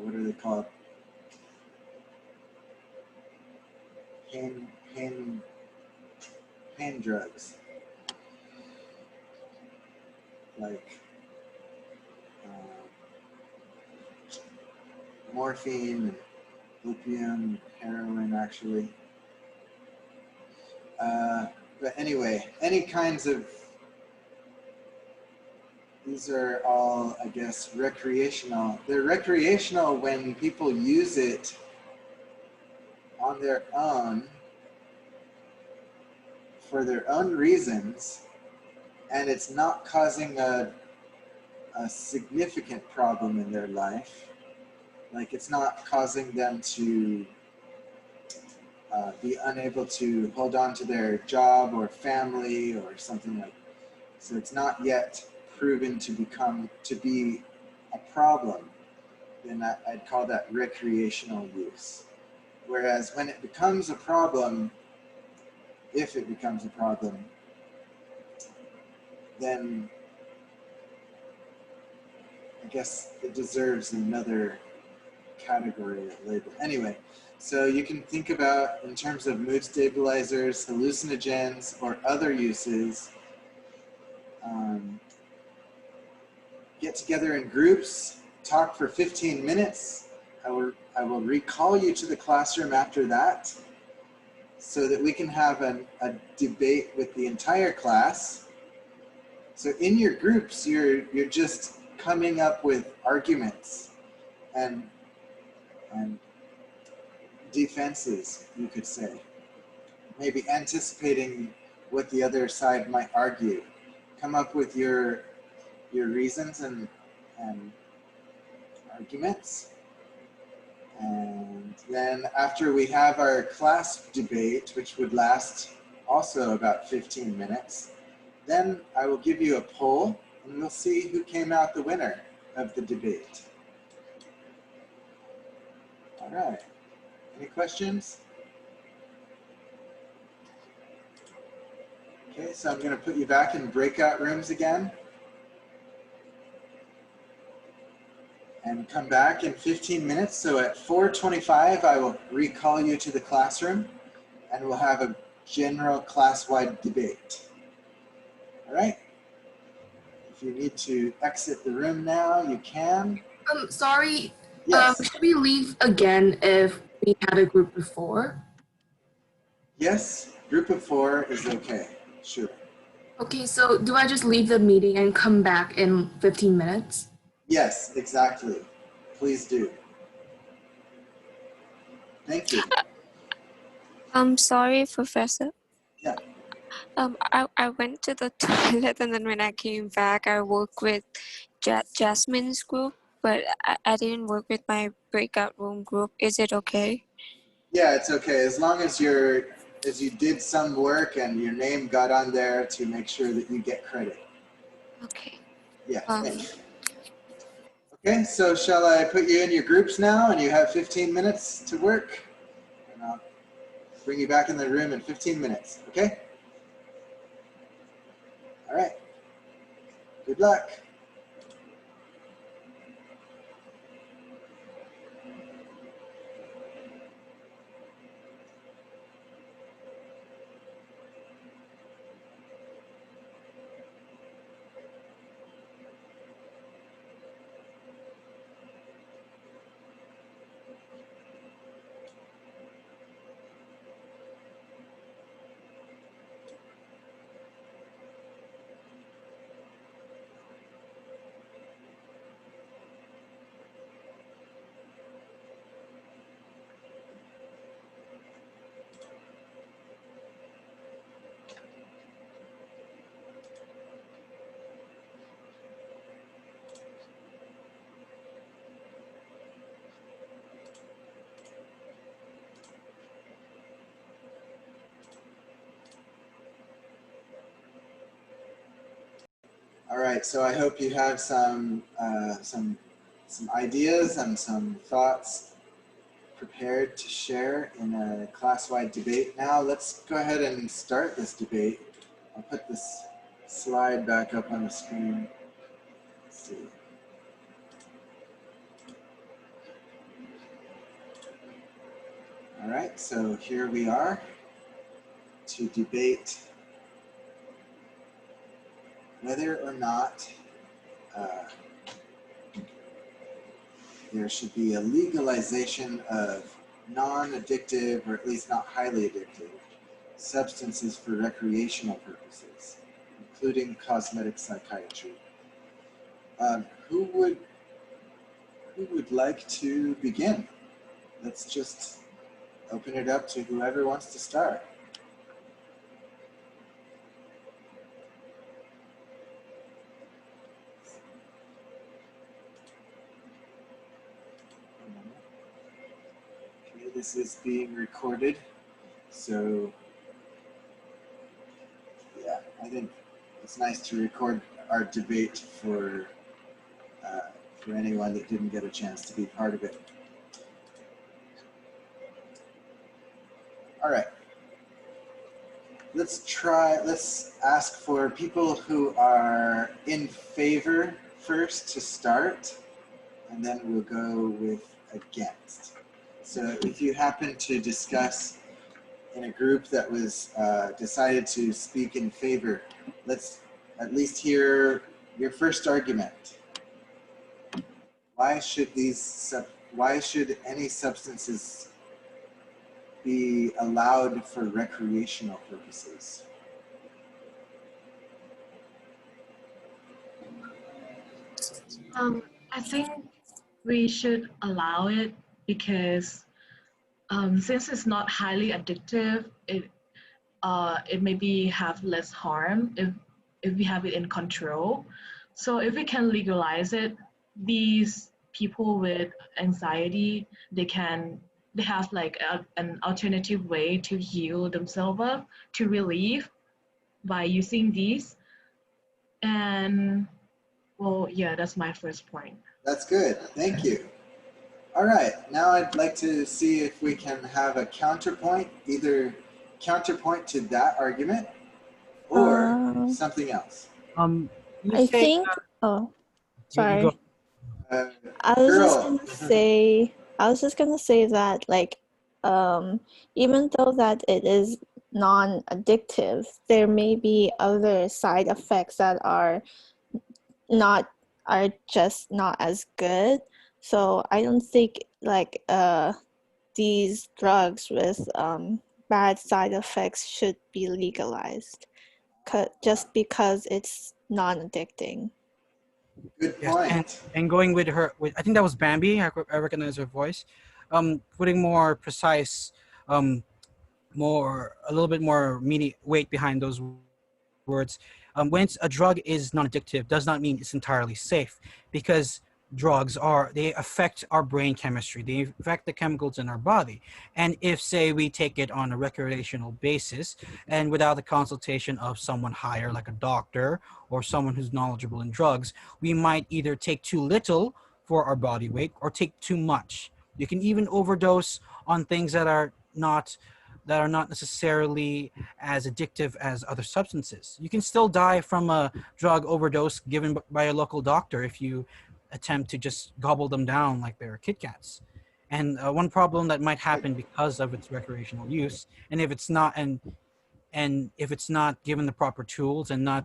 what are they called? Pain drugs. Like morphine, and opium, heroin, actually. But anyway, any kinds of, these are all, I guess, recreational. They're recreational when people use it on their own for their own reasons, and it's not causing a significant problem in their life. Like, it's not causing them to be unable to hold on to their job or family or something like that. So it's not yet proven to be a problem. Then I'd call that recreational use. Whereas when it becomes a problem, if it becomes a problem, then guess it deserves another category label. Anyway, so you can think about in terms of mood stabilizers, hallucinogens, or other uses. Get together in groups, talk for 15 minutes. I will recall you to the classroom after that so that we can have a debate with the entire class. So in your groups, you're just coming up with arguments and defenses, you could say. Maybe anticipating what the other side might argue. Come up with your reasons and arguments. And then after we have our class debate, which would last also about 15 minutes, then I will give you a poll and we'll see who came out the winner of the debate. All right. Any questions? Okay, so I'm going to put you back in breakout rooms again. And come back in 15 minutes. So at 4:25, I will recall you to the classroom and we'll have a general class-wide debate. All right? If you need to exit the room now, you can. Sorry. Yes. Should we leave again if we had a group before? Yes, group of 4 is okay. Sure. Okay, so do I just leave the meeting and come back in 15 minutes? Yes, exactly. Please do. Thank you. I'm sorry, Professor. Yeah. I went to the toilet and then when I came back, I worked with Jasmine's group, but I didn't work with my breakout room group. Is it okay? Yeah, it's okay. As long as you did some work and your name got on there to make sure that you get credit. Okay. Yeah, thanks. Okay, so shall I put you in your groups now and you have 15 minutes to work? And I'll bring you back in the room in 15 minutes, okay? All right. Good luck. All right, so I hope you have some ideas and some thoughts prepared to share in a class-wide debate. Now let's go ahead and start this debate. I'll put this slide back up on the screen. Let's see. All right, so here we are to debate whether or not there should be a legalization of non-addictive, or at least not highly addictive, substances for recreational purposes, including cosmetic psychiatry. Who would like to begin? Let's just open it up to whoever wants to start. Okay, this is being recorded, so yeah, I think it's nice to record our debate for anyone that didn't get a chance to be part of it. All right. Let's ask for people who are in favor first to start, and then we'll go with against. So if you happen to discuss in a group that was decided to speak in favor, let's at least hear your first argument. Why should any substances be allowed for recreational purposes? I think we should allow it because since it's not highly addictive, it maybe have less harm if we have it in control. So if we can legalize it, these people with anxiety, they have like an alternative way to heal themselves up, to relieve by using these. And well, yeah, that's my first point. That's good. Thank you. All right. Now I'd like to see if we can have a counterpoint, either counterpoint to that argument or something else. I think. Oh, sorry. I was just gonna say that, like, even though that it is non-addictive, there may be other side effects that are just not as good. So I don't think like these drugs with bad side effects should be legalized, just because it's non-addicting. Good point. Yes, and going with her, I think that was Bambi. I recognize her voice. Putting more precise, a little bit more meaty weight behind those words. When a drug is non-addictive, does not mean it's entirely safe, because drugs they affect our brain chemistry. They affect the chemicals in our body. And if, say, we take it on a recreational basis and without the consultation of someone higher, like a doctor or someone who's knowledgeable in drugs, we might either take too little for our body weight or take too much. You can even overdose on things that are not necessarily as addictive as other substances. You can still die from a drug overdose given by a local doctor if you attempt to just gobble them down like they're Kit Kats. And one problem that might happen because of its recreational use, and if it's not given the proper tools and not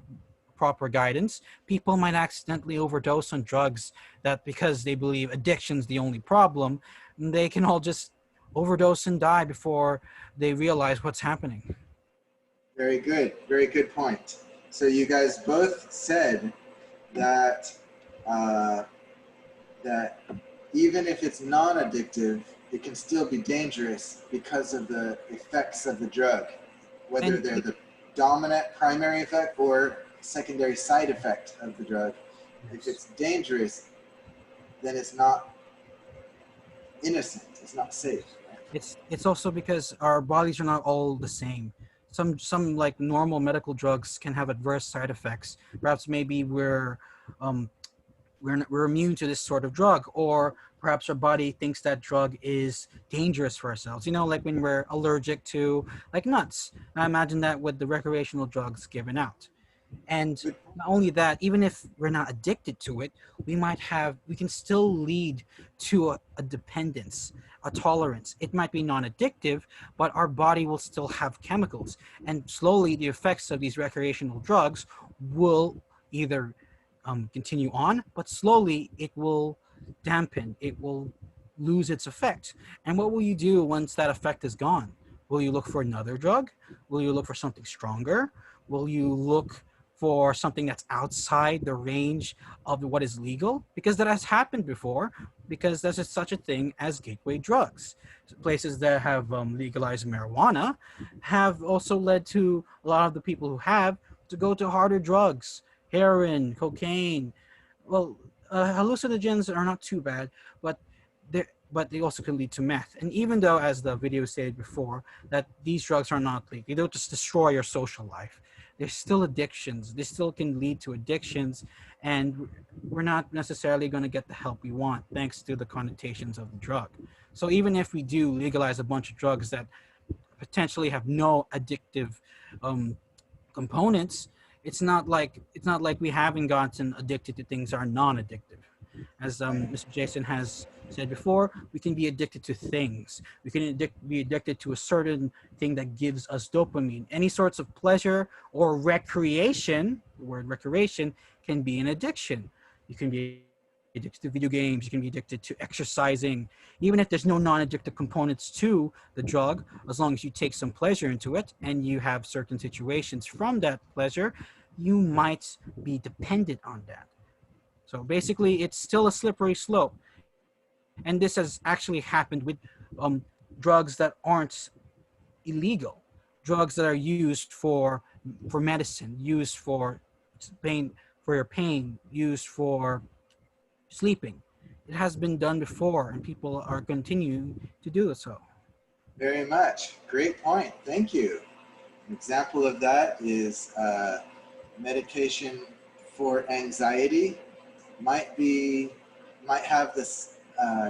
proper guidance, people might accidentally overdose on drugs that, because they believe addiction's the only problem, they can all just overdose and die before they realize what's happening. Very good point. So you guys both said that that even if it's non-addictive, it can still be dangerous because of the effects of the drug, whether they're the dominant primary effect or secondary side effect of the drug. If it's dangerous, then it's not innocent, it's not safe. Right? It's also because our bodies are not all the same. Some like normal medical drugs can have adverse side effects. Perhaps maybe we're immune to this sort of drug, or perhaps our body thinks that drug is dangerous for ourselves. You know, like when we're allergic to like nuts. I imagine that with the recreational drugs given out. And not only that, even if we're not addicted to it, we can still lead to a dependence, a tolerance. It might be non-addictive, but our body will still have chemicals. And slowly the effects of these recreational drugs will either continue on, but slowly it will dampen, it will lose its effect. And what will you do once that effect is gone? Will you look for another drug? Will you look for something stronger? Will you look for something that's outside the range of what is legal? Because that has happened before, because there's such a thing as gateway drugs. Places that have legalized marijuana have also led to a lot of the people who have to go to harder drugs. Heroin, cocaine. Well, hallucinogens are not too bad, but they also can lead to meth. And even though, as the video said before, that these drugs are not legal, they don't just destroy your social life. There's still addictions. They still can lead to addictions, and we're not necessarily going to get the help we want thanks to the connotations of the drug. So even if we do legalize a bunch of drugs that potentially have no addictive components, it's not like we haven't gotten addicted to things that are non-addictive. As Mr. Jason has said before, we can be addicted to things. We can be addicted to a certain thing that gives us dopamine. Any sorts of pleasure or recreation, the word recreation, can be an addiction. You can be addicted to video games. You can be addicted to exercising. Even if there's no non-addictive components to the drug, as long as you take some pleasure into it and you have certain situations from that pleasure, you might be dependent on that. So basically, it's still a slippery slope. And this has actually happened with um, drugs that aren't illegal, drugs that are used for medicine, used for pain, for your pain, used for sleeping. It has been done before, and people are continuing to do so. Very much. Great point. Thank you. An example of that is medication for anxiety might have this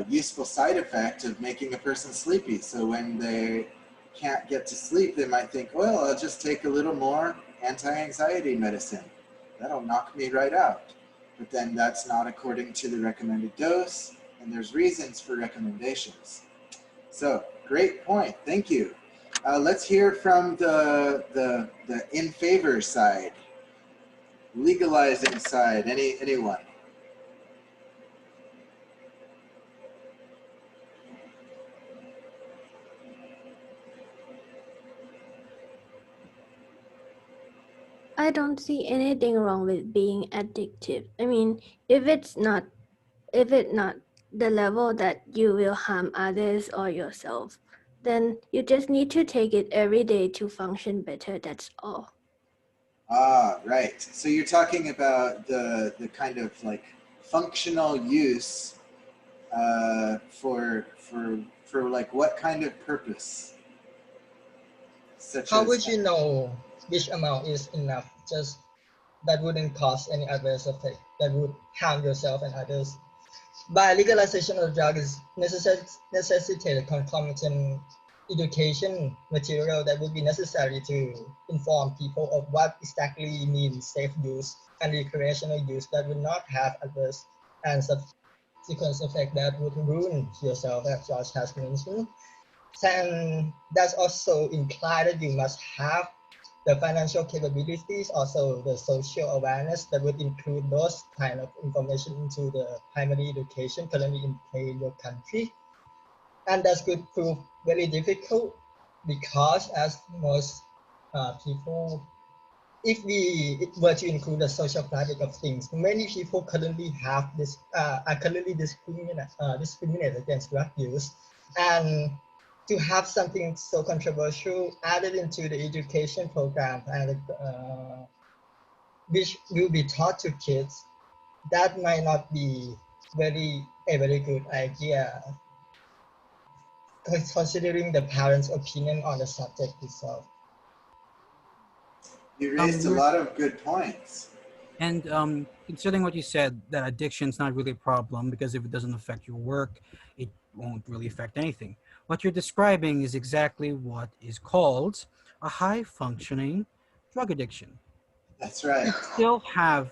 useful side effect of making a person sleepy. So when they can't get to sleep, they might think, well, I'll just take a little more anti-anxiety medicine. That'll knock me right out. But then that's not according to the recommended dose, and there's reasons for recommendations. So great point. Thank you. Let's hear from the in favor side, legalizing side. Anyone? I don't see anything wrong with being addictive. I mean, if it's not the level that you will harm others or yourself, then you just need to take it every day to function better. That's all. Ah, right. So you're talking about the kind of like functional use for like what kind of purpose? Such How as would you know which amount is enough? Just that wouldn't cause any adverse effect that would harm yourself and others. By legalization of drugs necessitated concomitant education material that would be necessary to inform people of what exactly means safe use and recreational use that would not have adverse and subsequent effect that would ruin yourself, as Josh has mentioned. And that's also implied that you must have the financial capabilities, also the social awareness that would include those kind of information into the primary education currently in play in your country. And that could prove very difficult because as most people, if we were to include the social fabric of things, many people currently have this are currently discriminated against drug use, and to have something so controversial added into the education program and which will be taught to kids, that might not be a very good idea, considering the parents' opinion on the subject itself. you raised a lot of good points. And considering what you said, that addiction's not really a problem because if it doesn't affect your work, it won't really affect anything. What you're describing is exactly what is called a high-functioning drug addiction. That's right. You still have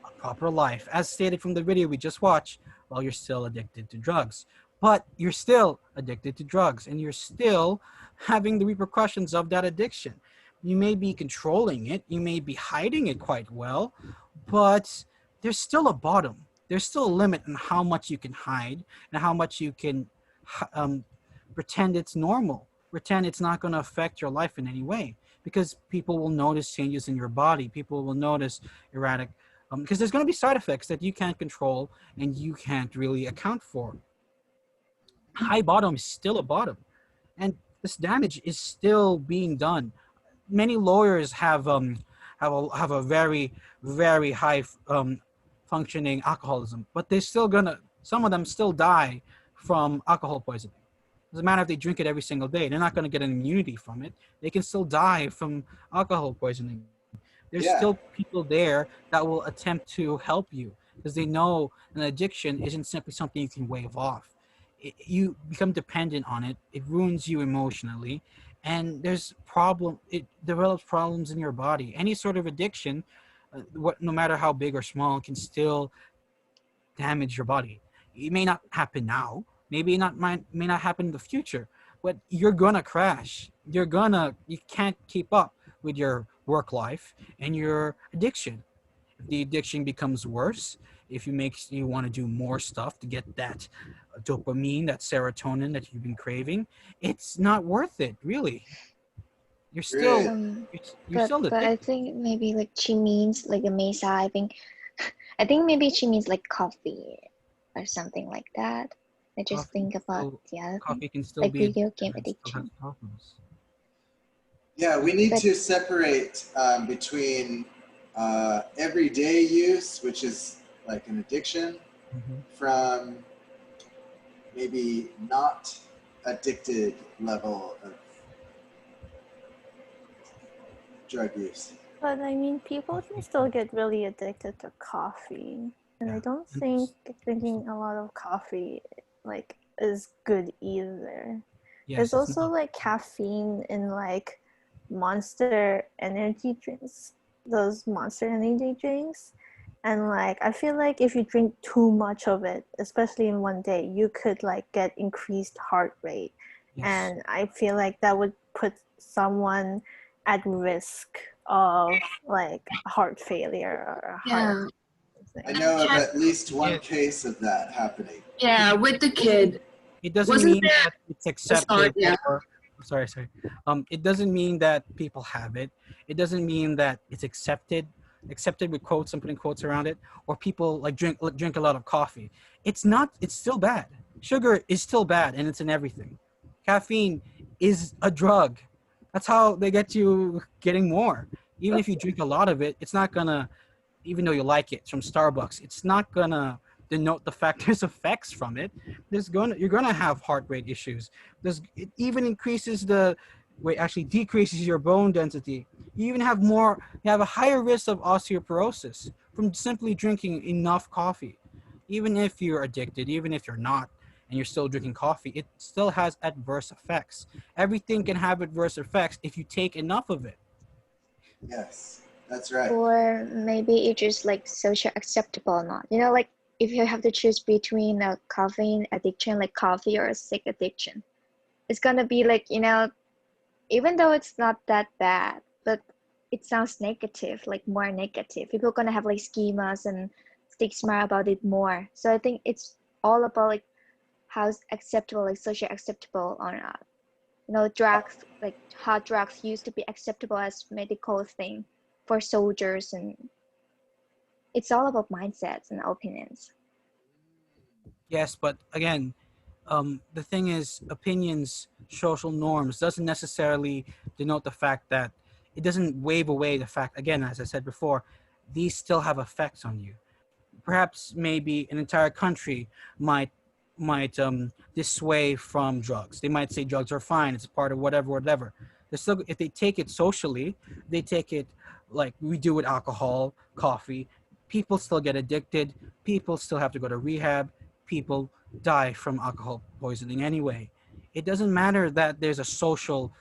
a proper life, as stated from the video we just watched, while you're still addicted to drugs. But you're still addicted to drugs, and you're still having the repercussions of that addiction. You may be controlling it, you may be hiding it quite well, but there's still a bottom. There's still a limit on how much you can hide and how much you can pretend it's normal, pretend it's not going to affect your life in any way, because people will notice changes in your body. People will notice erratic, because there's going to be side effects that you can't control and you can't really account for. High bottom is still a bottom, and this damage is still being done. Many lawyers have a very high functioning alcoholism, but they're still gonna, some of them still die from alcohol poisoning. Doesn't matter if they drink it every single day, they're not going to get an immunity from it. They can still die from alcohol poisoning. There's still people there that will attempt to help you because they know an addiction isn't simply something you can wave off. You become dependent on it. It ruins you emotionally, and it develops problems in your body. Any sort of addiction no matter how big or small, can still damage your body. It may not happen now, may not happen in the future, but you're gonna crash. You can't keep up with your work life and your addiction. If the addiction becomes worse, if you want to do more stuff to get that dopamine, that serotonin that you've been craving, it's not worth it, really. You're still Great. you're still But I addicted. think maybe like she means like the mesa. I think maybe she means like coffee or something like that. I just think about the other thing, Coffee can still like be video addictive game and still has addiction. problems. Yeah, we need But to separate between everyday use, which is like an addiction, Mhm. from maybe not addicted level of drug use. But I mean, people can still get really addicted to coffee, and I Yeah. don't And think drinking a lot of coffee like is good either. yes, There's it's also not. like caffeine in like Monster energy drinks, those Monster energy drinks. And like I feel like if you drink too much of it, especially in one day, you could like get increased heart rate. Yes. And I feel like that would put someone at risk of like heart failure or a heart Yeah. I thing. know of Can- at least one Yeah. case of that happening. Yeah, with the kid. It doesn't Wasn't mean there that it's a start? accepted Yeah. or sorry. It doesn't mean that people have it. It doesn't mean that it's accepted with quotes, I'm putting quotes around it, or people like drink a lot of coffee. It's not, it's still bad. Sugar is still bad and it's in everything. Caffeine is a drug. That's how they get you getting more. Even if you drink a lot of it, it's not gonna, even though you like it, it's from Starbucks, it's not gonna denote the fact there's effects from it. You're gonna have heart rate issues. It even increases actually decreases your bone density. You have a higher risk of osteoporosis from simply drinking enough coffee. Even if you're addicted, even if you're not, and you're still drinking coffee, it still has adverse effects. Everything can have adverse effects if you take enough of it. Yes, that's right. or maybe it's just like social acceptable or not. You know, like if you have to choose between a caffeine addiction, like coffee, or a sick addiction, it's gonna be like, you know, even though it's not that bad, but it sounds negative, like more negative. People are gonna have like schemas and stigma about it more. So I think it's all about like how's acceptable, like social acceptable or not. You know, drugs, like hard drugs used to be acceptable as medical thing for soldiers, and it's all about mindsets and opinions. Yes, but again, the thing is, opinions, social norms doesn't necessarily denote the fact that it doesn't wave away the fact. Again, as I said before, these still have effects on you. Perhaps maybe an entire country might dissuade from drugs. They might say drugs are fine. It's part of whatever. They're still, if they take it socially, they take it like we do with alcohol, coffee. People still get addicted. People still have to go to rehab. People die from alcohol poisoning anyway. It doesn't matter that there's a social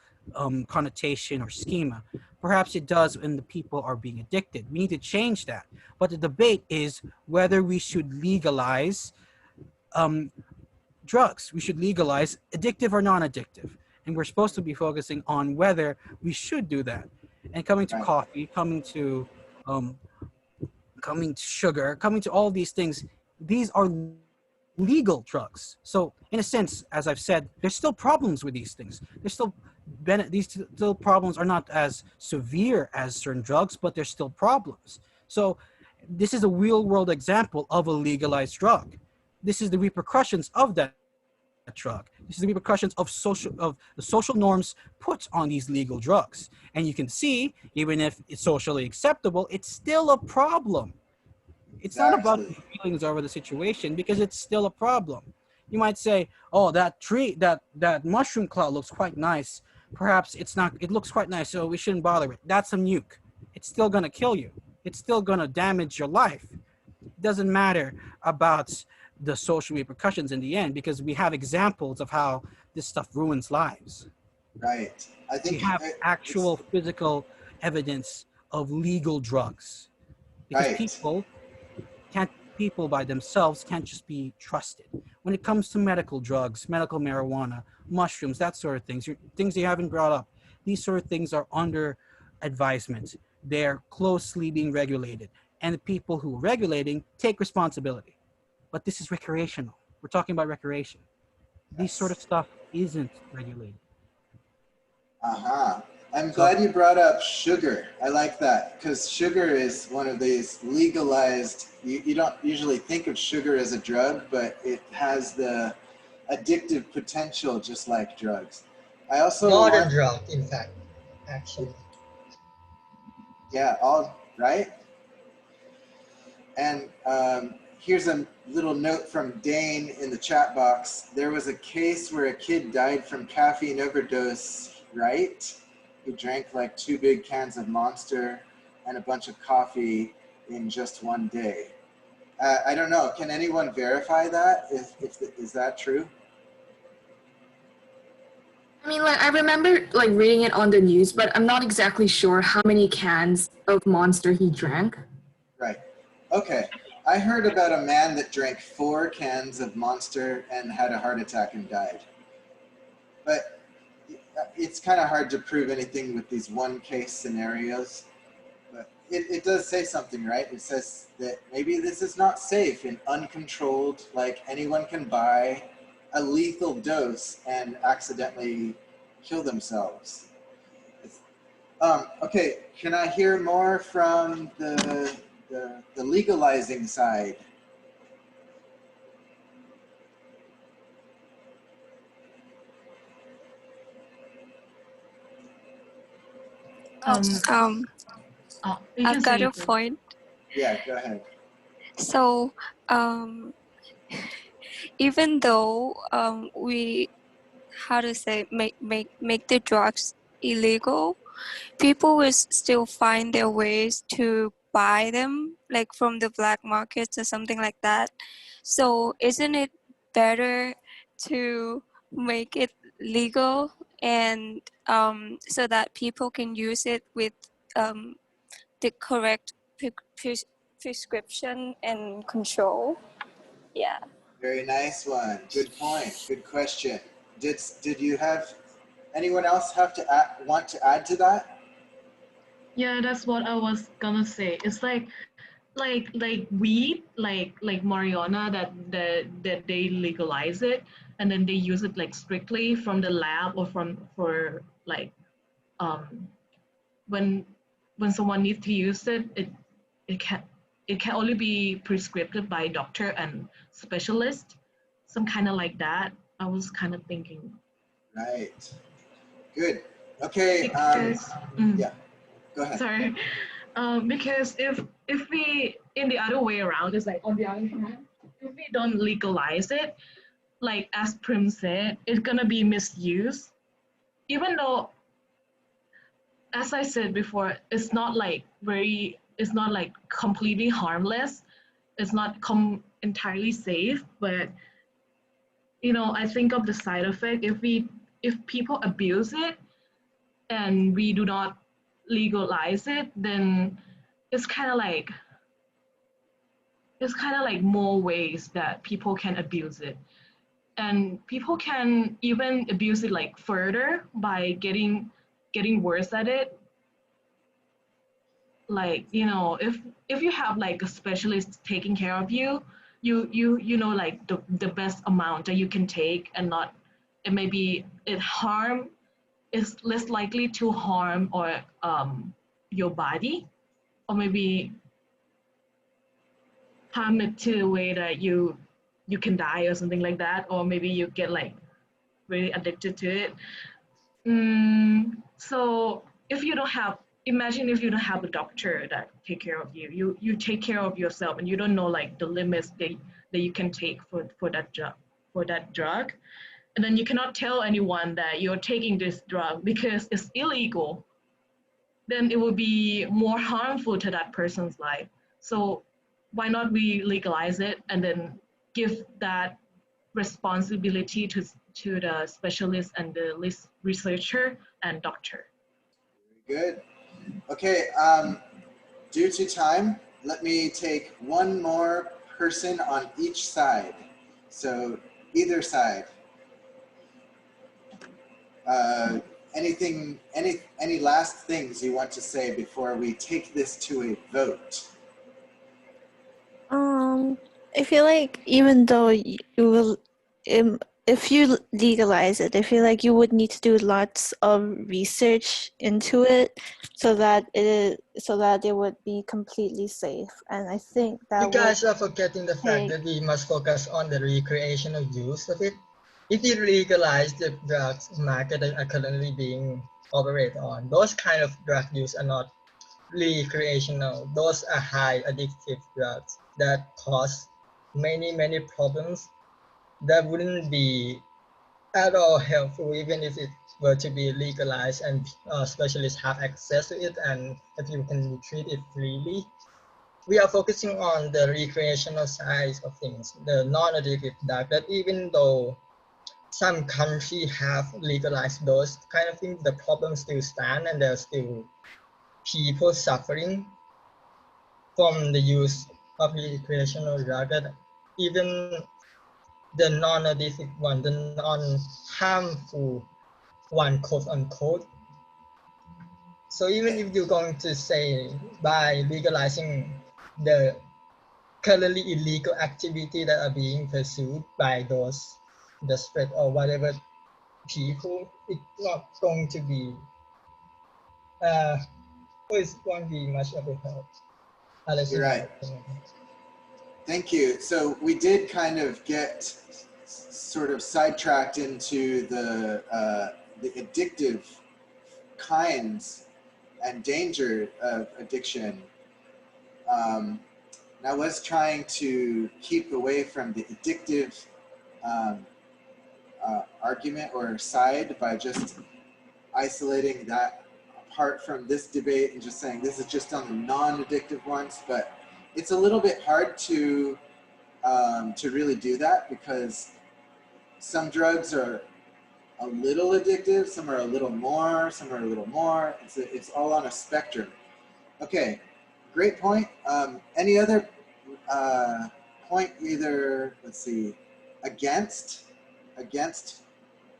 connotation or schema. Perhaps it does when the people are being addicted. We need to change that. But the debate is whether we should legalize um, drugs. We should legalize addictive or non-addictive. And we're supposed to be focusing on whether we should do that. And coming to Right. coffee, um, coming to sugar, coming to all these things, these are legal drugs. So in a sense, as I've said, there's still problems with these things. These still problems are not as severe as certain drugs, but there's still problems. So this is a real world example of a legalized drug. This is the repercussions of that drug. This is the repercussions of the social norms put on these legal drugs. And you can see, even if it's socially acceptable, it's still a problem. It's not about Exactly. feelings over the situation because it's still a problem. You might say, "Oh, that tree, that mushroom cloud looks quite nice. Perhaps it's not. It looks quite nice, so we shouldn't bother it." That's a nuke. It's still gonna kill you. It's still gonna damage your life. It doesn't matter about the social repercussions in the end because we have examples of how this stuff ruins lives. Right. I We think have it's actual physical evidence of legal drugs. because Right. people by themselves can't just be trusted. When it comes to medical drugs, medical marijuana, mushrooms, that sort of things, things you haven't brought up, these sort of things are under advisement. They're closely being regulated, and the people who are regulating take responsibility. But this is recreational. We're talking about recreation. These sort of Yes. stuff isn't regulated. Uh-huh. I'm So glad you brought up sugar. I like that because sugar is one of these legalized, you don't usually think of sugar as a drug, but it has the addictive potential just like drugs. I also Not a want, drug, in fact, actually. yeah, all right. And here's a little note from Dane in the chat box. There was a case where a kid died from caffeine overdose, right? He drank like 2 big cans of Monster and a bunch of coffee in just one day. I don't know. Can anyone verify that? Is that true? I mean, like I remember like reading it on the news, but I'm not exactly sure how many cans of Monster he drank. Right. Okay. I heard about a man that drank 4 cans of Monster and had a heart attack and died. But it's kind of hard to prove anything with these one case scenarios. But it does say something, right? It says that maybe this is not safe and uncontrolled, like anyone can buy a lethal dose and accidentally kill themselves. Okay, can I hear more from the legalizing side? Um, Um, you can I've got say a it first. point. Yeah, go ahead. So, even though we, how to say, make the drugs illegal, people will still find their ways to buy them, like from the black markets or something like that. So, isn't it better to make it legal and so that people can use it with the correct prescription and control? Yeah. Very nice one. Good point. Good question. Did you have anyone else have to want to add to that? Yeah, that's what I was gonna say. It's like weed, like marijuana that they legalize it and then they use it like strictly from the lab or from for like um when when someone needs to use it, it can it can only be prescribed by doctor and specialist, some kind of like that. I was kind of thinking Right. Good. Okay. because Yeah. Go ahead. sorry, because if we in the other way around, it's like on the other hand, if we don't legalize it, like as Prim said, it's gonna be misused. Even though, as I said before, it's not like completely harmless. It's not entirely safe, but I think of the side effect. If people abuse it and we do not legalize it, then it's kind of like more ways that people can abuse it, and people can even abuse it like further by getting worse at it. Like if you have like a specialist taking care of you, you know like the best amount that you can take, and not it maybe it harm is less likely to harm or your body, or maybe harm it to the way that you can die or something like that, or maybe you get like really addicted to it. So if you don't have, imagine if you don't have a doctor that take care of you, you take care of yourself, and you don't know like the limits that you can take for that drug, and then you cannot tell anyone that you're taking this drug because it's illegal, then it will be more harmful to that person's life. So why not we legalize it and then give that responsibility to the specialist and the researcher and doctor. Very good. Okay. Due to time, let me take one more person on each side. So either side. Any last things you want to say before we take this to a vote? I feel like even though you will, if you legalize it, I feel like you would need to do lots of research into it so that it would be completely safe. And I think You that would guys are forgetting the fact take. that we must focus on the recreational use of it. If you legalize the drugs market that are currently being operated on, those kind of drug use are not recreational. Those are high addictive drugs that cause many problems that wouldn't be at all helpful even if it were to be legalized and specialists have access to it and that you can treat it freely. We are focusing on the recreational side of things, the non-addictive drug, that even though some countries have legalized those kind of things, the problems still stand and there are still people suffering from the use of recreational drug, that even the non-addictive one, the non-harmful one, quote unquote. So even if you're going to say by legalizing the currently illegal activity that are being pursued by those desperate or whatever people, it's not going to be it won't be much of a help. You're right. Thank you. So we did kind of get sort of sidetracked into the addictive kinds and danger of addiction. And I was trying to keep away from the addictive argument or side by just isolating that apart from this debate and just saying this is just on the non-addictive ones. But it's a little bit hard to really do that because some drugs are a little addictive, some are a little more, some are a little more. It's all on a spectrum. Okay, great point. Any other point either, let's see, against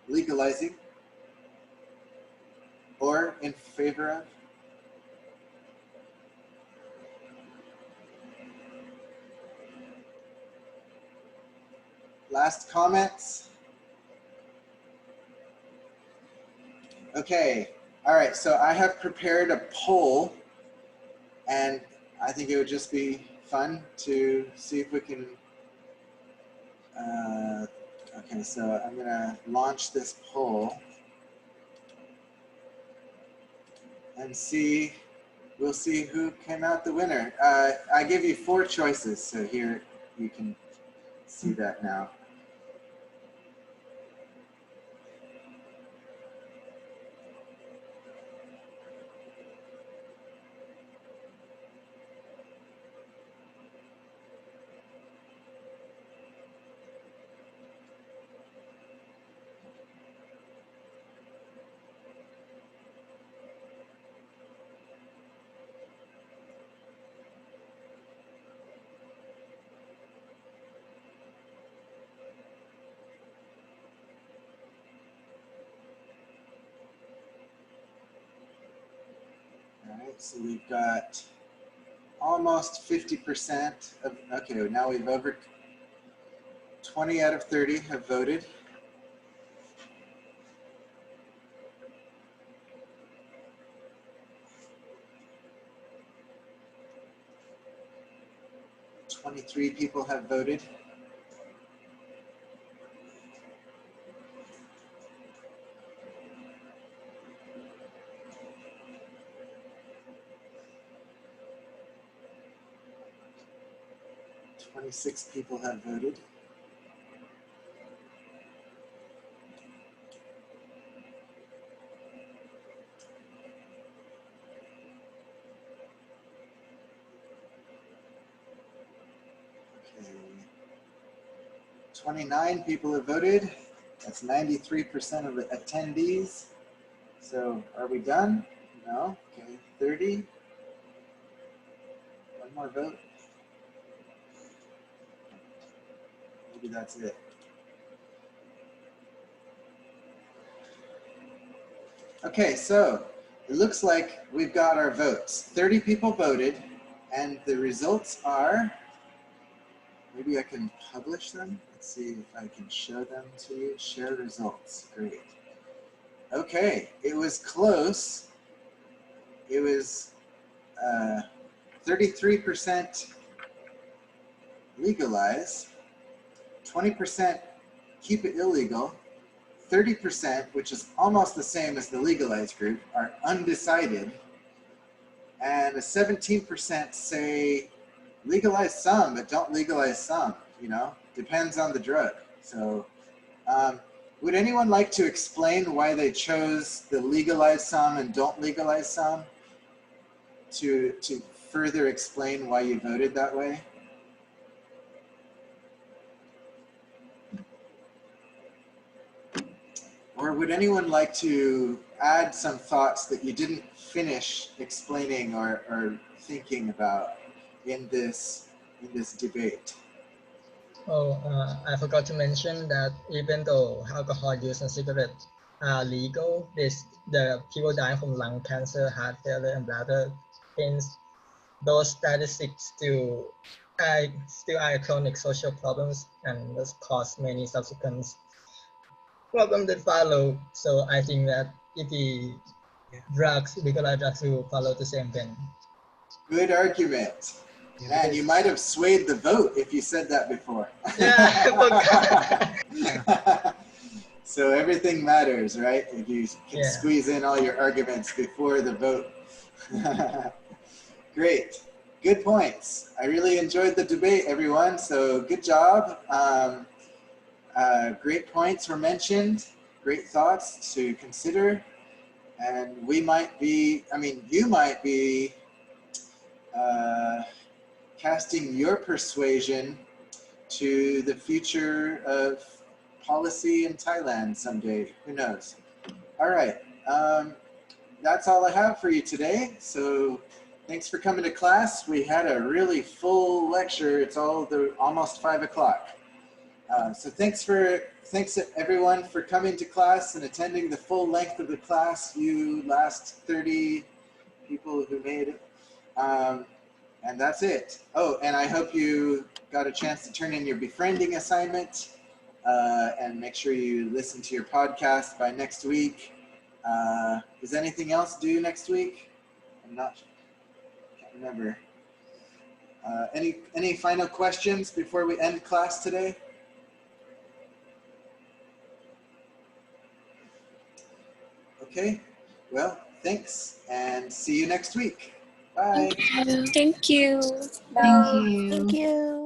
legalizing or in favor of? Last comments? Okay, all right, so I have prepared a poll and I think it would just be fun to see if we can, okay, so I'm gonna launch this poll and we'll see who came out the winner. I give you 4 choices, so here you can see that now. All right, so we've got almost 50% of, okay, now we've over 20 out of 30 have voted. Three people have voted. Six people have voted. Okay. 29 people have voted. That's 93% of the attendees. So are we done? No. Okay. 30. One more vote? Maybe that's it. Okay, so it looks like we've got our votes. 30 people voted, and the results are, maybe I can publish them. Let's see if I can show them to you. Share results, great. Okay, it was close. It was 33% legalize, 20% keep it illegal, 30%, which is almost the same as the legalized group, are undecided, and a 17% say legalize some, but don't legalize some, you know, depends on the drug. So would anyone like to explain why they chose the legalize some and don't legalize some, to further explain why you voted that way? Or would anyone like to add some thoughts that you didn't finish explaining or thinking about in this debate? Oh, I forgot to mention that even though alcohol use and cigarettes are legal, the people dying from lung cancer, heart failure, and bladder pains, those statistics still are chronic social problems and thus cause many subsequent problems that follow. So I think that if the legalized drugs will follow the same thing. Good argument. Man, you might have swayed the vote if you said that before. Yeah. So everything matters, right? If you can squeeze in all your arguments before the vote. Great. Good points. I really enjoyed the debate, everyone. So good job. Great points were mentioned. Great thoughts to consider. And we might be, I mean, you might be casting your persuasion to the future of policy in Thailand someday. Who knows? All right. That's all I have for you today. So thanks for coming to class. We had a really full lecture. It's almost 5 o'clock. So thanks everyone for coming to class and attending the full length of the class, you last 30 people who made it. And that's it. Oh, and I hope you got a chance to turn in your befriending assignment, and make sure you listen to your podcast by next week. Is anything else due next week? Can't remember. Any final questions before we end class today? Okay, well, thanks, and see you next week. Bye. Thank you. Thank you. Thank you.